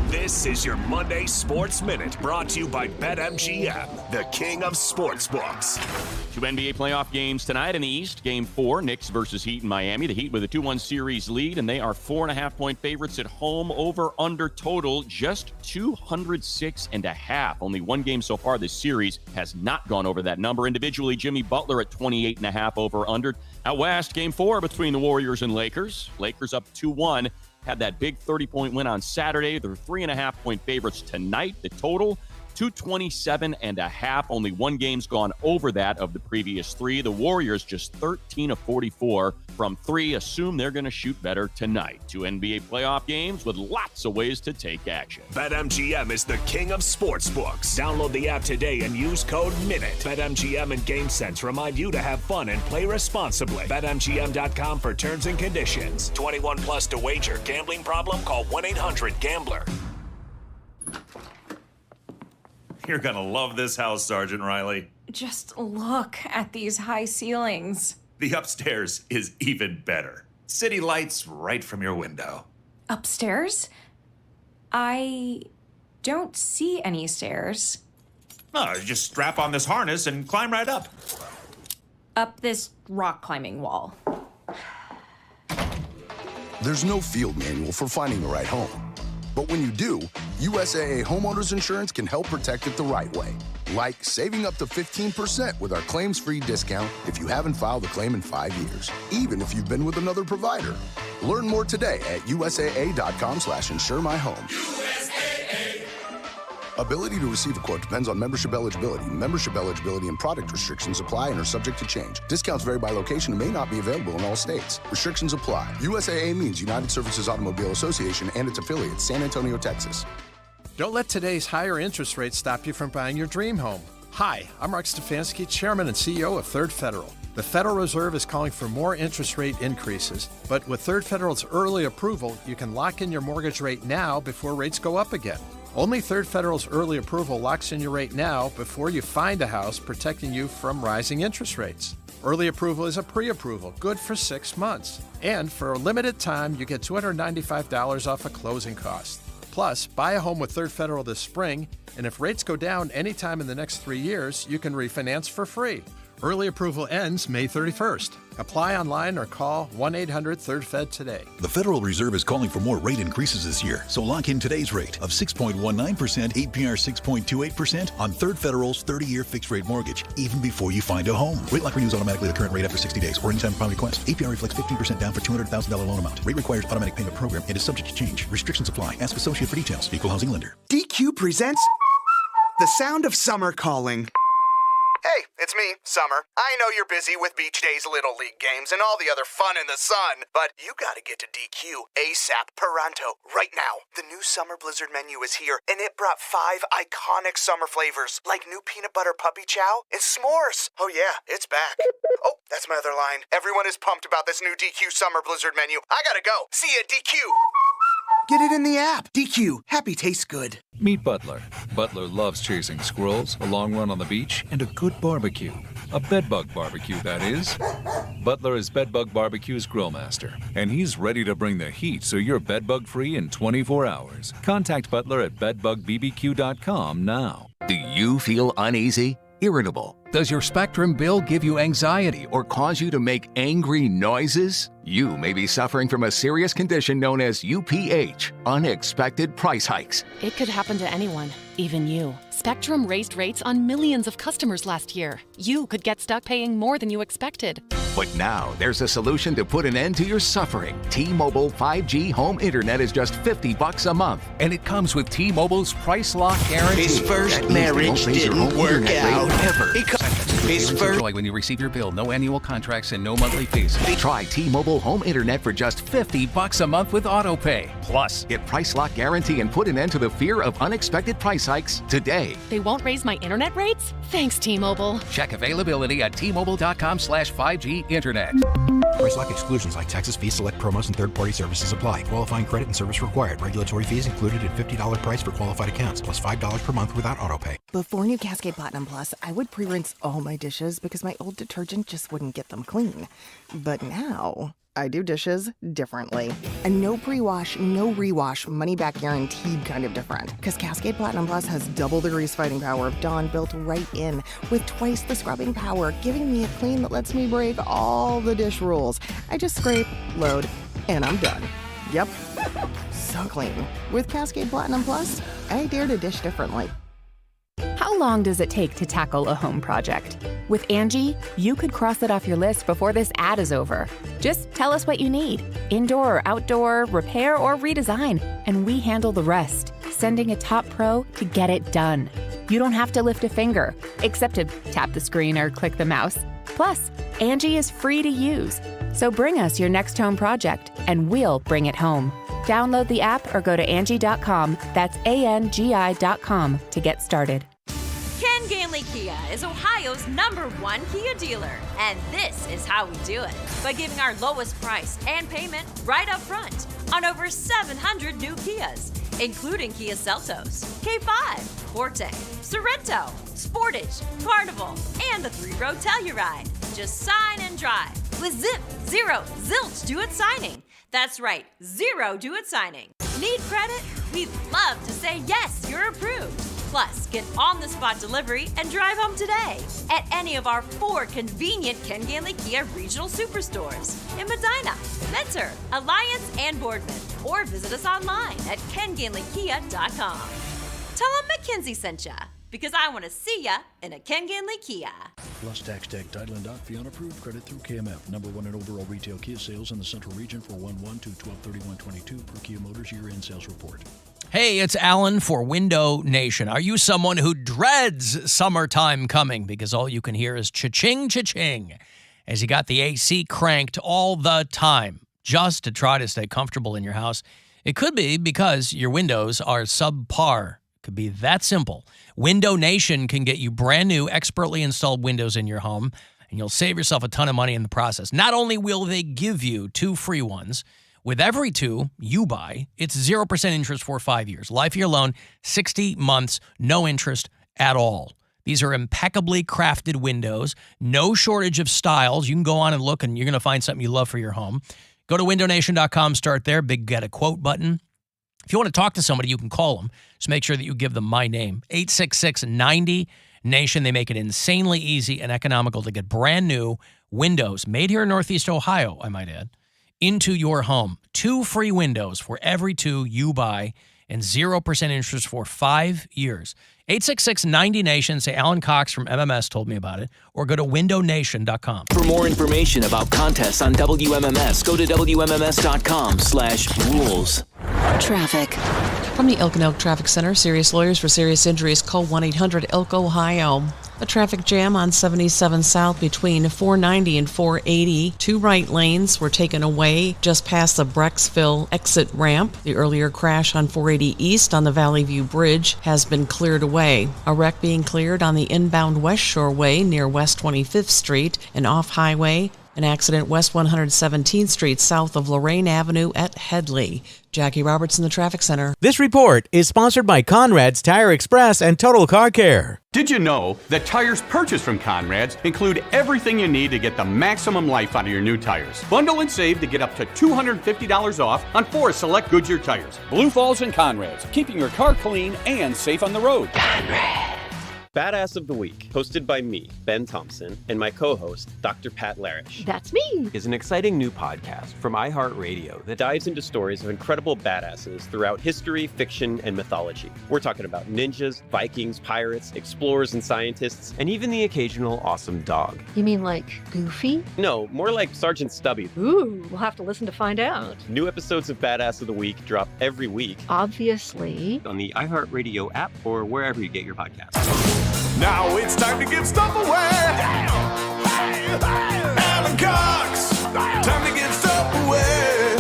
This is your Monday Sports Minute, brought to you by BetMGM, the king of sportsbooks. 2 NBA playoff games tonight in the East. Game 4, Knicks versus Heat in Miami. The Heat with a 2-1 series lead, and they are 4.5-point favorites at home. Over under total just 206.5. Only one game so far this series has not gone over that number. Individually, Jimmy Butler at 28.5 over under. Out west, Game 4 between the Warriors and Lakers. Lakers up 2-1. Had that big 30-point win on Saturday. They're 3.5-point favorites tonight. The total, 227.5. Only one game's gone over that of the previous 3. The Warriors just 13 of 44 from 3. Assume they're going to shoot better tonight. 2 NBA playoff games with lots of ways to take action. BetMGM is the king of sportsbooks. Download the app today and use code MINUTE. BetMGM and GameSense remind you to have fun and play responsibly. BetMGM.com for terms and conditions. 21 plus to wager. Gambling problem? Call 1-800-GAMBLER. You're gonna love this house, Sergeant Riley. Just look at these high ceilings. The upstairs is even better. City lights right from your window. Upstairs? I don't see any stairs. Oh, just strap on this harness and climb right up. Up this rock climbing wall. There's no field manual for finding the right home. But when you do, USAA Homeowners Insurance can help protect it the right way. Like saving up to 15% with our claims-free discount if you haven't filed a claim in 5 years, even if you've been with another provider. Learn more today at usaa.com/insuremyhome. USAA. Ability to receive a quote depends on membership eligibility. Membership eligibility and product restrictions apply and are subject to change. Discounts vary by location and may not be available in all states. Restrictions apply. USAA means United Services Automobile Association and its affiliates, San Antonio, Texas. Don't let today's higher interest rates stop you from buying your dream home. Hi, I'm Mark Stefanski, Chairman and CEO of Third Federal. The Federal Reserve is calling for more interest rate increases, but with Third Federal's early approval, you can lock in your mortgage rate now before rates go up again. Only Third Federal's early approval locks in your rate now before you find a house, protecting you from rising interest rates. Early approval is a pre-approval, good for 6 months. And for a limited time, you get $295 off a closing cost. Plus, buy a home with Third Federal this spring, and if rates go down anytime in the next 3 years, you can refinance for free. Early approval ends May 31st. Apply online or call 1-800-3RD-FED today. The Federal Reserve is calling for more rate increases this year, so lock in today's rate of 6.19%, APR 6.28% on Third Federal's 30-year fixed-rate mortgage, even before you find a home. Rate lock renews automatically the current rate after 60 days or anytime upon request. APR reflects 15% down for $200,000 loan amount. Rate requires automatic payment program and is subject to change. Restrictions apply. Ask associate for details. Equal housing lender. DQ presents The Sound of Summer Calling. Hey, it's me, Summer. I know you're busy with Beach Days Little League games and all the other fun in the sun, but you gotta get to DQ ASAP Pronto right now. The new Summer Blizzard menu is here, and it brought 5 iconic summer flavors, like new peanut butter puppy chow and s'mores. Oh yeah, it's back. Oh, that's my other line. Everyone is pumped about this new DQ Summer Blizzard menu. I gotta go. See ya, DQ. Get it in the app. DQ. Happy tastes good. Meet Butler. Butler loves chasing squirrels, a long run on the beach, and a good barbecue. A bedbug barbecue, that is. Butler is Bedbug Barbecue's grill master, and he's ready to bring the heat so you're bedbug-free in 24 hours. Contact Butler at bedbugbbq.com now. Do you feel uneasy? Irritable? Does your Spectrum bill give you anxiety or cause you to make angry noises? You may be suffering from a serious condition known as UPH, unexpected price hikes. It could happen to anyone, even you. Spectrum raised rates on millions of customers last year. You could get stuck paying more than you expected. But now there's a solution to put an end to your suffering. T-Mobile 5G home internet is just $50 a month, and it comes with T-Mobile's price lock guarantee. His first marriage didn't work out. His first enjoy when you receive your bill. No annual contracts and no monthly fees. Try T-Mobile home internet for just $50 a month with autopay. Plus, get price lock guarantee and put an end to the fear of unexpected price hikes today. They won't raise my internet rates? Thanks, T-Mobile. Check availability at T-Mobile.com/5G internet. Price lock exclusions like Texas fees, select promos, and third-party services apply. Qualifying credit and service required. Regulatory fees included at $50 price for qualified accounts, plus $5 per month without autopay. Before new Cascade Platinum Plus, I would pre-rinse all my dishes because my old detergent just wouldn't get them clean. But now, I do dishes differently. A no pre-wash, no rewash, money-back guaranteed kind of different. Because Cascade Platinum Plus has double the grease-fighting power of Dawn built right in, with twice the scrubbing power, giving me a clean that lets me break all the dish rules. I just scrape, load, and I'm done. Yep, so clean. With Cascade Platinum Plus, I dare to dish differently. How long does it take to tackle a home project? With Angie, you could cross it off your list before this ad is over. Just tell us what you need, indoor or outdoor, repair or redesign, and we handle the rest, sending a top pro to get it done. You don't have to lift a finger, except to tap the screen or click the mouse. Plus, Angie is free to use. So bring us your next home project, and we'll bring it home. Download the app or go to Angie.com, that's ANGI.com, to get started. Ken Ganley Kia is Ohio's #1 Kia dealer, and this is how we do it. By giving our lowest price and payment right up front on over 700 new Kias, including Kia Seltos, K5, Forte, Sorrento, Sportage, Carnival, and the 3-row Telluride. Just sign and drive with zip, zero, zilch do-it signing. That's right, 0 do-it signing. Need credit? We'd love to say yes, you're approved. Plus, get on-the-spot delivery and drive home today at any of our 4 convenient Ken Ganley Kia regional superstores in Medina, Mentor, Alliance, and Boardman. Or visit us online at kenganleykia.com. Tell them Mackenzie sent ya. because I want to see ya in a Ken Ganley Kia. Plus tax tag title and doc fee on approved credit through KMF. Number one in overall retail Kia sales in the Central Region for 1/1 to 12/31/22 per Kia Motors year-end sales report. Hey, it's Alan for Window Nation. Are you someone who dreads summertime coming because all you can hear is cha-ching, cha-ching as you got the AC cranked all the time just to try to stay comfortable in your house? It could be because your windows are subpar. It could be that simple. Window Nation can get you brand new, expertly installed windows in your home, and you'll save yourself a ton of money in the process. Not only will they give you 2 free ones, with every 2 you buy, it's 0% interest for 5 years. Life of your loan, 60 months, no interest at all. These are impeccably crafted windows, no shortage of styles. You can go on and look, and you're going to find something you love for your home. Go to windownation.com, start there, big get a quote button. If you want to talk to somebody, you can call them. Just make sure that you give them my name, 866-90-NATION. They make it insanely easy and economical to get brand new windows, made here in Northeast Ohio, I might add, into your home. 2 free windows for every 2 you buy and 0% interest for 5 years. 866-90-NATION. Say Alan Cox from MMS told me about it, or go to windownation.com. For more information about contests on WMMS, go to WMMS.com/rules. Traffic. From the Elk and Elk Traffic Center, serious lawyers for serious injuries, call 1-800-ELK, Ohio. A traffic jam on 77 South between 490 and 480. 2 right lanes were taken away just past the Brecksville exit ramp. The earlier crash on 480 East on the Valley View Bridge has been cleared away. A wreck being cleared on the inbound West Shore Way near West 25th Street and off highway. An accident West 117th Street south of Lorraine Avenue at Headley. Jackie Roberts in the Traffic Center. This report is sponsored by Conrad's Tire Express and Total Car Care. Did you know that tires purchased from Conrad's include everything you need to get the maximum life out of your new tires? Bundle and save to get up to $250 off on 4 select Goodyear tires. Blue Falls and Conrad's, keeping your car clean and safe on the road. Conrad's. Badass of the Week, hosted by me, Ben Thompson, and my co-host, Dr. Pat Larish. That's me! Is an exciting new podcast from iHeartRadio that dives into stories of incredible badasses throughout history, fiction, and mythology. We're talking about ninjas, Vikings, pirates, explorers and scientists, and even the occasional awesome dog. You mean like Goofy? No, more like Sergeant Stubby. Ooh, we'll have to listen to find out. New episodes of Badass of the Week drop every week. Obviously. On the iHeartRadio app or wherever you get your podcasts. Now it's time to give stuff away. Alan Cox. Time to give stuff away.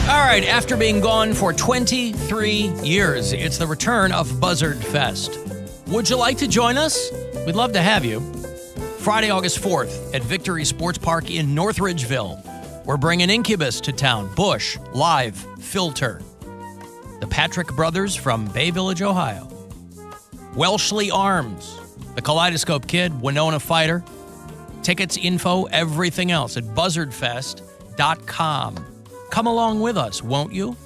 All right, after being gone for 23 years, it's the return of Buzzard Fest. Would you like to join us? We'd love to have you. Friday, August 4th at Victory Sports Park in Northridgeville. We're bringing Incubus to town. Bush, Live, Filter. The Patrick Brothers from Bay Village, Ohio. Welshly Arms, the Kaleidoscope Kid, Winona Fighter. Tickets, info, everything else at buzzardfest.com. Come along with us, won't you?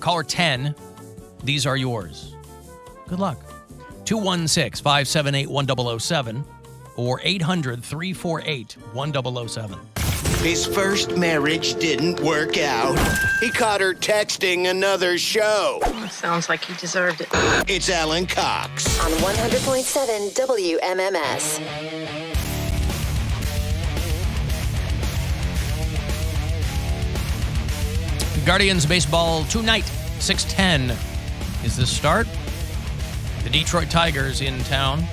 Caller 10, these are yours. Good luck. 216-578-1007 or 800-348-1007. His first marriage didn't work out. He caught her texting another show. Sounds like he deserved it. It's Alan Cox. On 100.7 WMMS. Guardians baseball tonight, 6:10 is the start. The Detroit Tigers in town.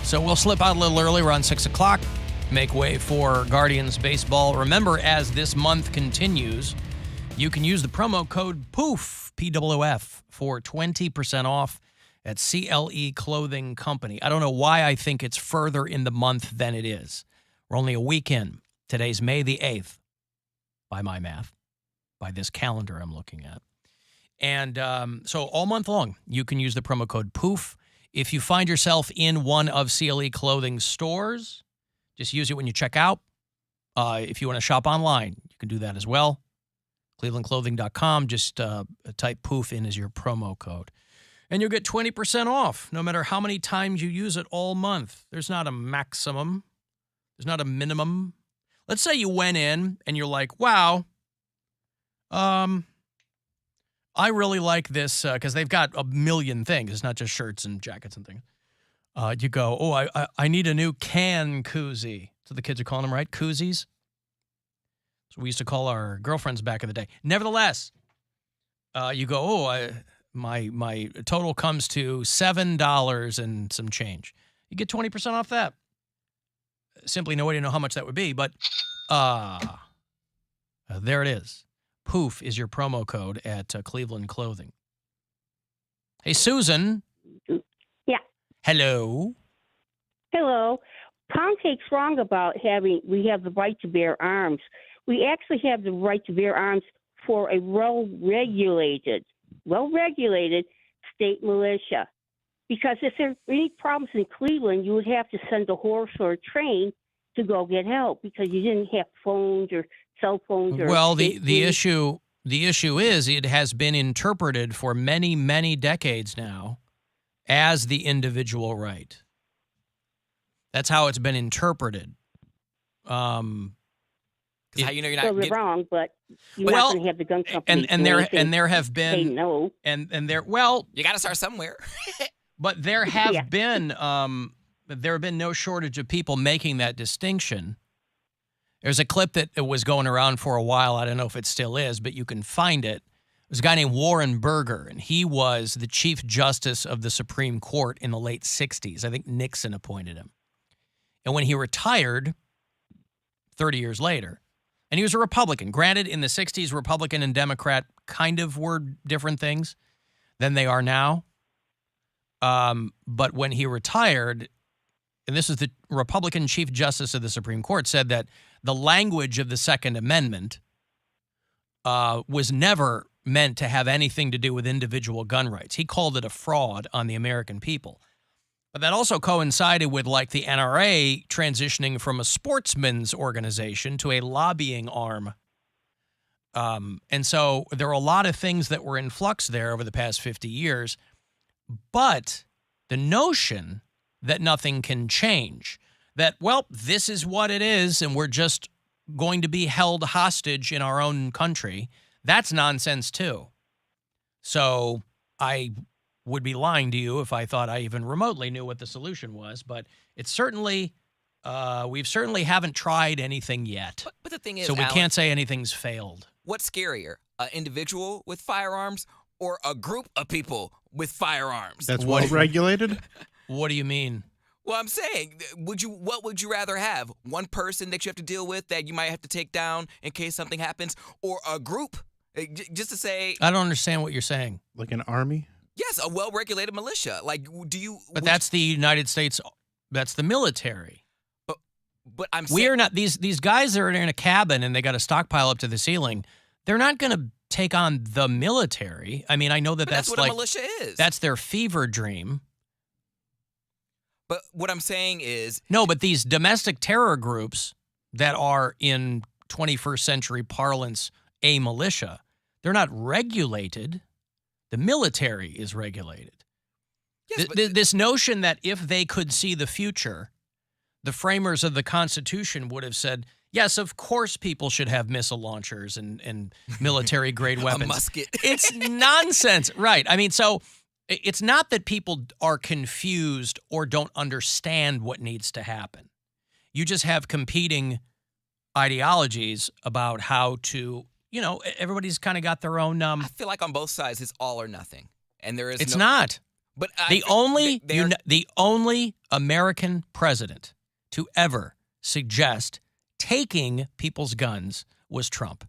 So we'll slip out a little early, around 6 o'clock. Make way for Guardians baseball. Remember, as this month continues, you can use the promo code POOF, PWF, for 20% off at CLE Clothing Company. I don't know why I think it's further in the month than it is. We're only a week in. Today's May the 8th, by my math, by this calendar I'm looking at. And so all month long, you can use the promo code POOF. If you find yourself in one of CLE Clothing's stores, just use it when you check out. If you want to shop online, you can do that as well. clevelandclothing.com. Just type POOF in as your promo code. And you'll get 20% off, no matter how many times you use it all month. There's not a maximum. There's not a minimum. Let's say you went in and you're like, wow, I I really like this because they've got a million things. It's not just shirts and jackets and things. You go, oh, I need a new can koozie. So the kids are calling them, right? Koozies. So we used to call our girlfriends back in the day. Nevertheless, you go, oh, my total comes to $7 and some change. You get 20% off that. Simply no way to know how much that would be, but there it is. Poof is your promo code at Cleveland Clothing. Hey, Susan. Yeah. Hello. Hello. Poundcake's wrong about we have the right to bear arms. We actually have the right to bear arms for a well-regulated state militia. Because if there are any problems in Cleveland, you would have to send a horse or a train to go get help because you didn't have phones or cell phones. Well, the issue is it has been interpreted for many, many decades now as the individual right. That's how it's been interpreted. How you know you're not wrong, but you're not going to have the gun company. And there have been say no. And there you got to start somewhere. But there have been no shortage of people making that distinction. There's a clip that was going around for a while. I don't know if it still is, but you can find it. There's a guy named Warren Burger, and he was the Chief Justice of the Supreme Court in the late 60s. I think Nixon appointed him. And when he retired 30 years later, and he was a Republican. Granted, in the 60s, Republican and Democrat kind of were different things than they are now. But when he retired, and this is the Republican Chief Justice of the Supreme Court, said that the language of the Second Amendment was never meant to have anything to do with individual gun rights. He called it a fraud on the American people. But that also coincided with like the NRA transitioning from a sportsman's organization to a lobbying arm. And so there are a lot of things that were in flux there over the past 50 years. But the notion that nothing can change, that, well, this is what it is and we're just going to be held hostage in our own country, that's nonsense too. So I would be lying to you if I thought I even remotely knew what the solution was, but it's certainly, we've certainly haven't tried anything yet. But the thing is, so we Alan, can't say anything's failed. What's scarier, an individual with firearms or a group of people with firearms? That's well regulated? What do you mean? Well, I'm saying, what would you rather have? One person that you have to deal with that you might have to take down in case something happens, or a group? Just to say, I don't understand what you're saying. Like an army? Yes, a well-regulated militia. Like, do you? But that's the United States. That's the military. But I'm saying, we are not these guys that are in a cabin and they got a stockpile up to the ceiling. They're not going to take on the military. I mean, I know that's what like a militia is. That's their fever dream. But what I'm saying is, no. But these domestic terror groups that are in 21st century parlance a militia, they're not regulated. The military is regulated. Yes, this notion that if they could see the future, the framers of the Constitution would have said, yes, of course people should have missile launchers and military-grade weapons. A musket. It's nonsense. Right. I mean, so it's not that people are confused or don't understand what needs to happen. You just have competing ideologies about how to, you know, everybody's kind of got their own. I feel like on both sides it's all or nothing, and there is. It's not. But the only American president to ever suggest taking people's guns was Trump.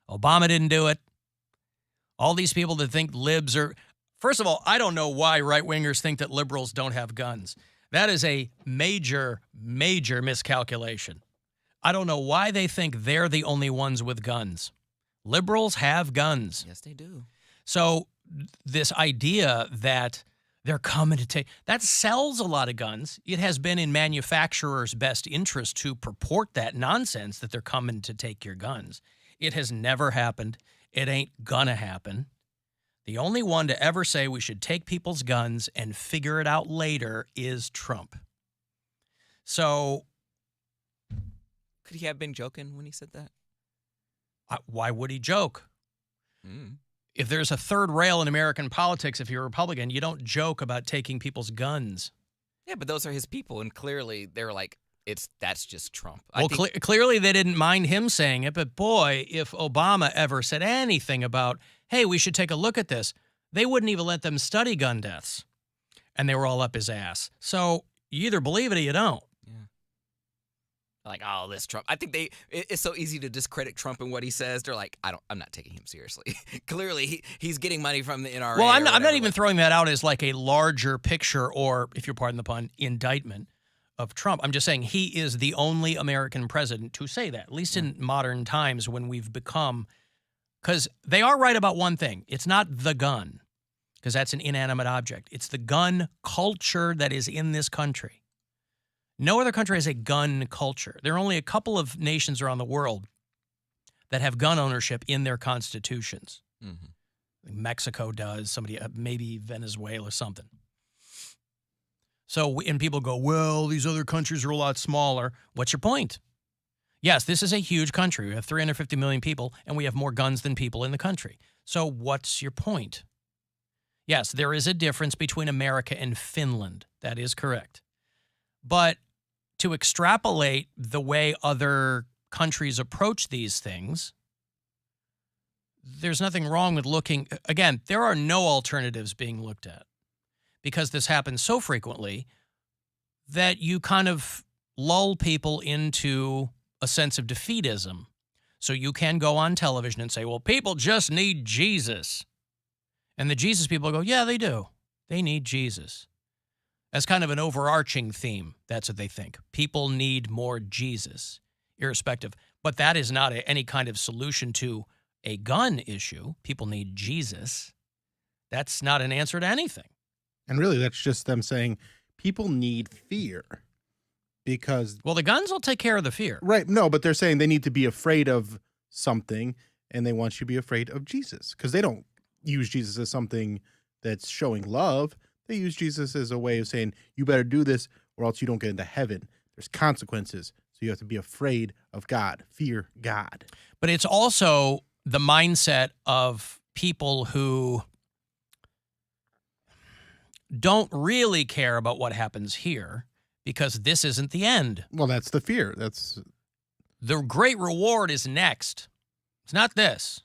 Obama didn't do it. All these people that think libs are. First of all, I don't know why right-wingers think that liberals don't have guns. That is a major, major miscalculation. I don't know why they think they're the only ones with guns. Liberals have guns. Yes, they do. So this idea that they're coming to take, that sells a lot of guns. It has been in manufacturers' best interest to purport that nonsense that they're coming to take your guns. It has never happened. It ain't gonna happen. The only one to ever say we should take people's guns and figure it out later is Trump. So could he have been joking when he said that? Why would he joke? If there's a third rail in American politics, if you're a Republican, you don't joke about taking people's guns. Yeah, but those are his people, and clearly they're like, that's just Trump. Well, clearly they didn't mind him saying it, but boy, if Obama ever said anything about, hey, we should take a look at this, they wouldn't even let them study gun deaths. And they were all up his ass. So you either believe it or you don't. Like, oh, this Trump. I think it's so easy to discredit Trump and what he says. They're like, I'm not taking him seriously. Clearly, he's getting money from the NRA. Well, I'm not even throwing that out as like a larger picture or, if you pardon the pun, indictment of Trump. I'm just saying he is the only American president to say that, at least in modern times when we've become, because they are right about one thing. It's not the gun, because that's an inanimate object. It's the gun culture that is in this country. No other country has a gun culture. There are only a couple of nations around the world that have gun ownership in their constitutions. Mm-hmm. Mexico does, maybe Venezuela or something. So, and people go, well, these other countries are a lot smaller. What's your point? Yes, this is a huge country. We have 350 million people, and we have more guns than people in the country. So what's your point? Yes, there is a difference between America and Finland. That is correct. But to extrapolate the way other countries approach these things, there's nothing wrong with looking. Again, there are no alternatives being looked at because this happens so frequently that you kind of lull people into a sense of defeatism. So you can go on television and say, well, people just need Jesus. And the Jesus people go, yeah, they do. They need Jesus. As kind of an overarching theme, that's what they think. People need more Jesus, irrespective. But that is not any kind of solution to a gun issue. People need Jesus. That's not an answer to anything. And really, that's just them saying people need fear because... Well, the guns will take care of the fear. Right. No, but they're saying they need to be afraid of something, and they want you to be afraid of Jesus because they don't use Jesus as something that's showing love. They use Jesus as a way of saying, you better do this or else you don't get into heaven. There's consequences. So you have to be afraid of God, fear God. But it's also the mindset of people who don't really care about what happens here because this isn't the end. Well, that's the fear. The great reward is next. It's not this.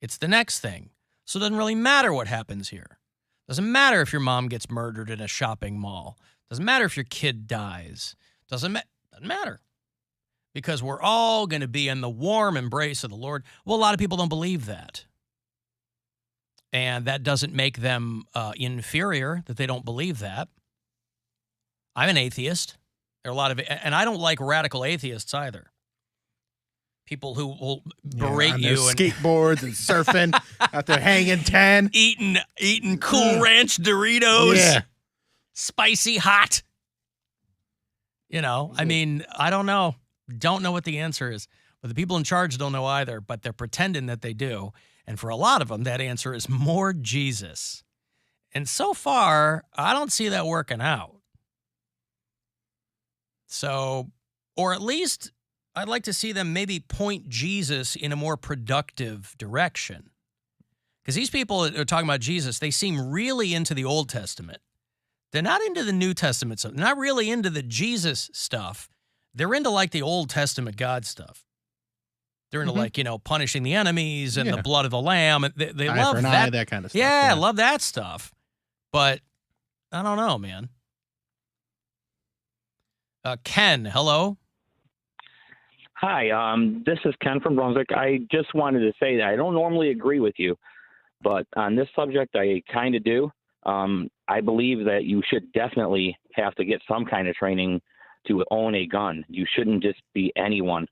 It's the next thing. So it doesn't really matter what happens here. Doesn't matter if your mom gets murdered in a shopping mall. Doesn't matter if your kid dies. Doesn't matter. Because we're all going to be in the warm embrace of the Lord. Well, a lot of people don't believe that. And that doesn't make them inferior, that they don't believe that. I'm an atheist. There are a lot of, and I don't like radical atheists either. People who will berate you and skateboards and surfing out there hanging 10, eating Cool Ranch Doritos, spicy hot. You know, I mean, I don't know what the answer is, but the people in charge don't know either. But they're pretending that they do, and for a lot of them, that answer is more Jesus. And so far, I don't see that working out. So, or at least I'd like to see them maybe point Jesus in a more productive direction. Because these people that are talking about Jesus, they seem really into the Old Testament. They're not into the New Testament stuff. They're not really into the Jesus stuff. They're into like the Old Testament God stuff. They're into like, punishing the enemies and the blood of the lamb. They eye love for an that. eye, that kind of stuff. Yeah, I love that stuff. But I don't know, man. Ken, hello. Hi, this is Ken from Brunswick. I just wanted to say that I don't normally agree with you, but on this subject, I kind of do. I believe that you should definitely have to get some kind of training to own a gun. You shouldn't just be anyone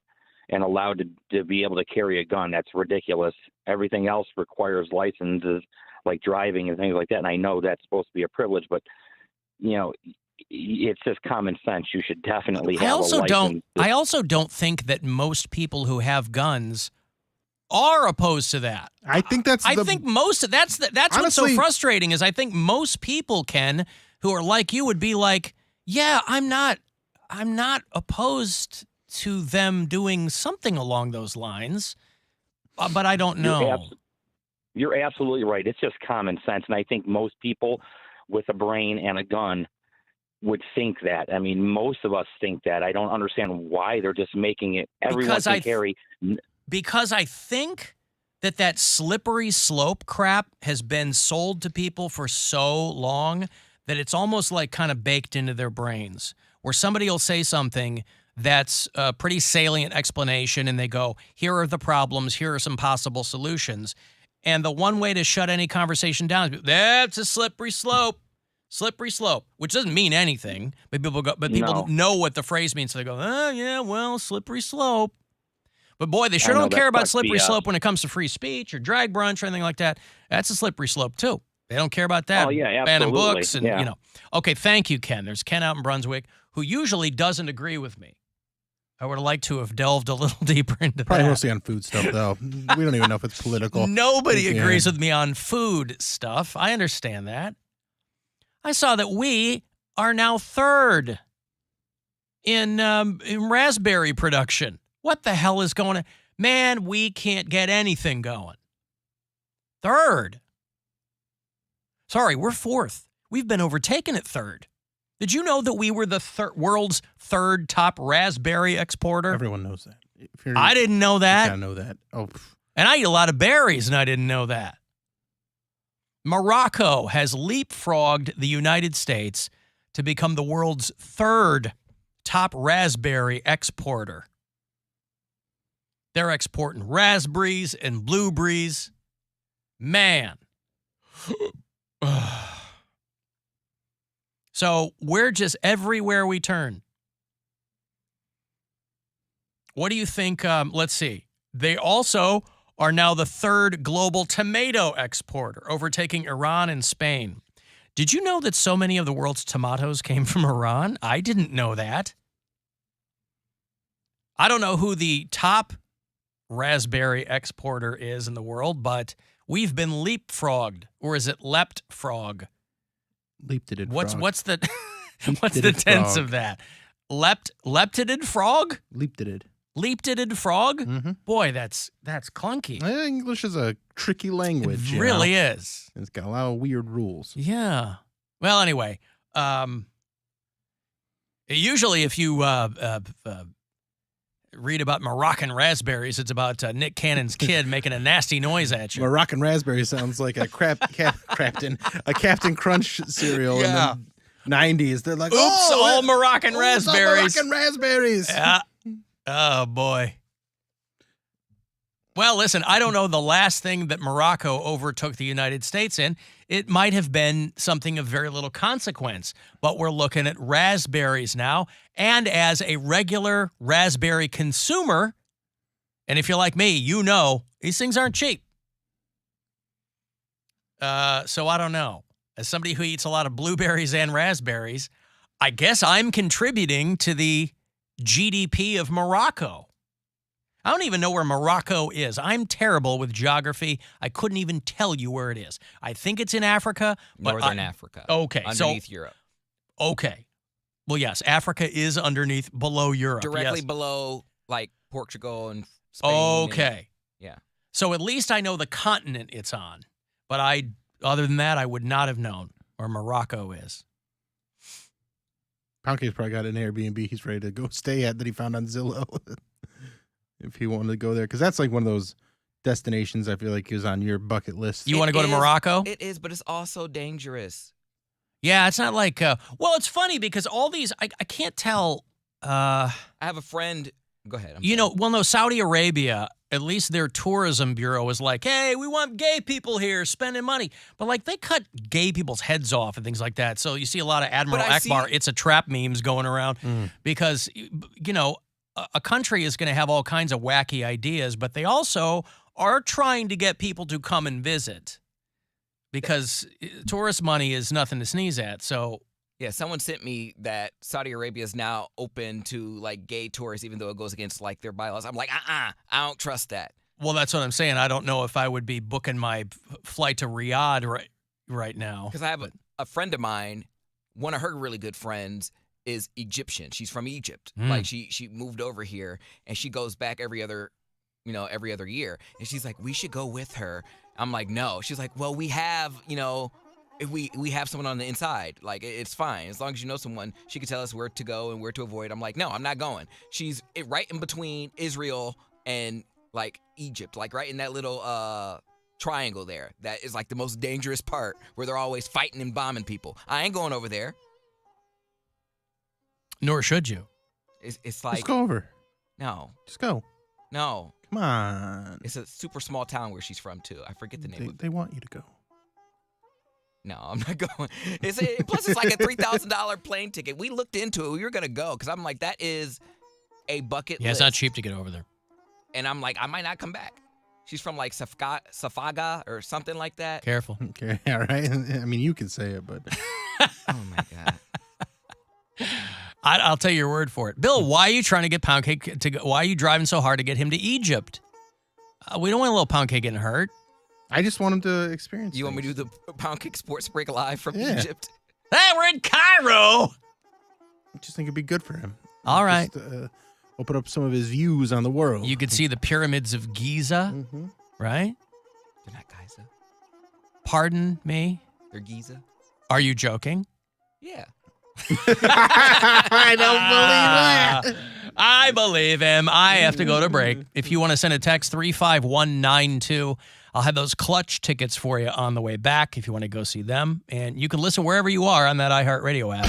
and allowed to be able to carry a gun. That's ridiculous. Everything else requires licenses, like driving and things like that. And I know that's supposed to be a privilege, but, it's just common sense. You should definitely have a license. I also don't think that most people who have guns are opposed to that. I think that's what's so frustrating is I think most people, Ken, who are like you would be like, yeah, I'm not opposed to them doing something along those lines, but I don't know. You're absolutely right. It's just common sense. And I think most people with a brain and a gun would think that. I mean, most of us think that. I don't understand why they're just making it everyone can carry. Because I think that slippery slope crap has been sold to people for so long that it's almost like kind of baked into their brains, where somebody will say something that's a pretty salient explanation, and they go, here are the problems, here are some possible solutions. And the one way to shut any conversation down is, that's a slippery slope, which doesn't mean anything, but people know what the phrase means, so they go, oh, yeah, well, slippery slope. But boy, they sure don't care about slippery slope when it comes to free speech or drag brunch or anything like that. That's a slippery slope, too. They don't care about that. Oh, yeah, absolutely. Banning books and, you know. Okay, thank you, Ken. There's Ken out in Brunswick, who usually doesn't agree with me. I would have liked to have delved a little deeper into Probably that. mostly on food stuff, though. We don't even know if it's political. Nobody agrees with me on food stuff. I understand that. I saw that we are now third in raspberry production. What the hell is going on? Man, we can't get anything going. Third. Sorry, we're fourth. We've been overtaken at third. Did you know that we were the world's third top raspberry exporter? Everyone knows that. I didn't know that. You gotta know that. Oh, and I eat a lot of berries, and I didn't know that. Morocco has leapfrogged the United States to become the world's third top raspberry exporter. They're exporting raspberries and blueberries. Man. So we're just everywhere we turn. What do you think? Let's see. They also are now the third global tomato exporter, overtaking Iran and Spain. Did you know that so many of the world's tomatoes came from Iran? I didn't know that. I don't know who the top raspberry exporter is in the world, but we've been leapfrogged, or is it leapt-frog? Leaped-ed What's frog. the what's the tense of that? Leapted frog? Leaped-ed. Leapted frog? Mm-hmm. Boy, that's clunky. English is a tricky language. It really is. It's got a lot of weird rules. Yeah. Well, anyway, usually if you read about Moroccan raspberries, it's about Nick Cannon's kid making a nasty noise at you. Moroccan raspberry sounds like a Captain Crunch cereal in the 90s. They're like, oops, all Moroccan raspberries. All Moroccan raspberries. Yeah. Oh, boy. Well, listen, I don't know the last thing that Morocco overtook the United States in. It might have been something of very little consequence, but we're looking at raspberries now. And as a regular raspberry consumer, and if you're like me, you know these things aren't cheap. So I don't know. As somebody who eats a lot of blueberries and raspberries, I guess I'm contributing to the GDP of Morocco. I don't even know where Morocco is. I'm terrible with geography. I couldn't even tell you where it is. I think it's in Africa. But Northern Africa. Okay. Underneath Europe. Okay. Well, yes, Africa is underneath, below Europe. Directly yes. below, like, Portugal and Spain. Okay. Yeah. So at least I know the continent it's on. But other than that, I would not have known where Morocco is. Poundcake's probably got an Airbnb he's ready to go stay at that he found on Zillow. If he wanted to go there. Because that's like one of those destinations I feel like is on your bucket list. You want to go to Morocco? It is, but it's also dangerous. Yeah, it's not like, well, it's funny because all these, I can't tell. I have a friend. Go ahead. Saudi Arabia, at least their tourism bureau is like, hey, we want gay people here spending money. But like they cut gay people's heads off and things like that. So you see a lot of Admiral Akbar, it's a trap memes going around because, a country is going to have all kinds of wacky ideas, but they also are trying to get people to come and visit because tourist money is nothing to sneeze at. So, yeah, someone sent me that Saudi Arabia is now open to like gay tourists, even though it goes against like their bylaws. I'm like, I don't trust that. Well, that's what I'm saying. I don't know if I would be booking my flight to Riyadh right now. Because I have a friend of mine, one of her really good friends is Egyptian. She's from Egypt. Like she moved over here and she goes back every other every other year. And she's like, we should go with her. I'm like, no. She's like, well, we have, if we have someone on the inside, like it's fine. As long as you know someone, she can tell us where to go and where to avoid. I'm like, no, I'm not going. She's right in between Israel and like Egypt, like right in that little triangle there. That is like the most dangerous part where they're always fighting and bombing people. I ain't going over there. Nor should you. It's like, Just go over. No. Just go. No. Come on. It's a super small town where she's from too. I forget the name of it. They want you to go. No, I'm not going. Plus, it's like a $3,000 plane ticket. We looked into it. We were going to go because I'm like, that is a bucket list. It's not cheap to get over there. And I'm like, I might not come back. She's from like Safaga or something like that. Careful. Okay, all right. I mean, you can say it, but. Oh, my God. I'll take your word for it. Bill, why are you trying to get Poundcake to go? Why are you driving so hard to get him to Egypt? We don't want a little Poundcake getting hurt. I just want him to experience You want me to do the Poundcake Sports Break live from Egypt? Hey, we're in Cairo. I just think it'd be good for him. All right. Just, open up some of his views on the world. You could see the pyramids of Giza, right? They're not Giza. Pardon me? They're Giza. Are you joking? Yeah. I don't believe it. I believe him. I have to go to break. If you want to send a text, 35192. I'll have those Clutch tickets for you on the way back if you want to go see them. And you can listen wherever you are on that iHeartRadio app.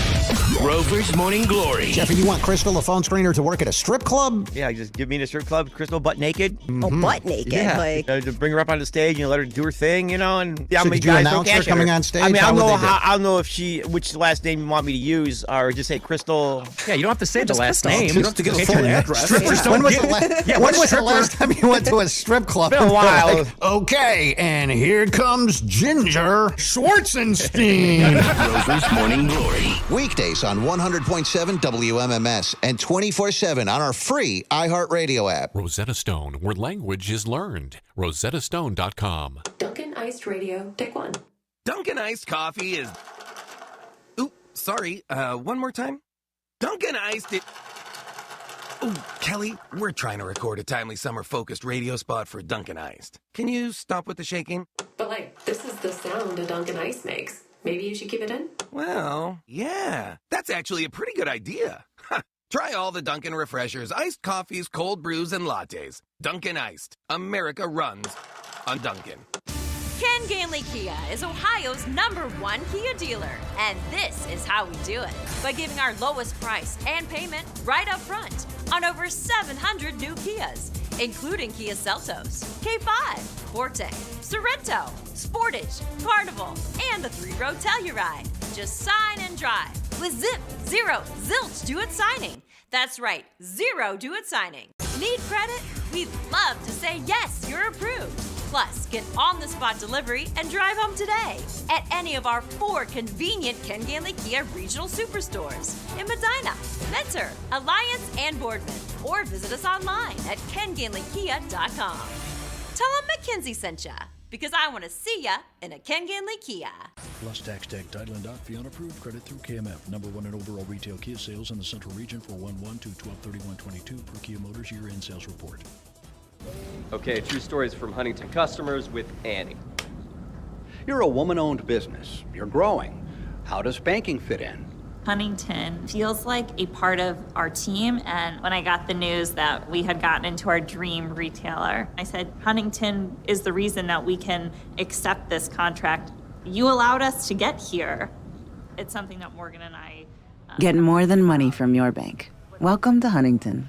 Rover's Morning Glory. Jeffy, you want Crystal, the phone screener, to work at a strip club? Yeah, just give me in a strip club, Crystal butt naked. Oh, butt naked? Yeah, Like... to bring her up on the stage and let her do her thing, and yeah, So did you announce her coming on stage? I mean, How would they do? I don't know if which last name you want me to use, or just say Crystal. Yeah, you don't have to say the last name. You don't have to give a full address. When was the last time you went to a strip club? It's been a while. Like, okay, and here comes Ginger Schwarzenstein. Rover's Morning Glory. Weekdays on 100.7 WMMS and 24/7 on our free iHeartRadio app. Rosetta Stone, where language is learned. RosettaStone.com. Dunkin' Iced Radio, take one. Dunkin' Iced Coffee is... Ooh, sorry. One more time. Dunkin' Iced... Ooh, Kelly, we're trying to record a timely summer-focused radio spot for Dunkin' Iced. Can you stop with the shaking? But, this is the sound a Dunkin' Ice makes. Maybe you should keep it in? Well, yeah. That's actually a pretty good idea. Try all the Dunkin' refreshers, iced coffees, cold brews, and lattes. Dunkin' Iced. America runs on Dunkin'. Ken Ganley Kia is Ohio's #1 Kia dealer, and this is how we do it. By giving our lowest price and payment right up front on over 700 new Kias, including Kia Seltos, K5, Forte, Sorrento, Sportage, Carnival, and the 3-row Telluride. Just sign and drive with zip, zero, zilch do-it signing. That's right, zero do-it signing. Need credit? We'd love to say yes, you're approved. Plus, get on-the-spot delivery and drive home today at any of our 4 convenient Ken Ganley Kia regional superstores in Medina, Mentor, Alliance, and Boardman. Or visit us online at kenganleykia.com. Tell them Mackenzie sent ya, because I want to see ya in a Ken Ganley Kia. Plus tax tag title and doc fee on approved credit through KMF. #1 in overall retail Kia sales in the Central Region for 1/1 to 12/31/22 per Kia Motors year-end sales report. Okay, true stories from Huntington customers with Annie. You're a woman-owned business. You're growing. How does banking fit in? Huntington feels like a part of our team, and when I got the news that we had gotten into our dream retailer, I said, Huntington is the reason that we can accept this contract. You allowed us to get here. It's something that Morgan and I... Get more than money from your bank. Welcome to Huntington.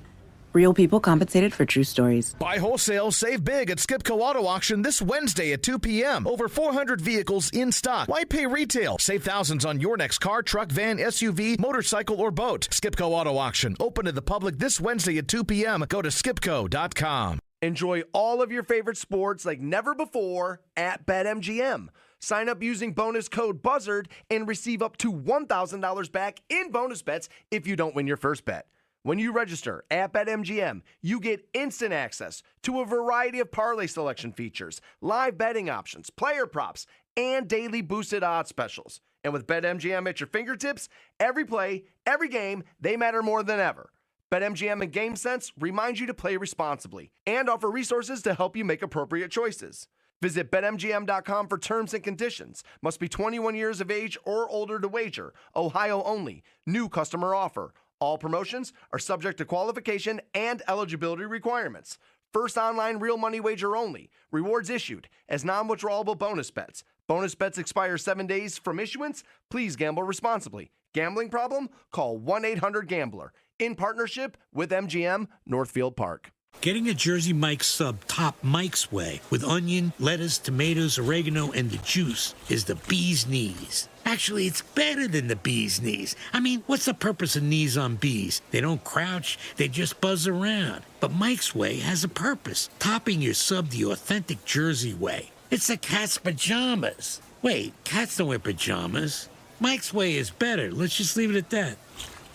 Real people compensated for true stories. Buy wholesale, save big at Skipco Auto Auction this Wednesday at 2 p.m. Over 400 vehicles in stock. Why pay retail? Save thousands on your next car, truck, van, SUV, motorcycle, or boat. Skipco Auto Auction. Open to the public this Wednesday at 2 p.m. Go to skipco.com. Enjoy all of your favorite sports like never before at BetMGM. Sign up using bonus code BUZZARD and receive up to $1,000 back in bonus bets if you don't win your first bet. When you register at BetMGM, you get instant access to a variety of parlay selection features, live betting options, player props, and daily boosted odds specials. And with BetMGM at your fingertips, every play, every game, they matter more than ever. BetMGM and GameSense remind you to play responsibly and offer resources to help you make appropriate choices. Visit BetMGM.com for terms and conditions. Must be 21 years of age or older to wager. Ohio only. New customer offer. All promotions are subject to qualification and eligibility requirements. First online real money wager only. Rewards issued as non-withdrawable bonus bets. Bonus bets expire 7 days from issuance. Please gamble responsibly. Gambling problem? Call 1-800-GAMBLER. In partnership with MGM Northfield Park. Getting a Jersey Mike's sub top Mike's way with onion, lettuce, tomatoes, oregano, and the juice is the bee's knees. Actually, it's better than the bee's knees. I mean, what's the purpose of knees on bees? They don't crouch, they just buzz around. But Mike's Way has a purpose, topping your sub the authentic Jersey way. It's the cat's pajamas. Wait, cats don't wear pajamas. Mike's Way is better. Let's just leave it at that.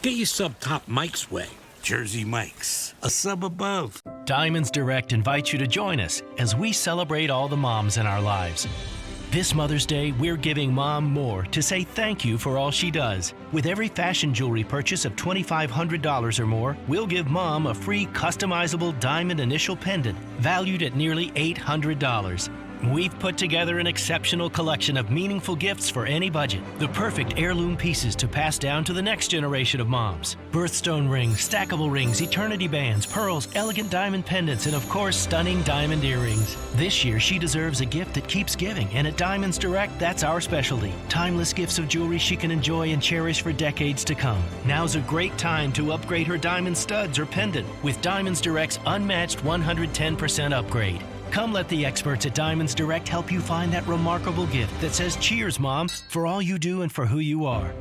Get your sub top Mike's Way. Jersey Mike's, a sub above. Diamonds Direct invites you to join us as we celebrate all the moms in our lives. This Mother's Day, we're giving Mom more to say thank you for all she does. With every fashion jewelry purchase of $2,500 or more, we'll give Mom a free customizable diamond initial pendant valued at nearly $800. We've put together an exceptional collection of meaningful gifts for any budget. The perfect heirloom pieces to pass down to the next generation of moms. Birthstone rings, stackable rings, eternity bands, pearls, elegant diamond pendants, and of course, stunning diamond earrings. This year, she deserves a gift that keeps giving, and at Diamonds Direct, that's our specialty. Timeless gifts of jewelry she can enjoy and cherish for decades to come. Now's a great time to upgrade her diamond studs or pendant with Diamonds Direct's unmatched 110% upgrade. Come let the experts at Diamonds Direct help you find that remarkable gift that says, "Cheers, Mom, for all you do and for who you are."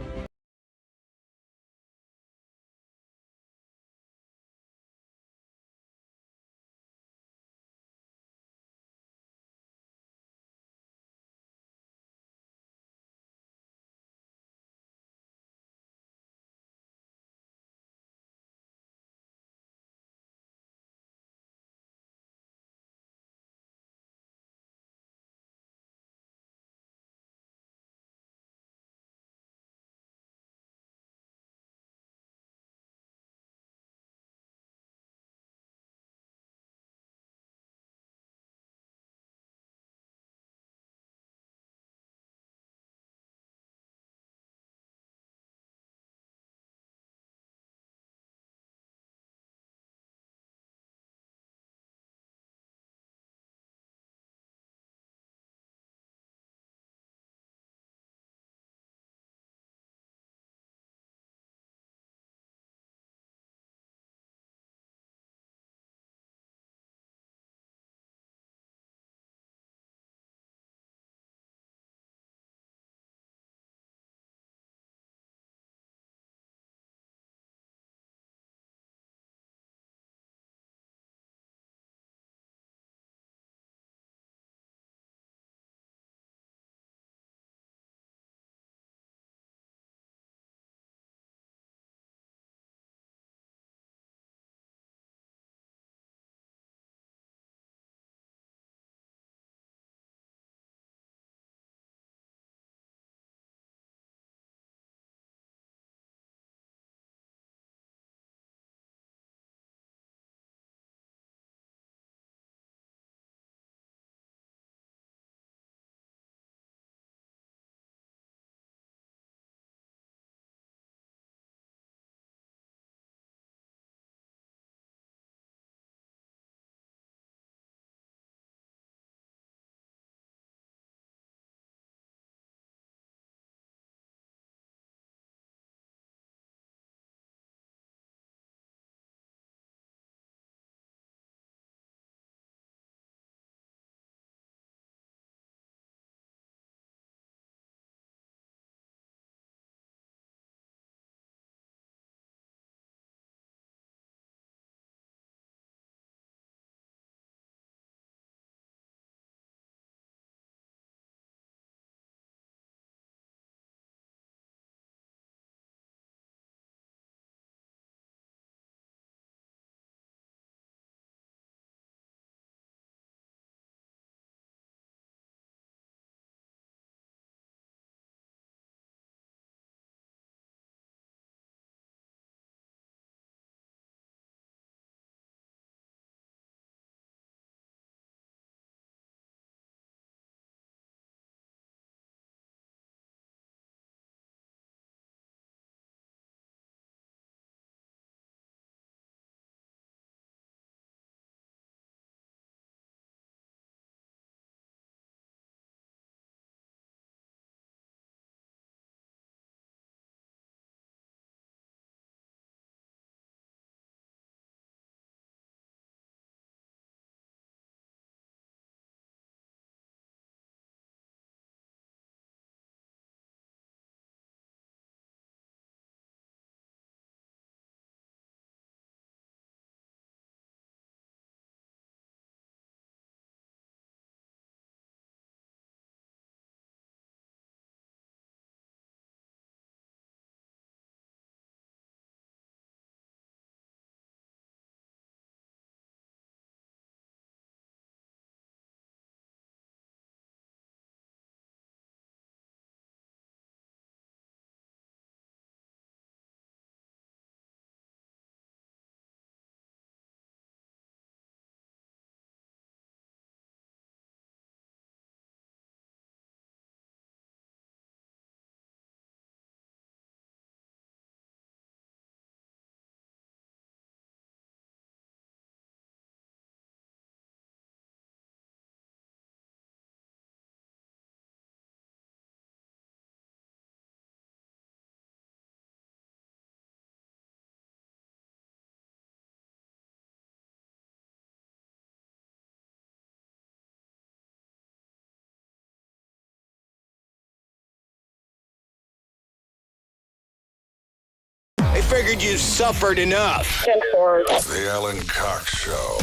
figured you suffered enough. The Alan Cox Show.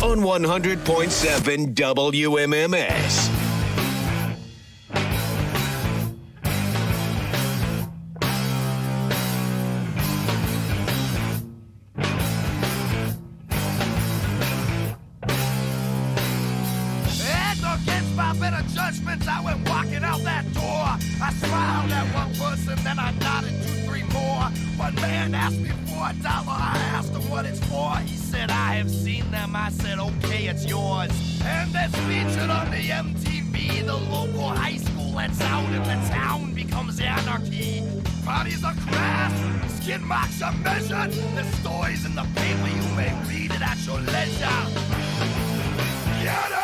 On 100.7 WMMS. Judgments, I went walking out that door. I smiled at one person, then I nodded 2, 3 more. One man asked me for $1. I asked him what it's for. He said, I have seen them. I said, okay, it's yours. And that's featured on the MTV. The local high school lets out and the town becomes anarchy. Bodies are crashed, skin marks are measured. The stories in the paper, you may read it at your leisure. Get up!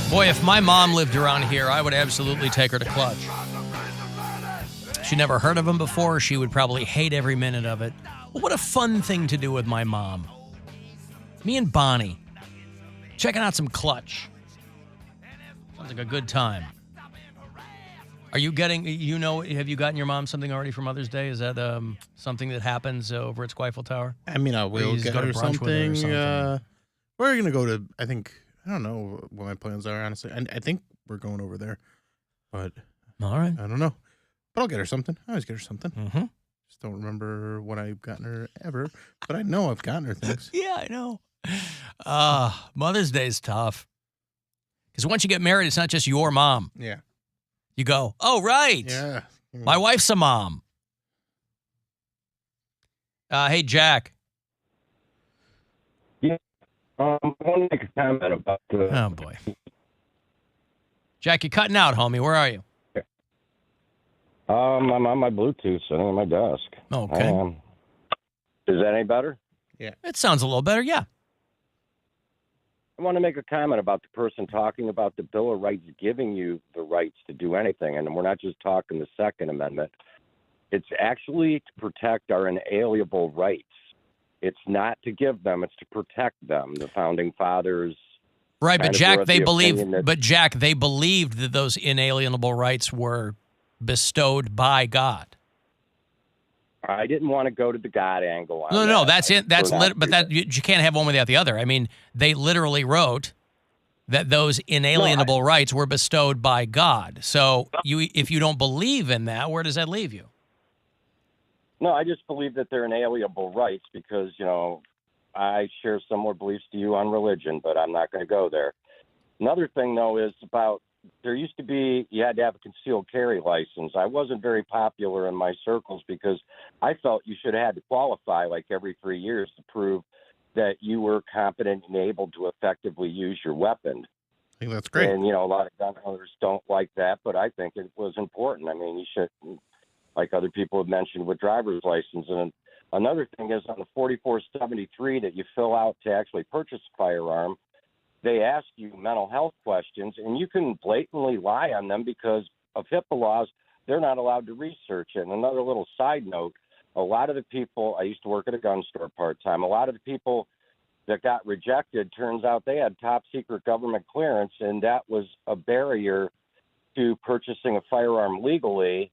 Boy, if my mom lived around here, I would absolutely take her to Clutch. She never heard of him before. She would probably hate every minute of it. Well, what a fun thing to do with my mom. Me and Bonnie. Checking out some Clutch. Sounds like a good time. Are you getting, have you gotten your mom something already for Mother's Day? Is that something that happens over at Squifle Tower? I mean, I will get her something. We're going to go to, I don't know what my plans are, honestly. I think we're going over there, but all right. I don't know. But I'll get her something. I always get her something. Mm-hmm. Just don't remember what I've gotten her ever, but I know I've gotten her things. Yeah, I know. Mother's Day is tough. Because once you get married, it's not just your mom. Yeah. You go, oh, right. Yeah. My wife's a mom. Hey, Jack. Yeah. I want to make a comment about Oh, boy. Jack, you're cutting out, homie. Where are you? I'm on my Bluetooth sitting at my desk. Okay. Is that any better? Yeah. It sounds a little better, yeah. I want to make a comment about the person talking about the Bill of Rights giving you the rights to do anything. And we're not just talking the Second Amendment. It's actually to protect our inalienable rights. It's not to give them, it's to protect them. The founding fathers. Right, but Jack, they believed that those inalienable rights were bestowed by God. I didn't want to go to the God angle on No, that's it. But you can't have one without the other. I mean, they literally wrote that those inalienable rights were bestowed by God. So if you don't believe in that, where does that leave you? No, I just believe that they're inalienable rights because, I share similar beliefs to you on religion, but I'm not going to go there. Another thing, though, is about there used to be you had to have a concealed carry license. I wasn't very popular in my circles because I felt you should have had to qualify like every 3 years to prove that you were competent and able to effectively use your weapon. I think that's great. And, a lot of gun owners don't like that, but I think it was important. I mean, you should, like other people have mentioned with driver's license. And another thing is on the 4473 that you fill out to actually purchase a firearm, they ask you mental health questions, and you can blatantly lie on them because of HIPAA laws. They're not allowed to research it. And another little side note, a lot of the people, I used to work at a gun store part-time, a lot of the people that got rejected, turns out they had top secret government clearance, and that was a barrier to purchasing a firearm legally.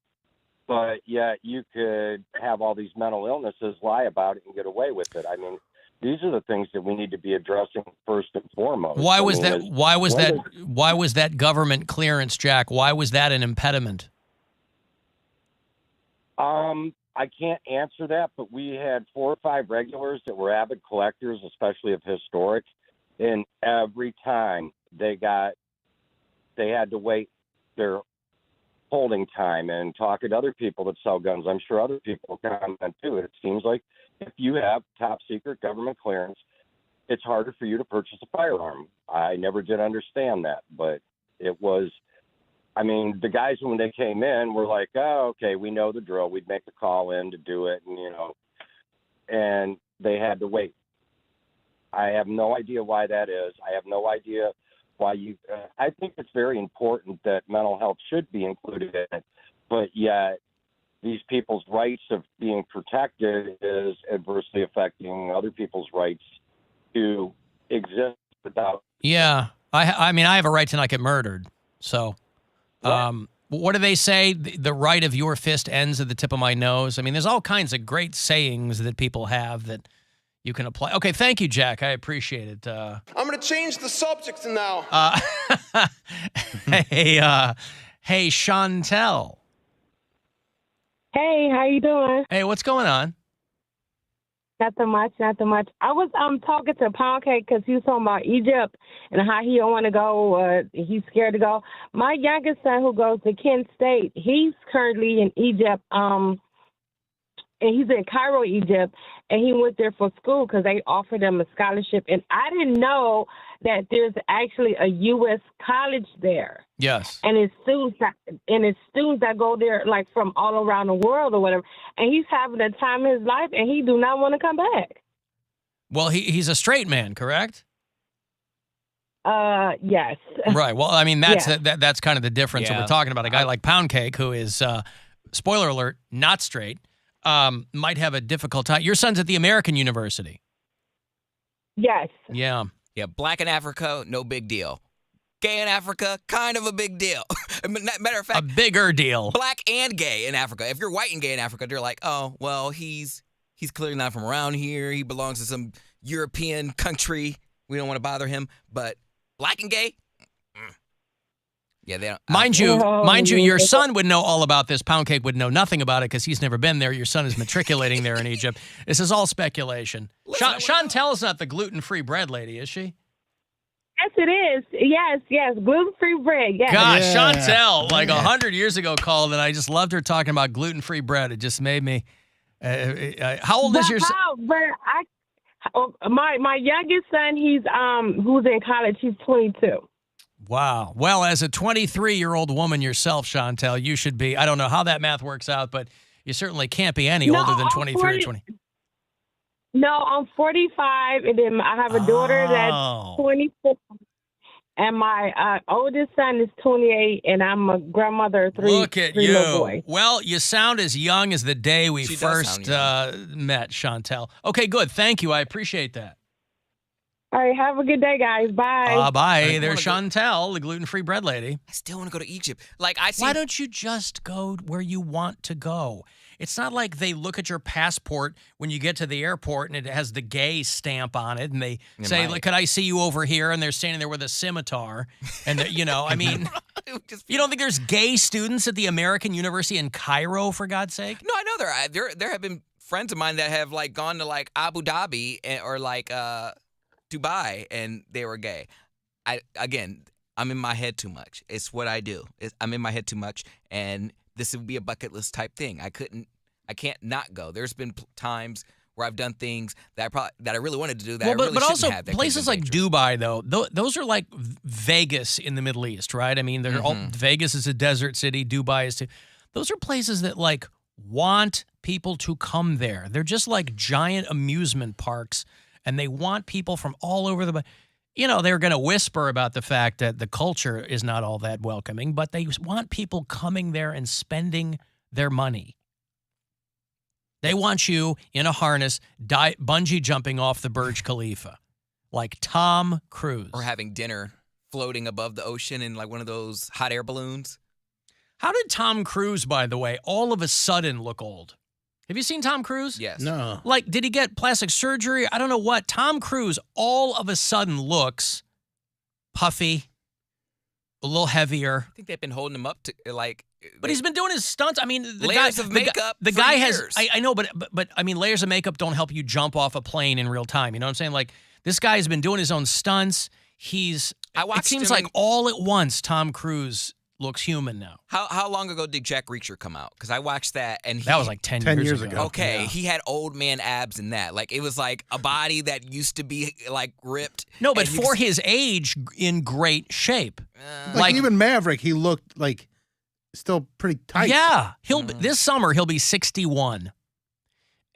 But yet you could have all these mental illnesses, lie about it, and get away with it. I mean, these are the things that we need to be addressing first and foremost. Why was that government clearance, Jack? Why was that an impediment? I can't answer that, but we had 4 or 5 regulars that were avid collectors, especially of historic, and every time they had to wait their holding time and talk to other people that sell guns. I'm sure other people comment too. It seems like if you have top secret government clearance, it's harder for you to purchase a firearm. I never did understand that, but it was, I mean, the guys, when they came in, were like, oh, okay, we know the drill. We'd make the call in to do it, and they had to wait. I have no idea why that is. I have no idea why I think it's very important that mental health should be included in it, but yet these people's rights of being protected is adversely affecting other people's rights to exist without. Yeah. I mean, I have a right to not get murdered. So, what do they say? The right of your fist ends at the tip of my nose. I mean, there's all kinds of great sayings that people have that you can apply. Okay, thank you, Jack. I appreciate it. I'm going to change the subject now. Hey, Chantel. Hey, how you doing? Hey, what's going on? Nothing much. I was talking to Poundcake because he was talking about Egypt and how he don't want to go. He's scared to go. My youngest son, who goes to Kent State, he's currently in Egypt. And he's in Cairo, Egypt, and he went there for school because they offered him a scholarship. And I didn't know that there's actually a U.S. college there. Yes. And it's students that go there like from all around the world or whatever. And he's having the time of his life, and he do not want to come back. Well, he's a straight man, correct? Yes. Right. Well, I mean, that's Yeah. that's kind of the difference. When we're talking about a guy like Poundcake, who is, spoiler alert, not straight, might have a difficult time. Your son's at the American University. Yes. Yeah. Yeah, black in Africa, no big deal. Gay in Africa, kind of a big deal. Matter of fact, A bigger deal. black and gay in Africa. If you're white and gay in Africa, they're like, oh, well, he's clearly not from around here. He belongs to some European country. We don't want to bother him. But black and gay, yeah, they don't. Mind you, your son would know all about this. Poundcake would know nothing about it because he's never been there. Your son is matriculating there in Egypt. This is all speculation. Chantel's not the gluten-free bread lady, is she? Yes, it is. Yes. Gluten-free bread. Yes. Gosh, Chantel, like 100 years ago called, and I just loved her talking about gluten-free bread. It just made me. How old is your son? My youngest son, he's who's in college. He's 22. Wow. Well, as a 23-year-old woman yourself, Chantel, you should be. I don't know how that math works out, but you certainly can't be any older than 23 or 20. No, I'm 45, and then I have a daughter that's 24, and my oldest son is 28, and I'm a grandmother of three. Look at three you. little boys. Well, you sound as young as the day we first met, Chantel. Okay, good. Thank you. I appreciate that. All right, have a good day, guys. Bye. Bye. There's Chantel, the gluten-free bread lady. I still want to go to Egypt. Why don't you just go where you want to go? It's not like they look at your passport when you get to the airport and it has the gay stamp on it, and they say, "Look, could I see you over here?" And they're standing there with a scimitar, and I mean, you don't think there's gay students at the American University in Cairo, for God's sake? No, I know there have been friends of mine that have like gone to like Abu Dhabi or like Dubai, and they were gay. I'm in my head too much. It's what I do. I'm in my head too much, and this would be a bucket list type thing. I can't not go. There's been times where I've done things that I really wanted to do that I really shouldn't have. But also places like Dubai, though, those are like Vegas in the Middle East, right? I mean, Vegas is a desert city. Dubai is too. Those are places that like want people to come there. They're just like giant amusement parks, and they want people from all over the. They're going to whisper about the fact that the culture is not all that welcoming, but they want people coming there and spending their money. They want you in a harness, bungee jumping off the Burj Khalifa, like Tom Cruise. Or having dinner floating above the ocean in like one of those hot air balloons. How did Tom Cruise, by the way, all of a sudden look old? Have you seen Tom Cruise? Yes. No. Like, did he get plastic surgery? I don't know what. Tom Cruise all of a sudden looks puffy, a little heavier. I think they've been holding him up to like. But he's been doing his stunts. I mean, layers of makeup. The for guy years. has. I know, but I mean, layers of makeup don't help you jump off a plane in real time. You know what I'm saying? Like, this guy's been doing his own stunts. It seems like all at once Tom Cruise looks human now. How long ago did Jack Reacher come out? Because I watched that, and that was like 10 years ago. Okay, yeah. He had old man abs in that. Like, it was like a body that used to be like ripped. No, but for his age, in great shape. Like even Maverick, he looked like still pretty tight. Yeah, this summer he'll be 61.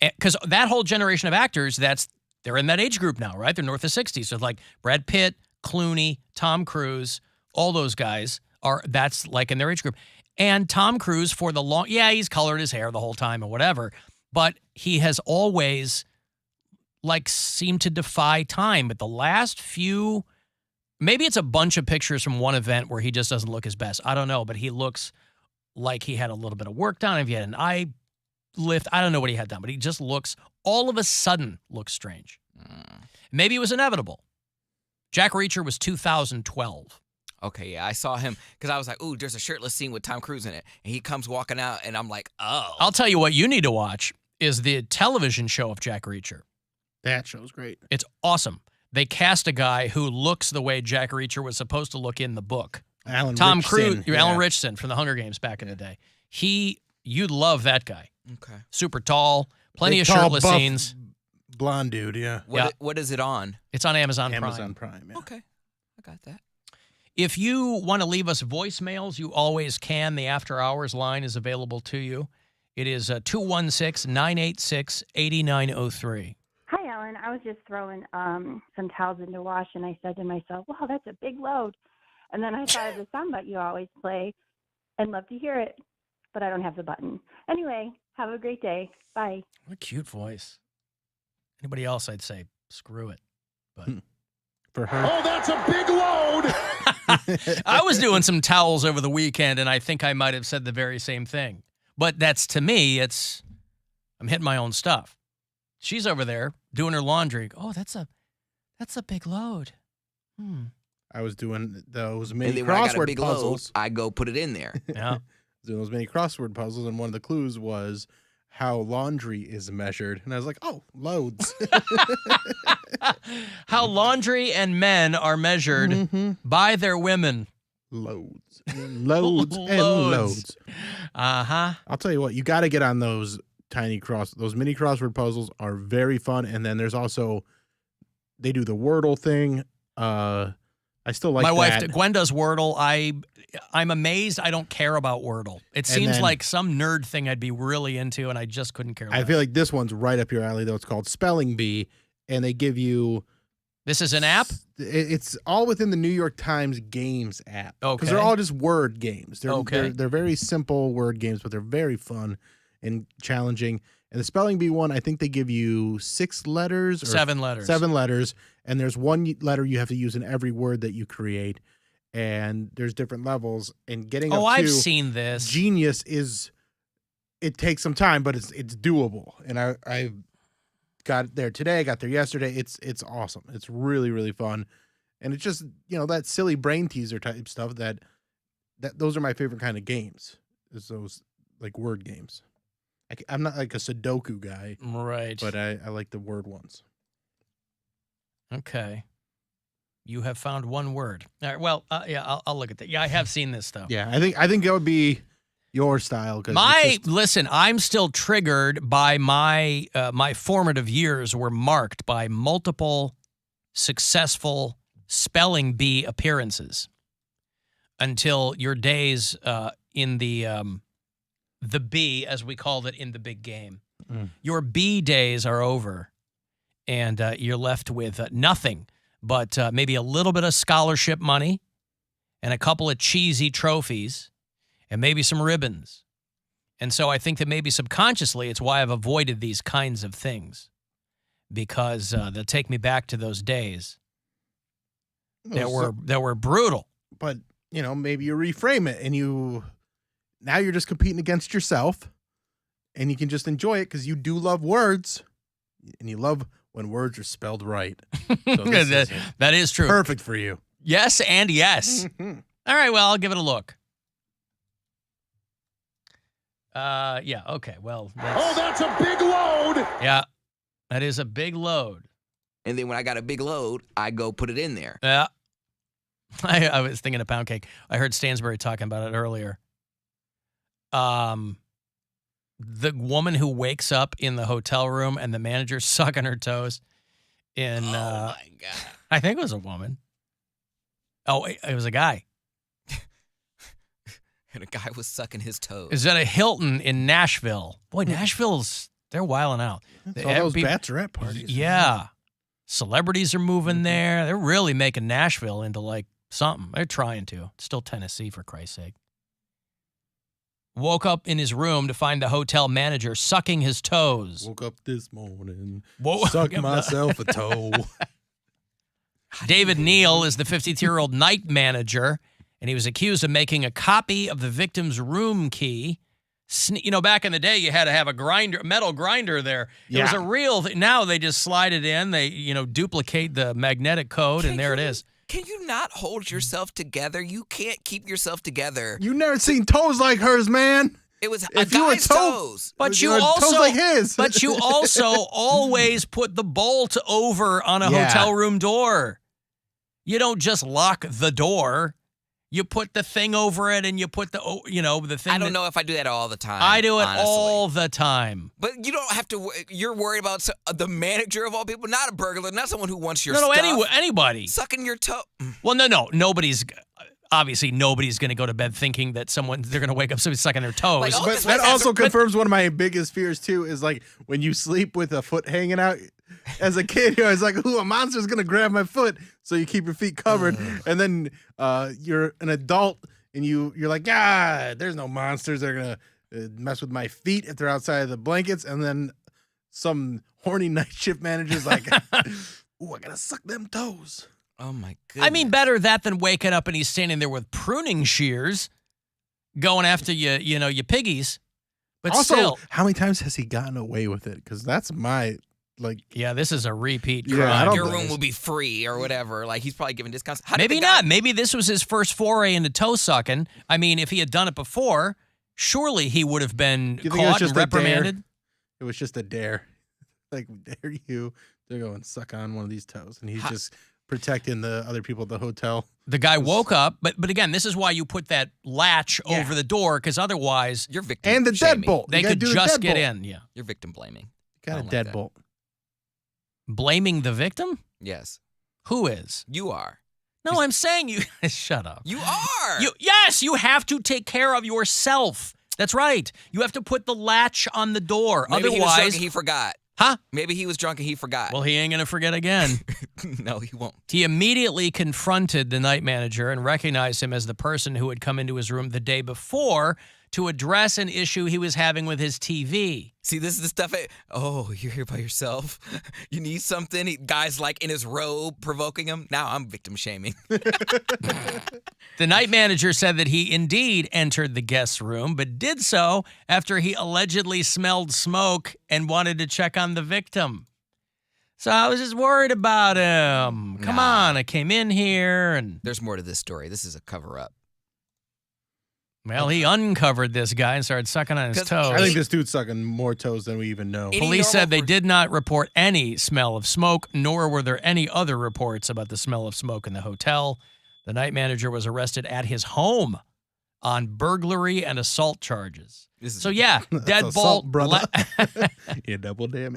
Because that whole generation of actors, they're in that age group now, right? They're north of 60. So like Brad Pitt, Clooney, Tom Cruise, all those guys. That's like in their age group. And Tom Cruise he's colored his hair the whole time or whatever, but he has always like seemed to defy time. But the last few Maybe it's a bunch of pictures from one event where he just doesn't look his best. I don't know, but he looks like he had a little bit of work done. If he had an eye lift, I don't know what he had done, but he just looks, all of a sudden, looks strange. Maybe it was inevitable. Jack Reacher was 2012. Okay, yeah, I saw him because I was like, ooh, there's a shirtless scene with Tom Cruise in it. And he comes walking out, and I'm like, oh. I'll tell you what you need to watch is the television show of Jack Reacher. That show's great. It's awesome. They cast a guy who looks the way Jack Reacher was supposed to look in the book. Alan Cruise, Richardson, Alan Richardson from the Hunger Games back in the day. You'd love that guy. Okay. Super tall, plenty Big, of tall, shirtless buff, scenes. Blonde dude, yeah. What is it on? It's on Amazon Prime. Amazon Prime, yeah. Okay, I got that. If you want to leave us voicemails, you always can. The After Hours line is available to you. It is 216-986-8903. Hi, Alan. I was just throwing some towels into wash, and I said to myself, wow, that's a big load. And then I thought of the soundbite you always play and love to hear it, but I don't have the button. Anyway, have a great day. Bye. What a cute voice. Anybody else, I'd say, screw it. But for her. Oh, that's a big load. I was doing some towels over the weekend, and I think I might have said the very same thing. But that's, to me, I'm hitting my own stuff. She's over there doing her laundry. Oh, that's a big load. I was doing those And mini then when I got a crossword big puzzles. load, I go put it in there. Yeah. Doing those mini crossword puzzles, and one of the clues was how laundry is measured. And I was like, oh, loads. How laundry and men are measured by their women. Loads. Loads and loads. Uh-huh. I'll tell you what, you got to get on those those mini crossword puzzles are very fun. And then there's also, they do the Wordle thing. I still like my that. wife, Gwen, does Wordle. I'm amazed I don't care about Wordle. It seems like some nerd thing I'd be really into, and I just couldn't care less. I feel like this one's right up your alley, though. It's called Spelling Bee, and they give you... This is an app? It's all within the New York Times Games app. Okay. Because they're all just word games. Okay. They're very simple word games, but they're very fun and challenging. And the Spelling Bee one, I think they give you 6 letters. Or 7 letters. 7 letters. And there's one letter you have to use in every word that you create. And there's different levels. And getting up to I've seen this. Genius it takes some time, but it's doable. And I got there today, got there yesterday. It's awesome. It's really, really fun. And it's just, that silly brain teaser type stuff that those are my favorite kind of games. Is those like word games. I'm not like a Sudoku guy. Right. But I like the word ones. Okay. You have found one word. All right. Well, yeah, I'll look at that. Yeah, I have seen this stuff. Yeah, I think that would be your style. Listen, I'm still triggered by my formative years were marked by multiple successful spelling bee appearances until your days in the B, as we called it in the big game. Your B days are over, and you're left with nothing but maybe a little bit of scholarship money and a couple of cheesy trophies and maybe some ribbons. And so I think that maybe subconsciously it's why I've avoided these kinds of things, because they'll take me back to those days that were brutal. But, maybe you reframe it and now you're just competing against yourself, and you can just enjoy it because you do love words, and you love when words are spelled right. So that is true. Perfect for you. Yes and yes. All right, well, I'll give it a look. Yeah, okay, well. That's a big load. Yeah, that is a big load. And then when I got a big load, I go put it in there. Yeah. I was thinking of Poundcake. I heard Stansbury talking about it earlier. The woman who wakes up in the hotel room and the manager's sucking her toes in, oh my God. I think it was a woman. Oh, it was a guy. And a guy was sucking his toes. Is at a Hilton in Nashville. Boy, they're wilding out. It's all those bachelorette parties. Yeah. Celebrities are moving there. They're really making Nashville into like something. They're trying to. It's still Tennessee, for Christ's sake. Woke up in his room to find the hotel manager sucking his toes. Woke up this morning, Whoa. sucked myself a toe. David Neal is the 52-year-old night manager, and he was accused of making a copy of the victim's room key. Back in the day, you had to have a metal grinder there. It was a real thing. Now they just slide it in. They, duplicate the magnetic code, and there it is. Can you not hold yourself together? You can't keep yourself together. You never seen toes like hers, man. It was a guy's toes. But you also always put the bolt over on a hotel room door. You don't just lock the door. You put the thing over it, and you put the thing. I don't know if I do that all the time. I do it honestly. all the time. But you don't have to. You're worried about the manager of all people, not a burglar, not someone who wants your stuff. Anybody sucking your toe. Well, no, nobody's going to go to bed thinking that they're going to wake up somebody sucking their toes. But that also confirms one of my biggest fears too. Is like when you sleep with a foot hanging out. As a kid, you're always like, "Ooh, a monster's gonna grab my foot," so you keep your feet covered. And then you're an adult, and you're like, there's no monsters that are gonna mess with my feet if they're outside of the blankets." And then some horny night shift manager's like, "Ooh, I gotta suck them toes." Oh my goodness! I mean, better that than waking up and he's standing there with pruning shears, going after your piggies. But also, still, how many times has he gotten away with it? Because that's my. This is a repeat crime. Yeah, your room will be free or whatever. Like, he's probably giving discounts. Maybe not. Maybe this was his first foray into toe sucking. I mean, if he had done it before, surely he would have been caught and reprimanded. It was just a dare. Like, dare you to go and suck on one of these toes. And he's just protecting the other people at the hotel. The guy woke up, but again, this is why you put that latch over the door, because otherwise, you're victim and the deadbolt. They could just get in. Yeah, you're victim blaming. Got a deadbolt. Blaming the victim? Yes. Who is? You are. No, I'm saying you. Shut up. You are. Yes, you have to take care of yourself. That's right. You have to put the latch on the door. Maybe Otherwise, he was drunk and he forgot. Huh? Maybe he was drunk and he forgot. Well, he ain't going to forget again. No, he won't. He immediately confronted the night manager and recognized him as the person who had come into his room the day before to address an issue he was having with his TV. See, this is the stuff. You're here by yourself. You need something. Guy's like in his robe, provoking him. Now I'm victim shaming. The night manager said that he indeed entered the guest's room, but did so after he allegedly smelled smoke and wanted to check on the victim. So I was just worried about him. Come on, I came in here and... There's more to this story. This is a cover-up. Well, he uncovered this guy and started sucking on his toes. I think this dude's sucking more toes than we even know. Police said they did not report any smell of smoke, nor were there any other reports about the smell of smoke in the hotel. The night manager was arrested at his home on burglary and assault charges. Deadbolt, brother. Yeah, double damn.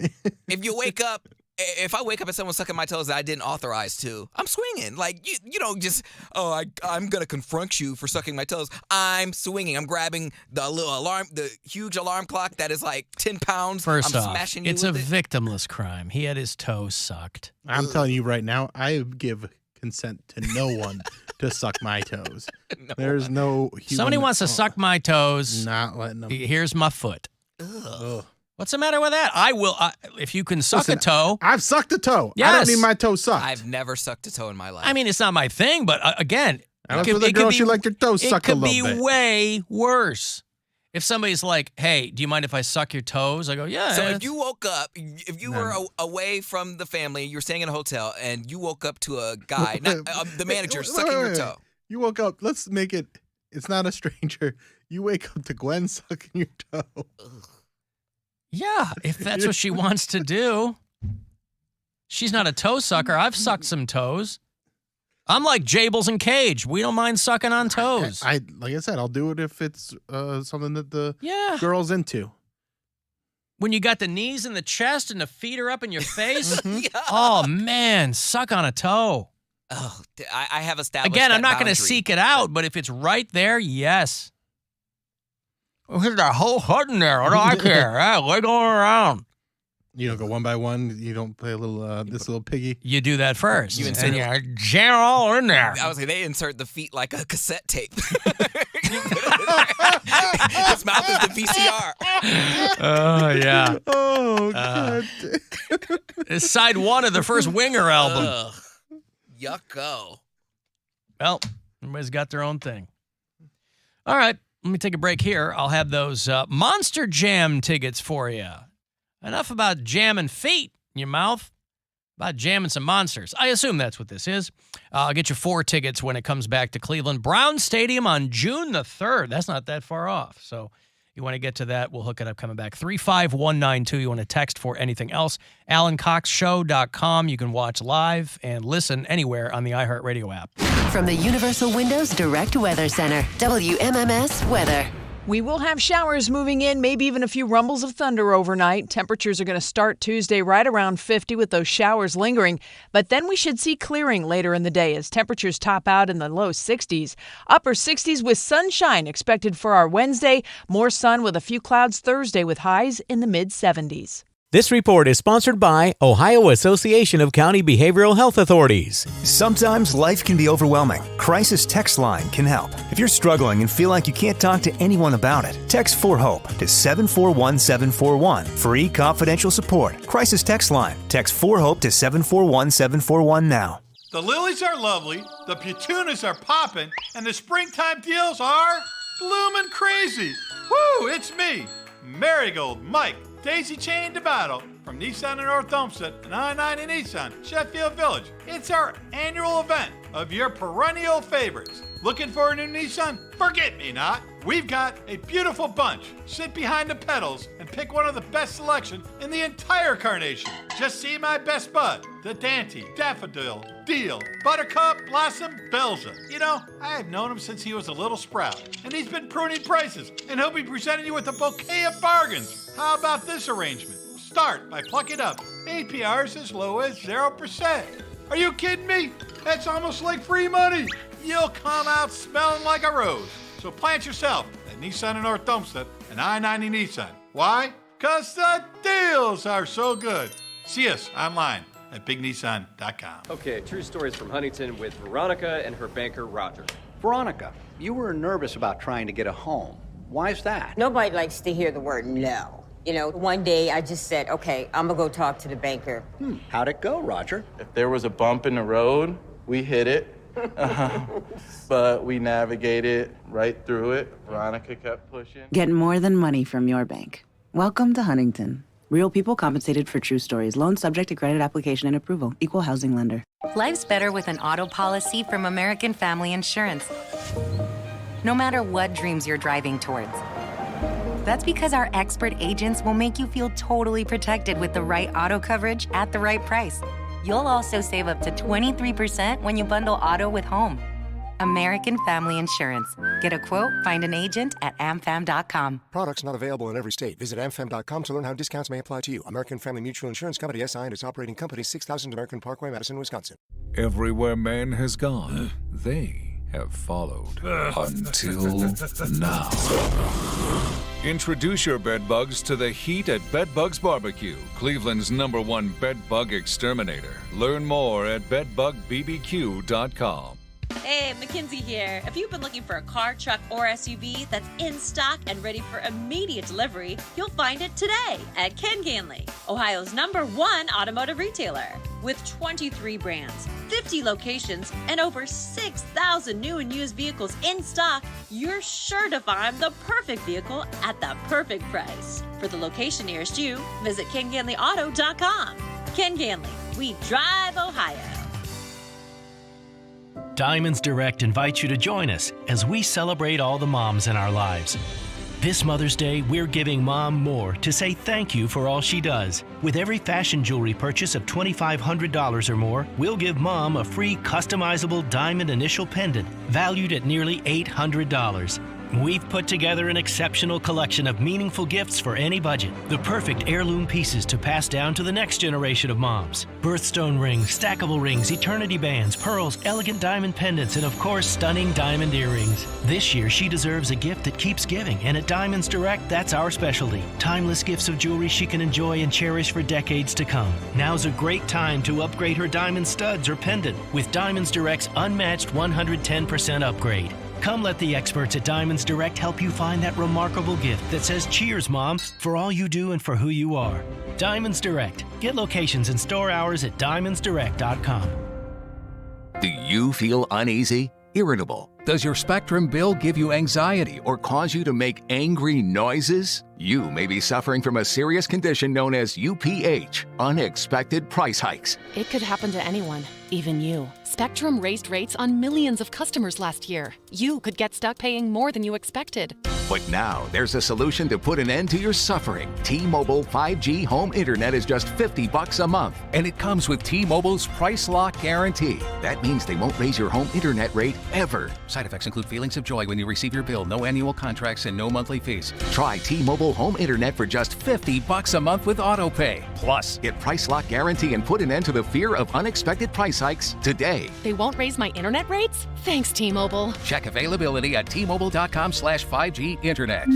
If I wake up and someone's sucking my toes that I didn't authorize to, I'm swinging. Like, you don't just, I'm going to confront you for sucking my toes. I'm swinging. I'm grabbing the little alarm, the huge alarm clock that is like 10 pounds. First I'm off, smashing you it's with a it. victimless crime. He had his toes sucked. I'm telling you right now, I give consent to no one to suck my toes. No. There's no human... Somebody wants to suck my toes. Not letting them. Here's my foot. Ugh. What's the matter with that? I will, if you can suck a toe. I've sucked a toe. Yes. I don't need my toe sucked. I've never sucked a toe in my life. I mean, it's not my thing, but again, it could be way worse. If somebody's like, hey, do you mind if I suck your toes? I go, yeah. So if you woke up, if you were away from the family, you were staying in a hotel, and you woke up to a guy, the manager, sucking your toe. You woke up, let's make it, it's not a stranger. You wake up to Gwen sucking your toe. Yeah, if that's what she wants to do. She's not a toe sucker. I've sucked some toes. I'm like Jables and Cage. We don't mind sucking on toes. Like I said, I'll do it if it's something that the girl's into. When you got the knees in the chest and the feet are up in your face? Oh, man, suck on a toe. Oh, I have established Again, I'm that not going to seek it out, but if it's right there, yes. There's a whole hood in there. What do I care? We're going around. You don't go one by one. You don't play a little this little piggy. You do that first. You insert jam all in there. I was like, they insert the feet like a cassette tape. His mouth is the VCR. Oh yeah. Oh God. It's side one of the first Winger album. Yucko. Well, everybody's got their own thing. All right, let me take a break here. I'll have those Monster Jam tickets for you. Enough about jamming feet in your mouth. About jamming some monsters. I assume that's what this is. I'll get you 4 tickets when it comes back to Cleveland Brown Stadium on June the 3rd. That's not that far off. So you want to get to that, we'll hook it up coming back. 35192. You want to text for anything else. AlanCoxShow.com. You can watch live and listen anywhere on the iHeartRadio app. From the Universal Windows Direct Weather Center, WMMS Weather. We will have showers moving in, maybe even a few rumbles of thunder overnight. Temperatures are going to start Tuesday right around 50 with those showers lingering. But then we should see clearing later in the day as temperatures top out in the low 60s. Upper 60s with sunshine expected for our Wednesday. More sun with a few clouds Thursday with highs in the mid-70s. This report is sponsored by Ohio Association of County Behavioral Health Authorities. Sometimes life can be overwhelming. Crisis Text Line can help. If you're struggling and feel like you can't talk to anyone about it, text For Hope to 741741. Free confidential support. Crisis Text Line. Text For Hope to 741741 now. The lilies are lovely, the petunias are popping, and the springtime deals are bloomin' crazy. Woo, it's me, Marigold Mike. Daisy chained to battle from Nissan in North Olmsted and I-90 Nissan, Sheffield Village. It's our annual event of your perennial favorites. Looking for a new Nissan? Forget me not. We've got a beautiful bunch. Sit behind the pedals and pick one of the best selection in the entire carnation. Just see my best bud, the Dante, Daffodil, Deal, Buttercup, Blossom, Belza. You know, I have known him since he was a little sprout, and he's been pruning prices, and he'll be presenting you with a bouquet of bargains. How about this arrangement? Start by plucking up APRs as low as 0%. Are you kidding me? That's almost like free money. You'll come out smelling like a rose. So plant yourself at Nissan in North Olmsted and I-90 Nissan. Why? Because the deals are so good. See us online at bignissan.com. Okay, true stories from Huntington with Veronica and her banker, Roger. Veronica, you were nervous about trying to get a home. Why is that? Nobody likes to hear the word no. You know, one day I just said, okay, I'm gonna go talk to the banker. How'd it go, Roger? If there was a bump in the road, we hit it. But we navigated right through it. Veronica kept pushing. Get more than money from your bank. Welcome to Huntington. Real people compensated for true stories. Loan subject to credit application and approval. Equal housing lender. Life's better with an auto policy from American Family Insurance. No matter what dreams you're driving towards. That's because our expert agents will make you feel totally protected with the right auto coverage at the right price. You'll also save up to 23% when you bundle auto with home. American Family Insurance. Get a quote, find an agent at amfam.com. Products not available in every state. Visit amfam.com to learn how discounts may apply to you. American Family Mutual Insurance Company, SI, and its operating company, 6000 American Parkway, Madison, Wisconsin. Everywhere man has gone, they have followed. Until now. Introduce your bedbugs to the heat at Bedbugs Barbecue, Cleveland's #1 bedbug exterminator. Learn more at bedbugbbq.com. Hey, Mackenzie here. If you've been looking for a car, truck, or SUV that's in stock and ready for immediate delivery, you'll find it today at Ken Ganley, Ohio's #1 automotive retailer. With 23 brands, 50 locations, and over 6,000 new and used vehicles in stock, you're sure to find the perfect vehicle at the perfect price. For the location nearest you, visit KenGanleyAuto.com. Ken Ganley, we drive Ohio. Diamonds Direct invites you to join us as we celebrate all the moms in our lives. This Mother's Day, we're giving Mom more to say thank you for all she does. With every fashion jewelry purchase of $2,500 or more, we'll give Mom a free customizable diamond initial pendant valued at nearly $800. We've put together an exceptional collection of meaningful gifts for any budget. The perfect heirloom pieces to pass down to the next generation of moms. Birthstone rings, stackable rings, eternity bands, pearls, elegant diamond pendants, and of course, stunning diamond earrings. This year, she deserves a gift that keeps giving, and at Diamonds Direct, that's our specialty. Timeless gifts of jewelry she can enjoy and cherish for decades to come. Now's a great time to upgrade her diamond studs or pendant with Diamonds Direct's unmatched 110% upgrade. Come let the experts at Diamonds Direct help you find that remarkable gift that says cheers, Mom, for all you do and for who you are. Diamonds Direct. Get locations and store hours at diamondsdirect.com. Do you feel uneasy, irritable? Does your Spectrum bill give you anxiety or cause you to make angry noises? You may be suffering from a serious condition known as UPH, unexpected price hikes. It could happen to anyone, even you. Spectrum raised rates on millions of customers last year. You could get stuck paying more than you expected. But now there's a solution to put an end to your suffering. T-Mobile 5G home internet is just $50 a month, and it comes with T-Mobile's price lock guarantee. That means they won't raise your home internet rate ever. Side effects include feelings of joy when you receive your bill, no annual contracts, and no monthly fees. Try T-Mobile home internet for just $50 a month with AutoPay. Plus, get price lock guarantee and put an end to the fear of unexpected price hikes today. They won't raise my internet rates? Thanks, T-Mobile. Check availability at T-Mobile.com/5G internet.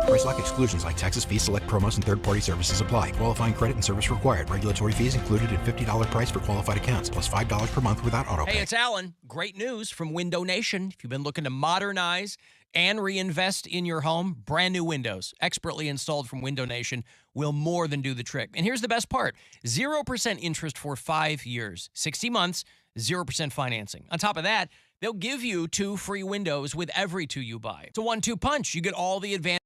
Price lock exclusions like taxes, fees, select promos, and third-party services apply. Qualifying credit and service required. Regulatory fees included in $50 price for qualified accounts, plus $5 per month without AutoPay. Hey, it's Alan. Great news from Window Nation. If you've been looking to modernize and reinvest in your home, brand new windows, expertly installed from Window Nation, will more than do the trick. And here's the best part. 0% interest for 5 years, 60 months, 0% financing. On top of that, they'll give you 2 free windows with every 2 you buy. It's a 1-2 punch. You get all the advantage.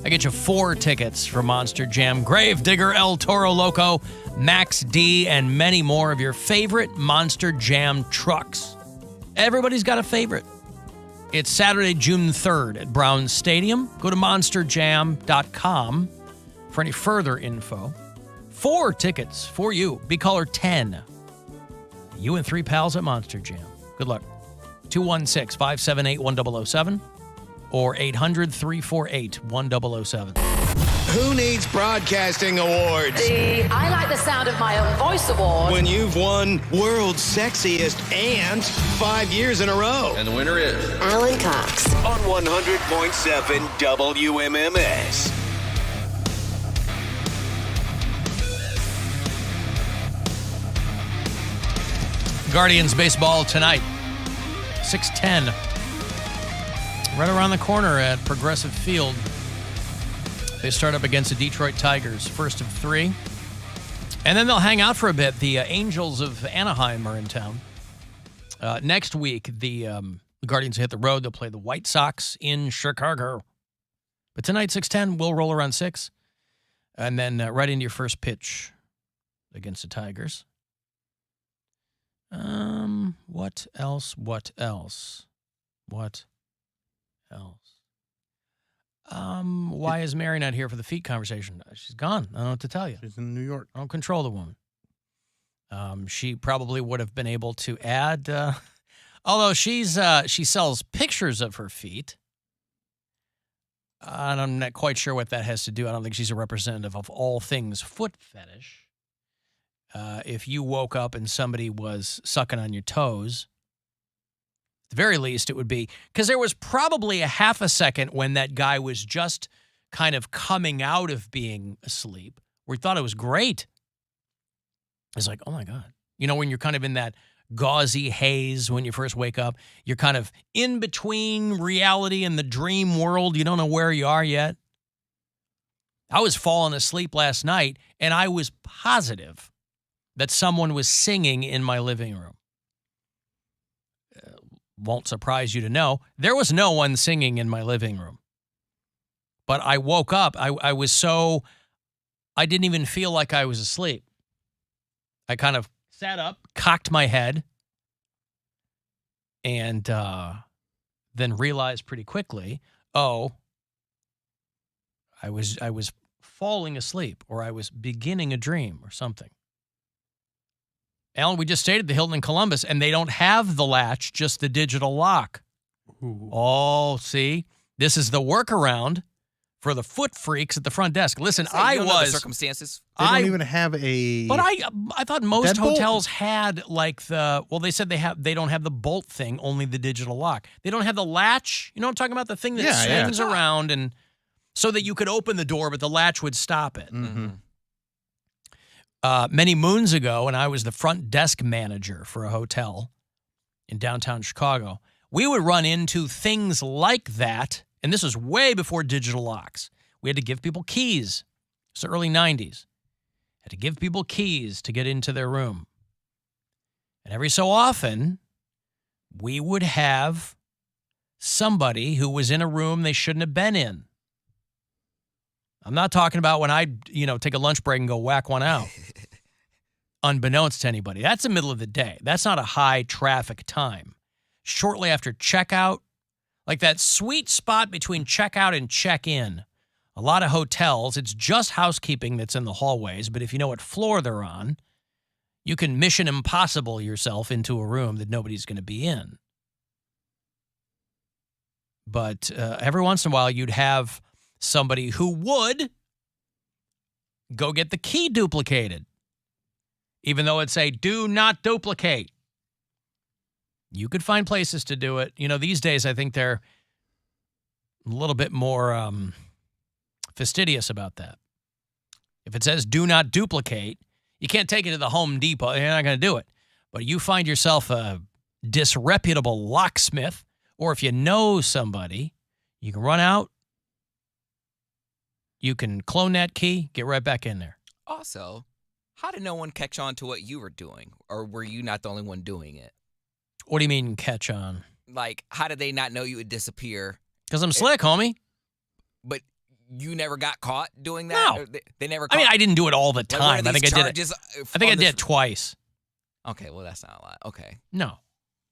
I get you 4 tickets for Monster Jam. Gravedigger, El Toro Loco, Max D, and many more of your favorite Monster Jam trucks. Everybody's got a favorite. It's Saturday, June 3rd at Brown Stadium. Go to monsterjam.com for any further info. 4 tickets for you. Be caller 10. You and 3 pals at Monster Jam. Good luck. 216-578-1007 or 800-348-1007. Who needs broadcasting awards? I like the sound of my own voice award. When you've won World's Sexiest and 5 years in a row. And the winner is Alan Cox on 100.7 WMMS. Guardians baseball tonight, 6:10. Right around the corner at Progressive Field. They start up against the Detroit Tigers, first of 3. And then they'll hang out for a bit. The Angels of Anaheim are in town. Next week, the Guardians hit the road. They'll play the White Sox in Chicago. But tonight, 6:10, we'll roll around 6. And then right into your first pitch against the Tigers. What else? Why is Mary not here for the feet conversation? She's gone. I don't know what to tell you. She's in New York. I don't control the woman. She probably would have been able to add, although she sells pictures of her feet. And I'm not quite sure what that has to do. I don't think she's a representative of all things foot fetish. If you woke up and somebody was sucking on your toes, at the very least it would be, because there was probably a half a second when that guy was just kind of coming out of being asleep where he thought it was great. It's like, oh my God. You know, when you're kind of in that gauzy haze when you first wake up, you're kind of in between reality and the dream world. You don't know where you are yet. I was falling asleep last night and I was positive that someone was singing in my living room. Won't surprise you to know, there was no one singing in my living room. But I woke up, I didn't even feel like I was asleep. I kind of sat up, cocked my head, and then realized pretty quickly, I was falling asleep, or I was beginning a dream or something. Alan, we just stayed at the Hilton in Columbus, and they don't have the latch, just the digital lock. Ooh. Oh, see? This is the workaround for the foot freaks at the front desk. Listen, the circumstances. They don't even have a... But I thought most deadbolt? hotels had like they said they don't have the bolt thing, only the digital lock. They don't have the latch. You know what I'm talking about? The thing that swings around and so that you could open the door, but the latch would stop it. Mm-hmm. Many moons ago, and I was the front desk manager for a hotel in downtown Chicago, we would run into things like that, and this was way before digital locks. We had to give people keys. It's the early 90s. Had to give people keys to get into their room. And every so often, we would have somebody who was in a room they shouldn't have been in. I'm not talking about when I, take a lunch break and go whack one out, unbeknownst to anybody. That's the middle of the day. That's not a high traffic time. Shortly after checkout, like that sweet spot between checkout and check-in. A lot of hotels, it's just housekeeping that's in the hallways, but if you know what floor they're on, you can Mission Impossible yourself into a room that nobody's going to be in. But every once in a while, you'd have somebody who would go get the key duplicated, even though it'd say, do not duplicate. You could find places to do it. These days, I think they're a little bit more fastidious about that. If it says do not duplicate, you can't take it to the Home Depot. You're not going to do it. But you find yourself a disreputable locksmith, or if you know somebody, you can run out, you can clone that key, get right back in there. Also, how did no one catch on to what you were doing? Or were you not the only one doing it? What do you mean catch on? Like, how did they not know you would disappear? Because I'm slick, homie. But you never got caught doing that? No. Or they never I mean, caught- I didn't do it all the Like, what are time. I these think I did charges it. I think I on did this- it twice. Okay, well, that's not a lot. Okay. No.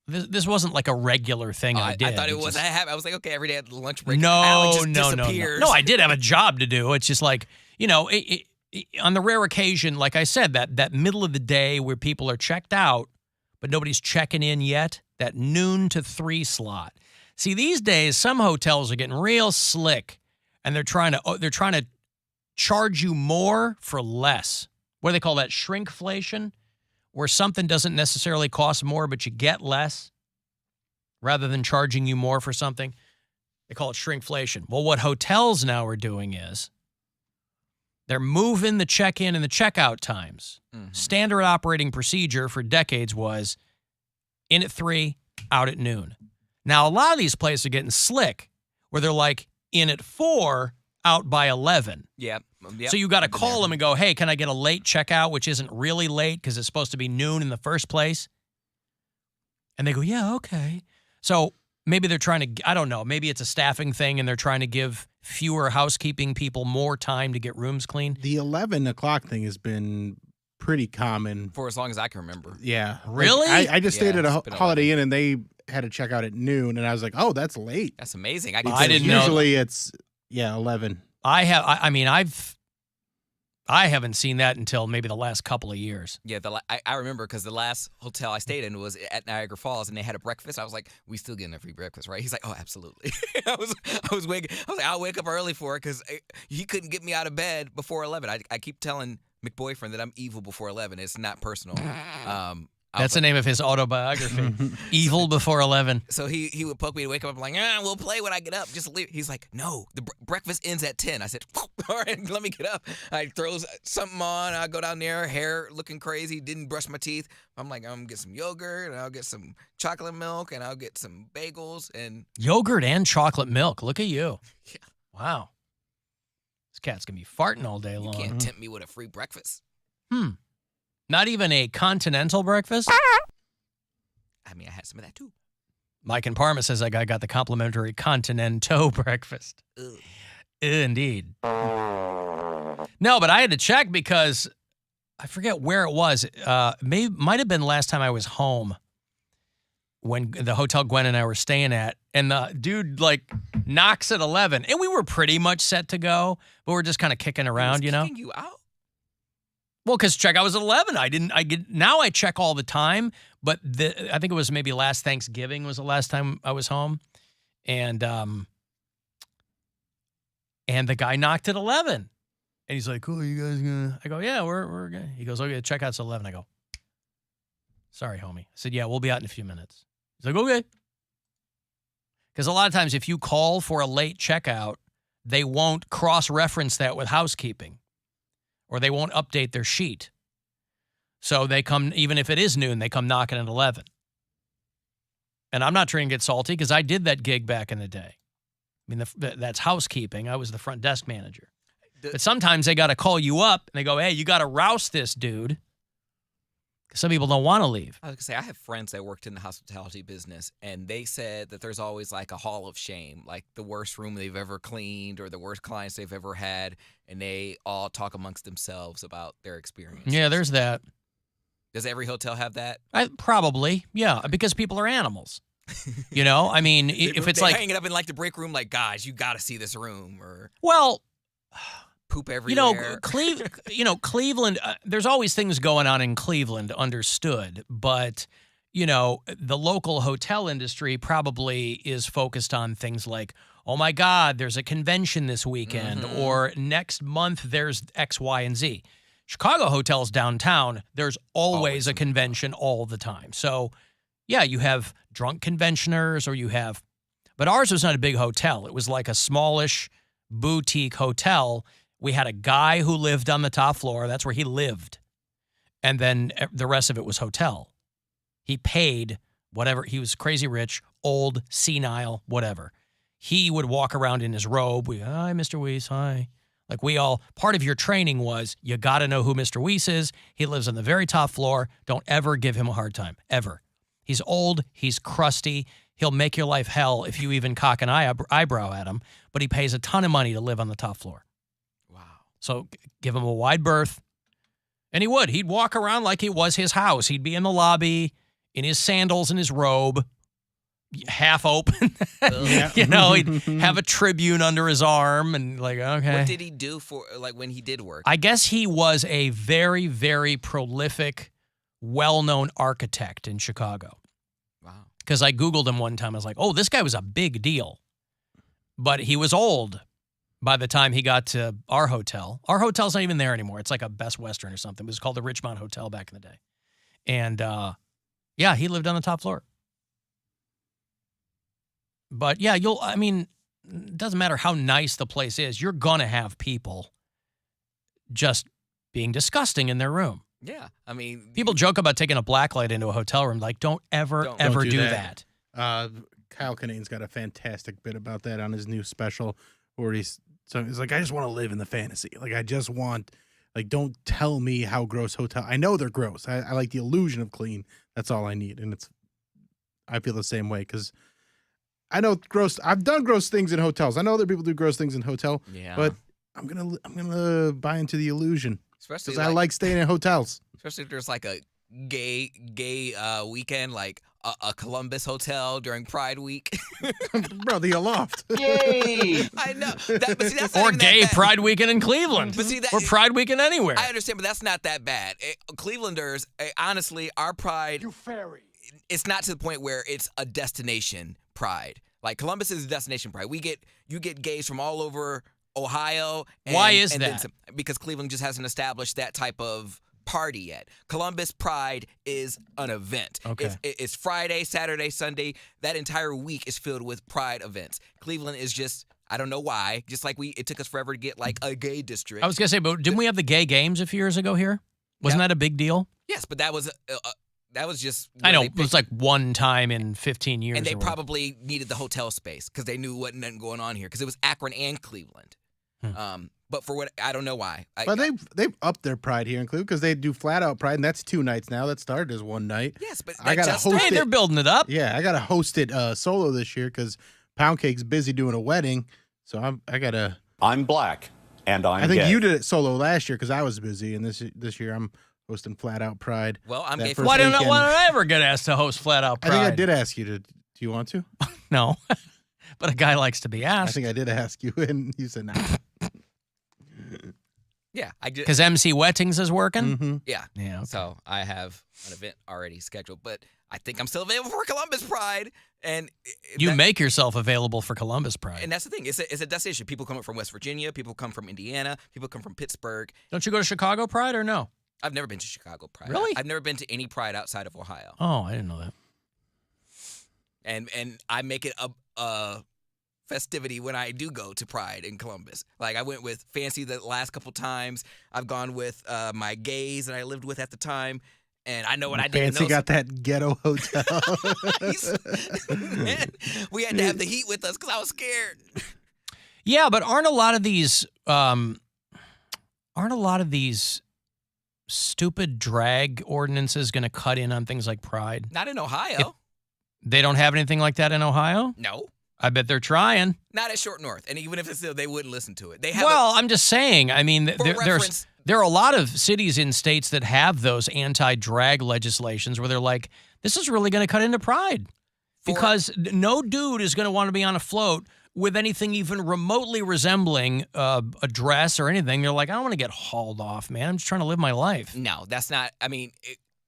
This wasn't like a regular thing I did. I thought it was a habit. I was like, okay, every day at the lunch break, Alan No, just no. disappears. No, I did have a job to do. It's just like, on the rare occasion, like I said, that middle of the day where people are checked out, but nobody's checking in yet, that noon to 3 slot. See, these days, some hotels are getting real slick, and they're trying to charge you more for less. What do they call that? Shrinkflation, where something doesn't necessarily cost more, but you get less, rather than charging you more for something. They call it shrinkflation. Well, what hotels now are doing is they're moving the check-in and the checkout times. Mm-hmm. Standard operating procedure for decades was in at 3, out at noon. Now, a lot of these places are getting slick, where they're like in at 4, out by 11. Yep. So you got to call them and go, hey, can I get a late checkout, which isn't really late because it's supposed to be noon in the first place? And they go, yeah, okay. So maybe they're trying to, I don't know, maybe it's a staffing thing and they're trying to give fewer housekeeping people more time to get rooms clean. The 11 o'clock thing has been pretty common. For as long as I can remember. Yeah. Really? Like, I just stayed at a it's been Holiday Inn and they had to check out at noon and I was like, oh, that's late. That's amazing. I didn't know. Usually it's, 11. I haven't seen that until maybe the last couple of years. Yeah, I remember because the last hotel I stayed in was at Niagara Falls, and they had a breakfast. I was like, "We still getting a free breakfast, right?" He's like, "Oh, absolutely." I was like, "I'll wake up early for it," because he couldn't get me out of bed before 11. I keep telling McBoyfriend that I'm evil before 11. It's not personal. That's the name of his autobiography, Evil Before 11. So he would poke me to wake up. I'm like, we'll play when I get up. Just leave. He's like, no, the breakfast ends at 10. I said, all right, let me get up. I throw something on. I go down there, hair looking crazy, didn't brush my teeth. I'm like, I'm going to get some yogurt, and I'll get some chocolate milk, and I'll get some bagels. And yogurt and chocolate milk. Look at you. Yeah. Wow. This cat's going to be farting all day long. You can't tempt me with a free breakfast. Not even a continental breakfast? I mean, I had some of that too. Mike in Parma says I got the complimentary Continento breakfast. Ugh. Indeed. No, but I had to check because I forget where it was. Might have been last time I was home when the hotel Gwen and I were staying at, and the dude knocks at 11, and we were pretty much set to go, but we're just kind of kicking around, Kicking you out? Well, because checkout was at 11. Now I check all the time, but I think it was maybe last Thanksgiving was the last time I was home. And the guy knocked at 11. And he's like, cool, you guys gonna? I go, yeah, we're good. He goes, okay, checkout's at 11. I go, sorry, homie. I said, yeah, we'll be out in a few minutes. He's like, okay. Because a lot of times if you call for a late checkout, they won't cross-reference that with housekeeping. Or they won't update their sheet. So they come, even if it is noon, they come knocking at 11. And I'm not trying to get salty because I did that gig back in the day. I mean, that's housekeeping. I was the front desk manager. But sometimes they got to call you up and they go, hey, you got to roust this dude. Some people don't want to leave. I was going to say, I have friends that worked in the hospitality business, and they said that there's always like a hall of shame, like the worst room they've ever cleaned or the worst clients they've ever had, and they all talk amongst themselves about their experience. Yeah, there's that. Does every hotel have that? Probably, yeah, because people are animals. You know, I mean, if it's They're like hanging up in like the break room, like, guys, you got to see this room, or well, poop everywhere. Cleveland, there's always things going on in Cleveland, understood. But, the local hotel industry probably is focused on things like, oh, my God, there's a convention this weekend, or next month there's X, Y, and Z. Chicago hotels downtown, there's always a convention all the time. So, yeah, you have drunk conventioners but ours was not a big hotel. It was like a smallish boutique hotel. We had a guy who lived on the top floor. That's where he lived. And then the rest of it was hotel. He paid whatever. He was crazy rich, old, senile, whatever. He would walk around in his robe. Hi, Mr. Weiss, hi. Like part of your training was you got to know who Mr. Weiss is. He lives on the very top floor. Don't ever give him a hard time, ever. He's old. He's crusty. He'll make your life hell if you even cock an eyebrow at him, but he pays a ton of money to live on the top floor. Wow. So give him a wide berth. And he would. He'd walk around like it was his house. He'd be in the lobby in his sandals and his robe, half open. You know, he'd have a Tribune under his arm and like, okay. What did he do for, like, when he did work? I guess he was a very, very prolific, well-known architect in Chicago. Wow. Because I Googled him one time. I was like, oh, this guy was a big deal. But he was old by the time he got to our hotel. Our hotel's not even there anymore. It's like a Best Western or something. It was called the Richmond Hotel back in the day. And, yeah, he lived on the top floor. But, yeah, it doesn't matter how nice the place is. You're going to have people just being disgusting in their room. Yeah, I mean... People joke about taking a blacklight into a hotel room. Like, don't ever do that. Kyle Kinane's got a fantastic bit about that on his new special where he's like, I just want to live in the fantasy. Like, I just want... Like, don't tell me how gross hotel... I know they're gross. I like the illusion of clean. That's all I need. And I feel the same way because I know gross... I've done gross things in hotels. I know other people do gross things in hotel. Yeah. But I'm gonna buy into the illusion. Especially because I like staying in hotels. Especially if there's like a gay weekend, like a Columbus hotel during Pride Week. Bro, the Aloft. Yay! I know. That's or gay Pride Weekend in Cleveland. But see, or Pride Weekend anywhere. I understand, but that's not that bad. Clevelanders, honestly, our Pride... You fairy. It's not to the point where it's a destination Pride. Like, Columbus is a destination Pride. You get gays from all over Ohio. Why is that? Because Cleveland just hasn't established that type of party yet. Columbus Pride is an event. Okay. It's Friday, Saturday, Sunday. That entire week is filled with Pride events. Cleveland is just, I don't know why, just like it took us forever to get like a gay district. I was going to say, but didn't we have the gay games a few years ago here? Wasn't that a big deal? Yes, but that was just... I know, it was like one time in 15 years. And they probably needed the hotel space because they knew what wasn't going on here because it was Akron and Cleveland. But for what, I don't know why. But they've upped their Pride here in Cleveland because they do flat out Pride, and that's 2 nights now. That started as 1 night. Yes, but I gotta host it. They're building it up. Yeah, I gotta host it solo this year because Poundcake's busy doing a wedding, so I gotta. I'm black and I'm. I think gay. you did it solo last year because I was busy, and this year I'm hosting Flat Out Pride. Well, I'm gay. Why did I ever get asked to host Flat Out Pride? I think I did ask you to. Do you want to? No, but a guy likes to be asked. I think I did ask you, and you said no. Yeah, I did. Because MC Wettings is working? Mm-hmm. Yeah. Yeah. Okay. So I have an event already scheduled, but I think I'm still available for Columbus Pride. And you make yourself available for Columbus Pride. And that's the thing. It's a destination. People come up from West Virginia. People come from Indiana. People come from Pittsburgh. Don't you go to Chicago Pride or no? I've never been to Chicago Pride. Really? I've never been to any Pride outside of Ohio. Oh, I didn't know that. And I make it a festivity when I do go to Pride in Columbus. Like, I went with Fancy the last couple times. I've gone with my gays that I lived with at the time. And I know what I did. Fancy got that ghetto hotel. Man, we had to have the heat with us because I was scared. Yeah, but aren't a lot of these stupid drag ordinances going to cut in on things like Pride? Not in Ohio. They don't have anything like that in Ohio? No. I bet they're trying. Not at Short North. And even if it's still, they wouldn't listen to it. I'm just saying. I mean, there are a lot of cities in states that have those anti-drag legislations where they're like, this is really going to cut into Pride. Because no dude is going to want to be on a float with anything even remotely resembling a dress or anything. They're like, I don't want to get hauled off, man. I'm just trying to live my life. No, that's not. I mean,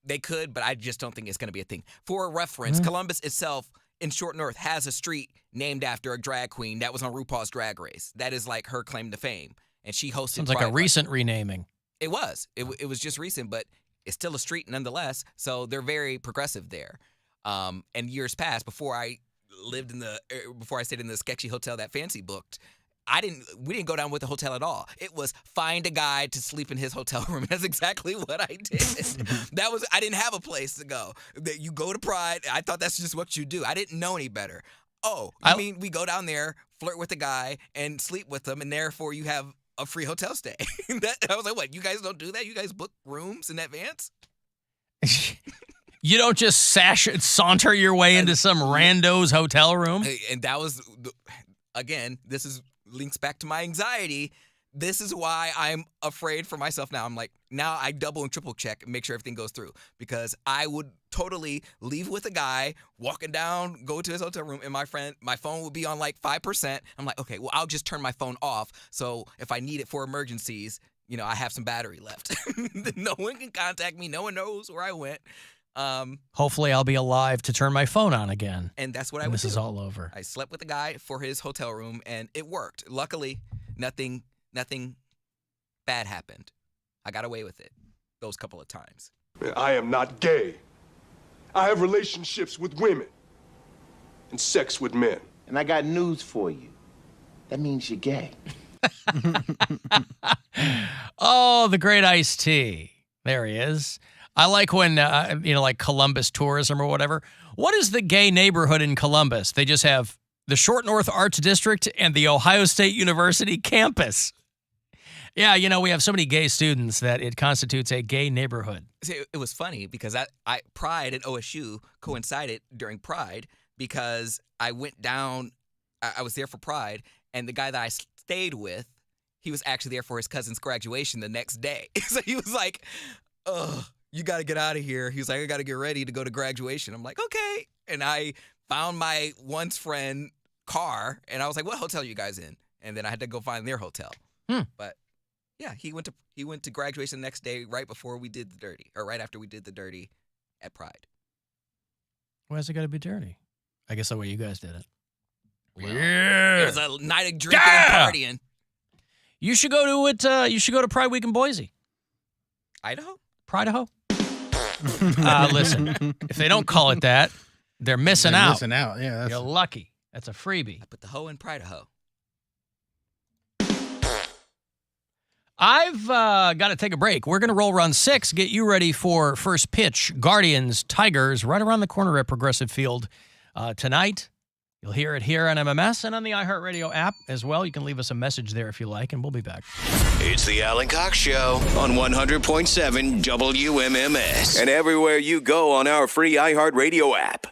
they could, but I just don't think it's going to be a thing. For reference, Columbus itself in Short North has a street named after a drag queen that was on RuPaul's Drag Race. That is like her claim to fame. And she hosted Sounds like a recent renaming. It was. It was just recent, but it's still a street nonetheless. So they're very progressive there. And years past, before I stayed in the sketchy hotel that Fancy booked, we didn't go down with the hotel at all. It was find a guy to sleep in his hotel room. That's exactly what I did. I didn't have a place to go. You go to Pride. I thought that's just what you do. I didn't know any better. Oh, I mean we go down there, flirt with the guy, and sleep with him, and therefore you have a free hotel stay. I was like, what? You guys don't do that? You guys book rooms in advance? You don't just saunter your way into some rando's hotel room. And that was, again, links back to my anxiety. This is why I'm afraid for myself now. I'm like, now I double and triple check and make sure everything goes through, because I would totally leave with a guy, walking down, go to his hotel room, and my phone would be on like 5%. I'm like, okay, well, I'll just turn my phone off. So if I need it for emergencies, I have some battery left. No one can contact me. No one knows where I went. Hopefully I'll be alive to turn my phone on again. And that's what I would do. This is all over. I slept with a guy for his hotel room, and it worked. Luckily, nothing bad happened. I got away with it those couple of times. I am not gay. I have relationships with women and sex with men. And I got news for you. That means you're gay. Oh, the great Ice-T. There he is. I like when, like Columbus tourism or whatever. What is the gay neighborhood in Columbus? They just have the Short North Arts District and the Ohio State University campus. Yeah, we have so many gay students that it constitutes a gay neighborhood. See, it was funny because Pride at OSU coincided during Pride, because I went down, I was there for Pride, and the guy that I stayed with, he was actually there for his cousin's graduation the next day. So he was like, "Ugh, you got to get out of here." He was like, "I got to get ready to go to graduation." I'm like, "Okay." And I found my once friend car, and I was like, "What hotel are you guys in?" And then I had to go find their hotel. But yeah, he went to graduation the next day, right before we did the dirty, or right after we did the dirty at Pride. Why is it got to be dirty? I guess the way you guys did it. Well, it was a night of drinking and partying. You should go to it. You should go to Pride Week in Boise, Idaho. Pridaho. Listen, if they don't call it that, they're missing out. Missing out. Yeah, you're lucky. That's a freebie. I put the hoe in Pridaho. I've got to take a break. We're going to roll run 6, get you ready for first pitch. Guardians, Tigers, right around the corner at Progressive Field tonight. You'll hear it here on MMS and on the iHeartRadio app as well. You can leave us a message there if you like, and we'll be back. It's the Alan Cox Show on 100.7 WMMS. And everywhere you go on our free iHeartRadio app.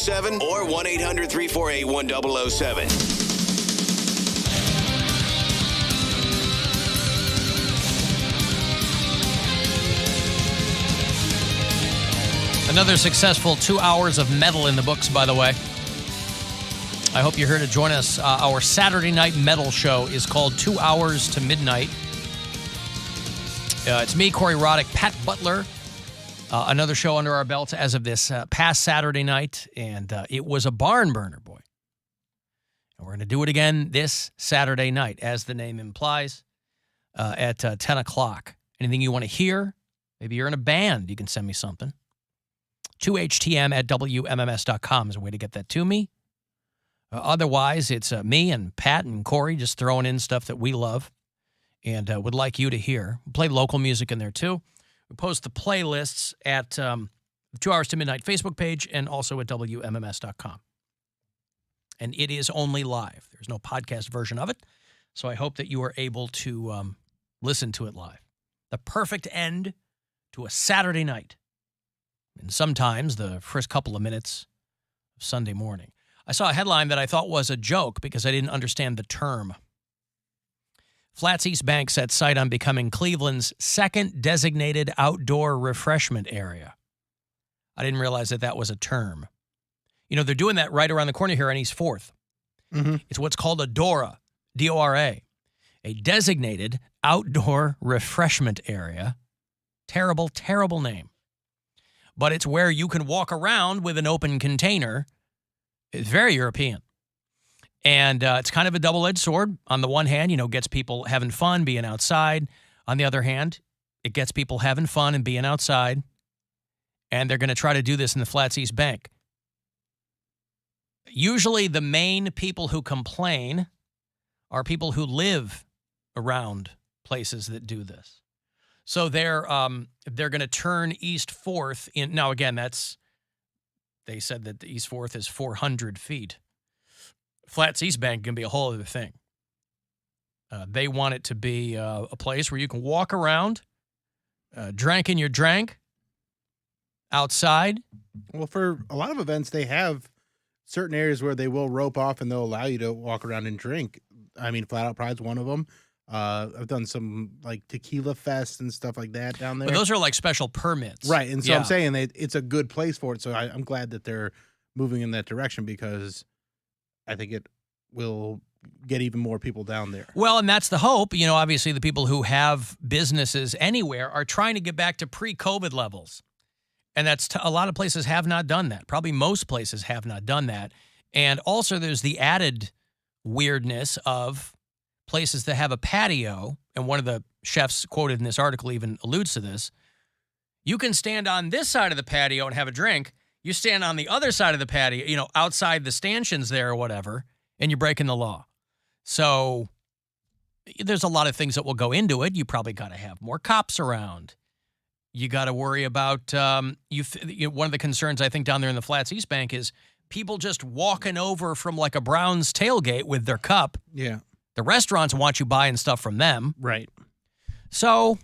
7 or 1-800-348-1007. Another successful 2 hours of metal in the books, by the way. I hope you're here to join us. Our Saturday night metal show is called 2 Hours to Midnight. It's me, Corey Roddick, Pat Butler. Another show under our belt as of this past Saturday night, and it was a barn burner, boy. And we're going to do it again this Saturday night, as the name implies, at 10 o'clock. Anything you want to hear? Maybe you're in a band. You can send me something. 2htm@WMMS.com is a way to get that to me. Otherwise, it's me and Pat and Corey just throwing in stuff that we love and would like you to hear. We play local music in there, too. We post the playlists at the 2 Hours to Midnight Facebook page and also at WMMS.com. And it is only live. There's no podcast version of it, so I hope that you are able to listen to it live. The perfect end to a Saturday night. And sometimes the first couple of minutes of Sunday morning. I saw a headline that I thought was a joke because I didn't understand the term. Flats East Bank sets sight on becoming Cleveland's second designated outdoor refreshment area. I didn't realize that that was a term. You know, they're doing that right around the corner here on East 4th. Mm-hmm. It's what's called a DORA, D-O-R-A, a designated outdoor refreshment area. Terrible, terrible name. But it's where you can walk around with an open container. It's very European. And it's kind of a double-edged sword. On the one hand, you know, gets people having fun, being outside. On the other hand, it gets people having fun and being outside. And they're going to try to do this in the Flats East Bank. Usually the main people who complain are people who live around places that do this. So they're going to turn East 4th in. Now, again, they said that the East 4th is 400 feet. Flats East Bank can be a whole other thing. They want it to be a place where you can walk around, drinking your drink outside. Well, for a lot of events, they have certain areas where they will rope off and they'll allow you to walk around and drink. I mean, Flat Out Pride's one of them. I've done some like tequila fest and stuff like that down there. But those are like special permits. Right. And so I'm saying that it's a good place for it. So I'm glad that they're moving in that direction because I think it will get even more people down there. Well, and that's the hope. You know, obviously the people who have businesses anywhere are trying to get back to pre-COVID levels. And that's a lot of places have not done that. Probably most places have not done that. And also there's the added weirdness of places that have a patio, and one of the chefs quoted in this article even alludes to this. You can stand on this side of the patio and have a drink. You stand on the other side of the patio, you know, outside the stanchions there or whatever, and you're breaking the law. So there's a lot of things that will go into it. You probably got to have more cops around. You got to worry about, one of the concerns I think down there in the Flats East Bank is people just walking over from like a Browns tailgate with their cup. Yeah. The restaurants want you buying stuff from them. Right. So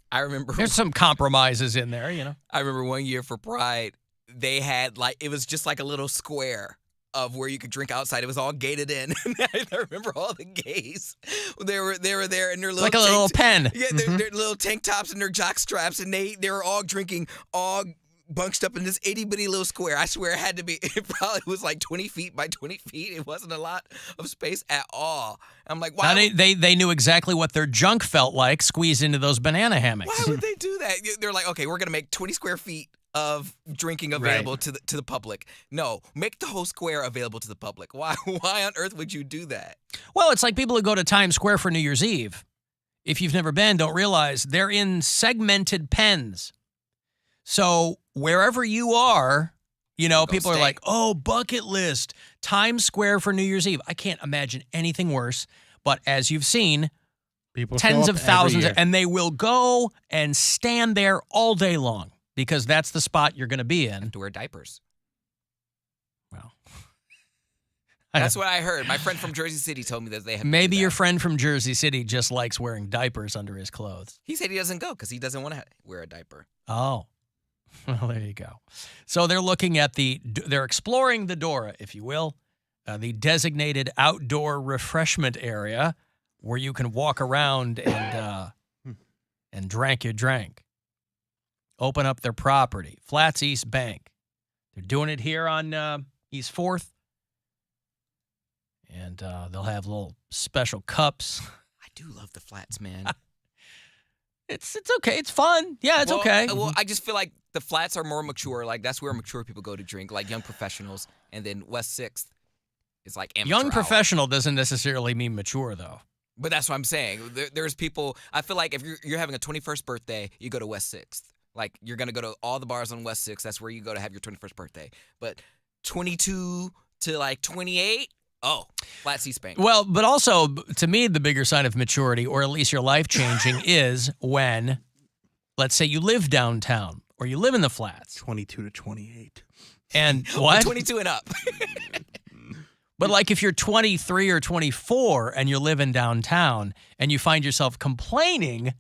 I remember there's some compromises in there, you know. I remember one year for Pride, they had it was just like a little square of where you could drink outside. It was all gated in. I remember all the gays. They were there in their little like a little pen. Yeah, their little tank tops and their jock straps, and they were all drinking, all bunched up in this itty-bitty little square. I swear it probably was like 20 feet by 20 feet. It wasn't a lot of space at all. I'm like, why? They knew exactly what their junk felt like squeezed into those banana hammocks. Why would they do that? They're like, okay, we're going to make 20 square feet of drinking available to the public. No, make the whole square available to the public. Why on earth would you do that? Well, it's like people who go to Times Square for New Year's Eve. If you've never been, don't realize they're in segmented pens. So wherever you are, you know, people are like, oh, bucket list, Times Square for New Year's Eve. I can't imagine anything worse. But as you've seen, people tens of thousands, and they will go and stand there all day long because that's the spot you're going to be in. To wear diapers. Well, that's what I heard. My friend from Jersey City told me that they have. Maybe your friend from Jersey City just likes wearing diapers under his clothes. He said he doesn't go because he doesn't want to wear a diaper. Oh. Well, there you go. So they're looking at they're exploring the Dora, if you will, the designated outdoor refreshment area where you can walk around and drank your drink. Open up their property, Flats East Bank. They're doing it here on East 4th. And they'll have little special cups. I do love the Flats, man. It's okay. It's fun. Yeah, it's okay. Well, I just feel like the Flats are more mature. Like, that's where mature people go to drink, like young professionals. And then West 6th is like amateur Young hour. professional doesn't necessarily mean mature, though. But that's what I'm saying. There's people, I feel like if you're having a 21st birthday, you go to West 6th. Like, you're going to go to all the bars on West 6th. That's where you go to have your 21st birthday. But 22 to like 28, Flats East Bank. Well, but also, to me, the bigger sign of maturity, or at least your life changing, is when, let's say you live downtown or you live in the Flats. 22 to 28. And what? 22 and up. But like if you're 23 or 24 and you're living downtown and you find yourself complaining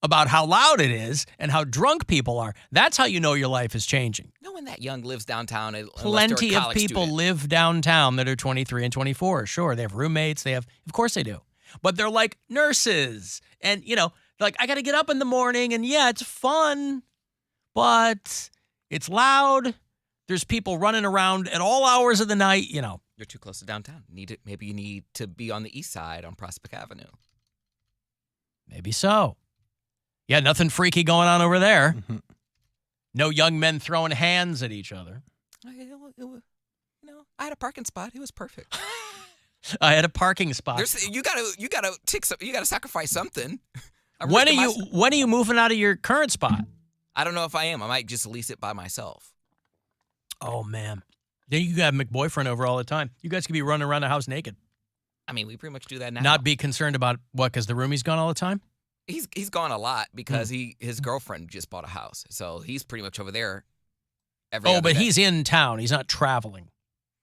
about how loud it is and how drunk people are, that's how you know your life is changing. No one that young lives downtown. Plenty of people live downtown that are 23 and 24. Sure, they have roommates. Of course they do. But they're like nurses. And, like, I got to get up in the morning and yeah, it's fun, but it's loud. There's people running around at all hours of the night, You're too close to downtown. Maybe you need to be on the east side on Prospect Avenue. Maybe so. Yeah, nothing freaky going on over there. No young men throwing hands at each other. I had a parking spot. It was perfect. I had a parking spot. You gotta sacrifice something. When are you moving out of your current spot? I don't know if I am. I might just lease it by myself. Oh man, then you got McBoyfriend over all the time. You guys could be running around the house naked. I mean, we pretty much do that now. Not be concerned about what? Because the roomie's gone all the time. He's gone a lot because his girlfriend just bought a house, so he's pretty much over there. But day. He's in town. He's not traveling.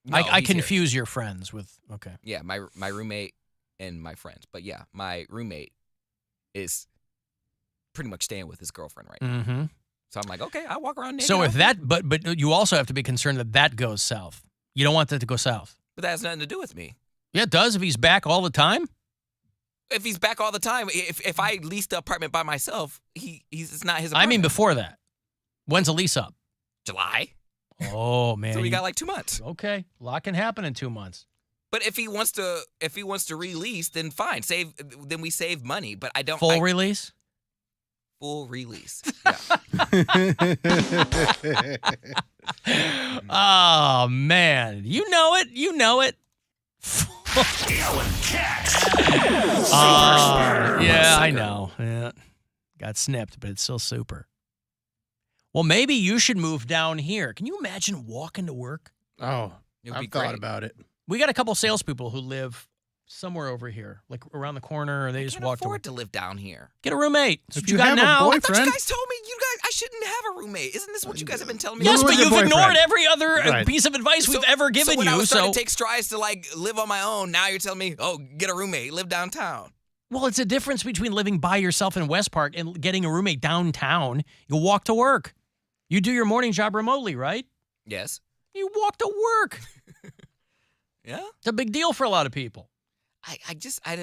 No, I confuse your friends with okay. Yeah, my roommate and my friends, but yeah, my roommate is pretty much staying with his girlfriend right now. Mm-hmm. So I'm like, okay, I walk around naked. So if that, but you also have to be concerned that goes south. You don't want that to go south. But that has nothing to do with me. Yeah, it does if he's back all the time. If he's back all the time, if I lease the apartment by myself, it's not his apartment. I mean, before that, when's the lease up? July. Oh man, so we got like 2 months. Okay, a lot can happen in 2 months. But if he wants to release, then fine. Then we save money. But I don't release. Full release. Yeah. Oh man, you know it. Alan Cox. Yeah, I know. Yeah. Got snipped, but it's still super. Well, maybe you should move down here. Can you imagine walking to work? Oh, I've thought about it. We got a couple salespeople who live somewhere over here, like around the corner, or they just walk to live down here. Get a roommate. But you got have now. a boyfriend. I thought you guys told me I shouldn't have a roommate. Isn't this what you guys have been telling me? Yes, but you've boyfriend. ignored every other piece of advice we've ever given when you. I was starting to take strides to like live on my own, now you're telling me, get a roommate, live downtown. Well, it's a difference between living by yourself in West Park and getting a roommate downtown. You walk to work. You do your morning job remotely, right? Yes. You walk to work. Yeah. It's a big deal for a lot of people. I don't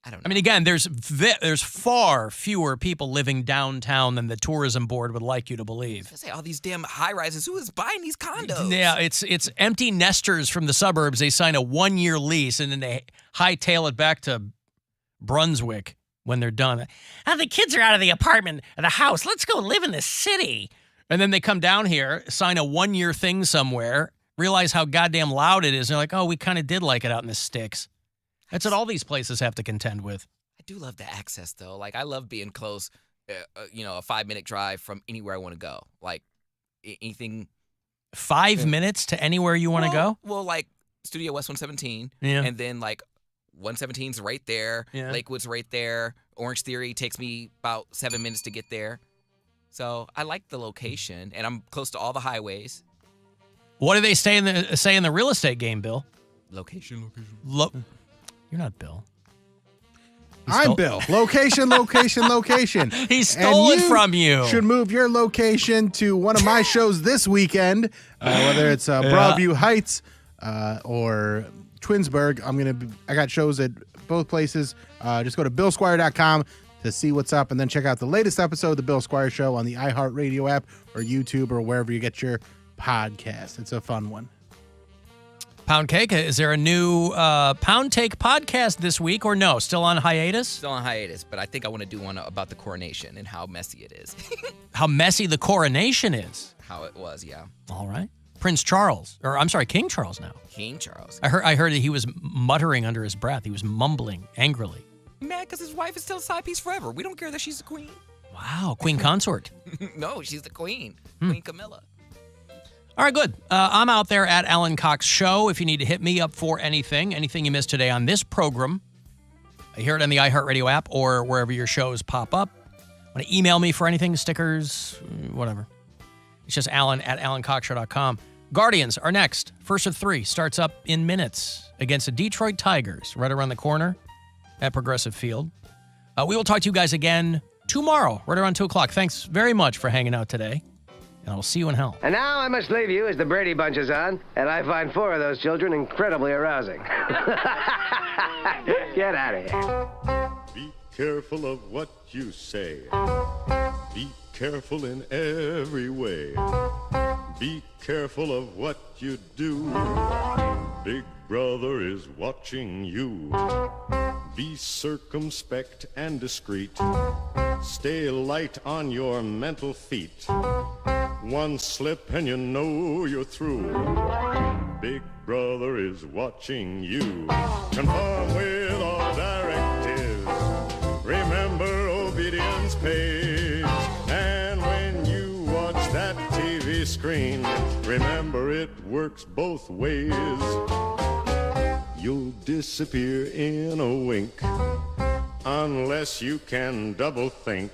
know. I mean, again, there's far fewer people living downtown than the tourism board would like you to believe. I say all these damn high rises. Who is buying these condos? Yeah, it's empty nesters from the suburbs. They sign a 1-year lease and then they hightail it back to Brunswick when they're done. Oh, the kids are out of the apartment, the house. Let's go live in the city. And then they come down here, sign a 1-year thing somewhere, realize how goddamn loud it is. And they're like, oh, we kind of did like it out in the sticks. That's what all these places have to contend with. I do love the access, though. Like, I love being close, a 5-minute drive from anywhere I want to go. Like, anything. 5 minutes to anywhere you want to go? Well, like, Studio West 117. Yeah. And then, like, 117's right there. Yeah. Lakewood's right there. Orange Theory takes me about 7 minutes to get there. So, I like the location, and I'm close to all the highways. What do they say in the real estate game, Bill? Location. You're not Bill. I'm Bill. Location, location, location. He stole it from you. Should move your location to one of my shows this weekend, whether it's Broadview Heights or Twinsburg. I got shows at both places. Just go to BillSquire.com to see what's up, and then check out the latest episode of The Bill Squire Show on the iHeartRadio app or YouTube or wherever you get your podcast. It's a fun one. Poundcake, is there a new Poundcake podcast this week or no? Still on hiatus? Still on hiatus, but I think I want to do one about the coronation and how messy it is. How messy the coronation is? How it was, yeah. All right. Prince Charles, or I'm sorry, King Charles now. King Charles. I heard that he was muttering under his breath. He was mumbling angrily. Mad because his wife is still a side piece forever. We don't care that she's the queen. Wow, queen consort. No, she's the queen. Queen Camilla. All right, good. I'm out there at Alan Cox Show. If you need to hit me up for anything you missed today on this program, I hear it on the iHeartRadio app or wherever your shows pop up. Want to email me for anything, stickers, whatever. It's just Alan at AlanCoxShow.com. Guardians are next. First of 3 starts up in minutes against the Detroit Tigers right around the corner at Progressive Field. We will talk to you guys again tomorrow, right around 2 o'clock. Thanks very much for hanging out today, and I'll see you in hell. And now I must leave you as the Brady Bunch is on, and I find 4 of those children incredibly arousing. Get out of here. Be careful of what you say. Be careful in every way. Be careful of what you do. Big Brother is watching you. Be circumspect and discreet. Stay light on your mental feet. One slip and you know you're through. Big Brother is watching you. Conform with all directives. Remember, obedience pays. And when you watch that TV screen, remember it works both ways. You'll disappear in a wink unless you can double think.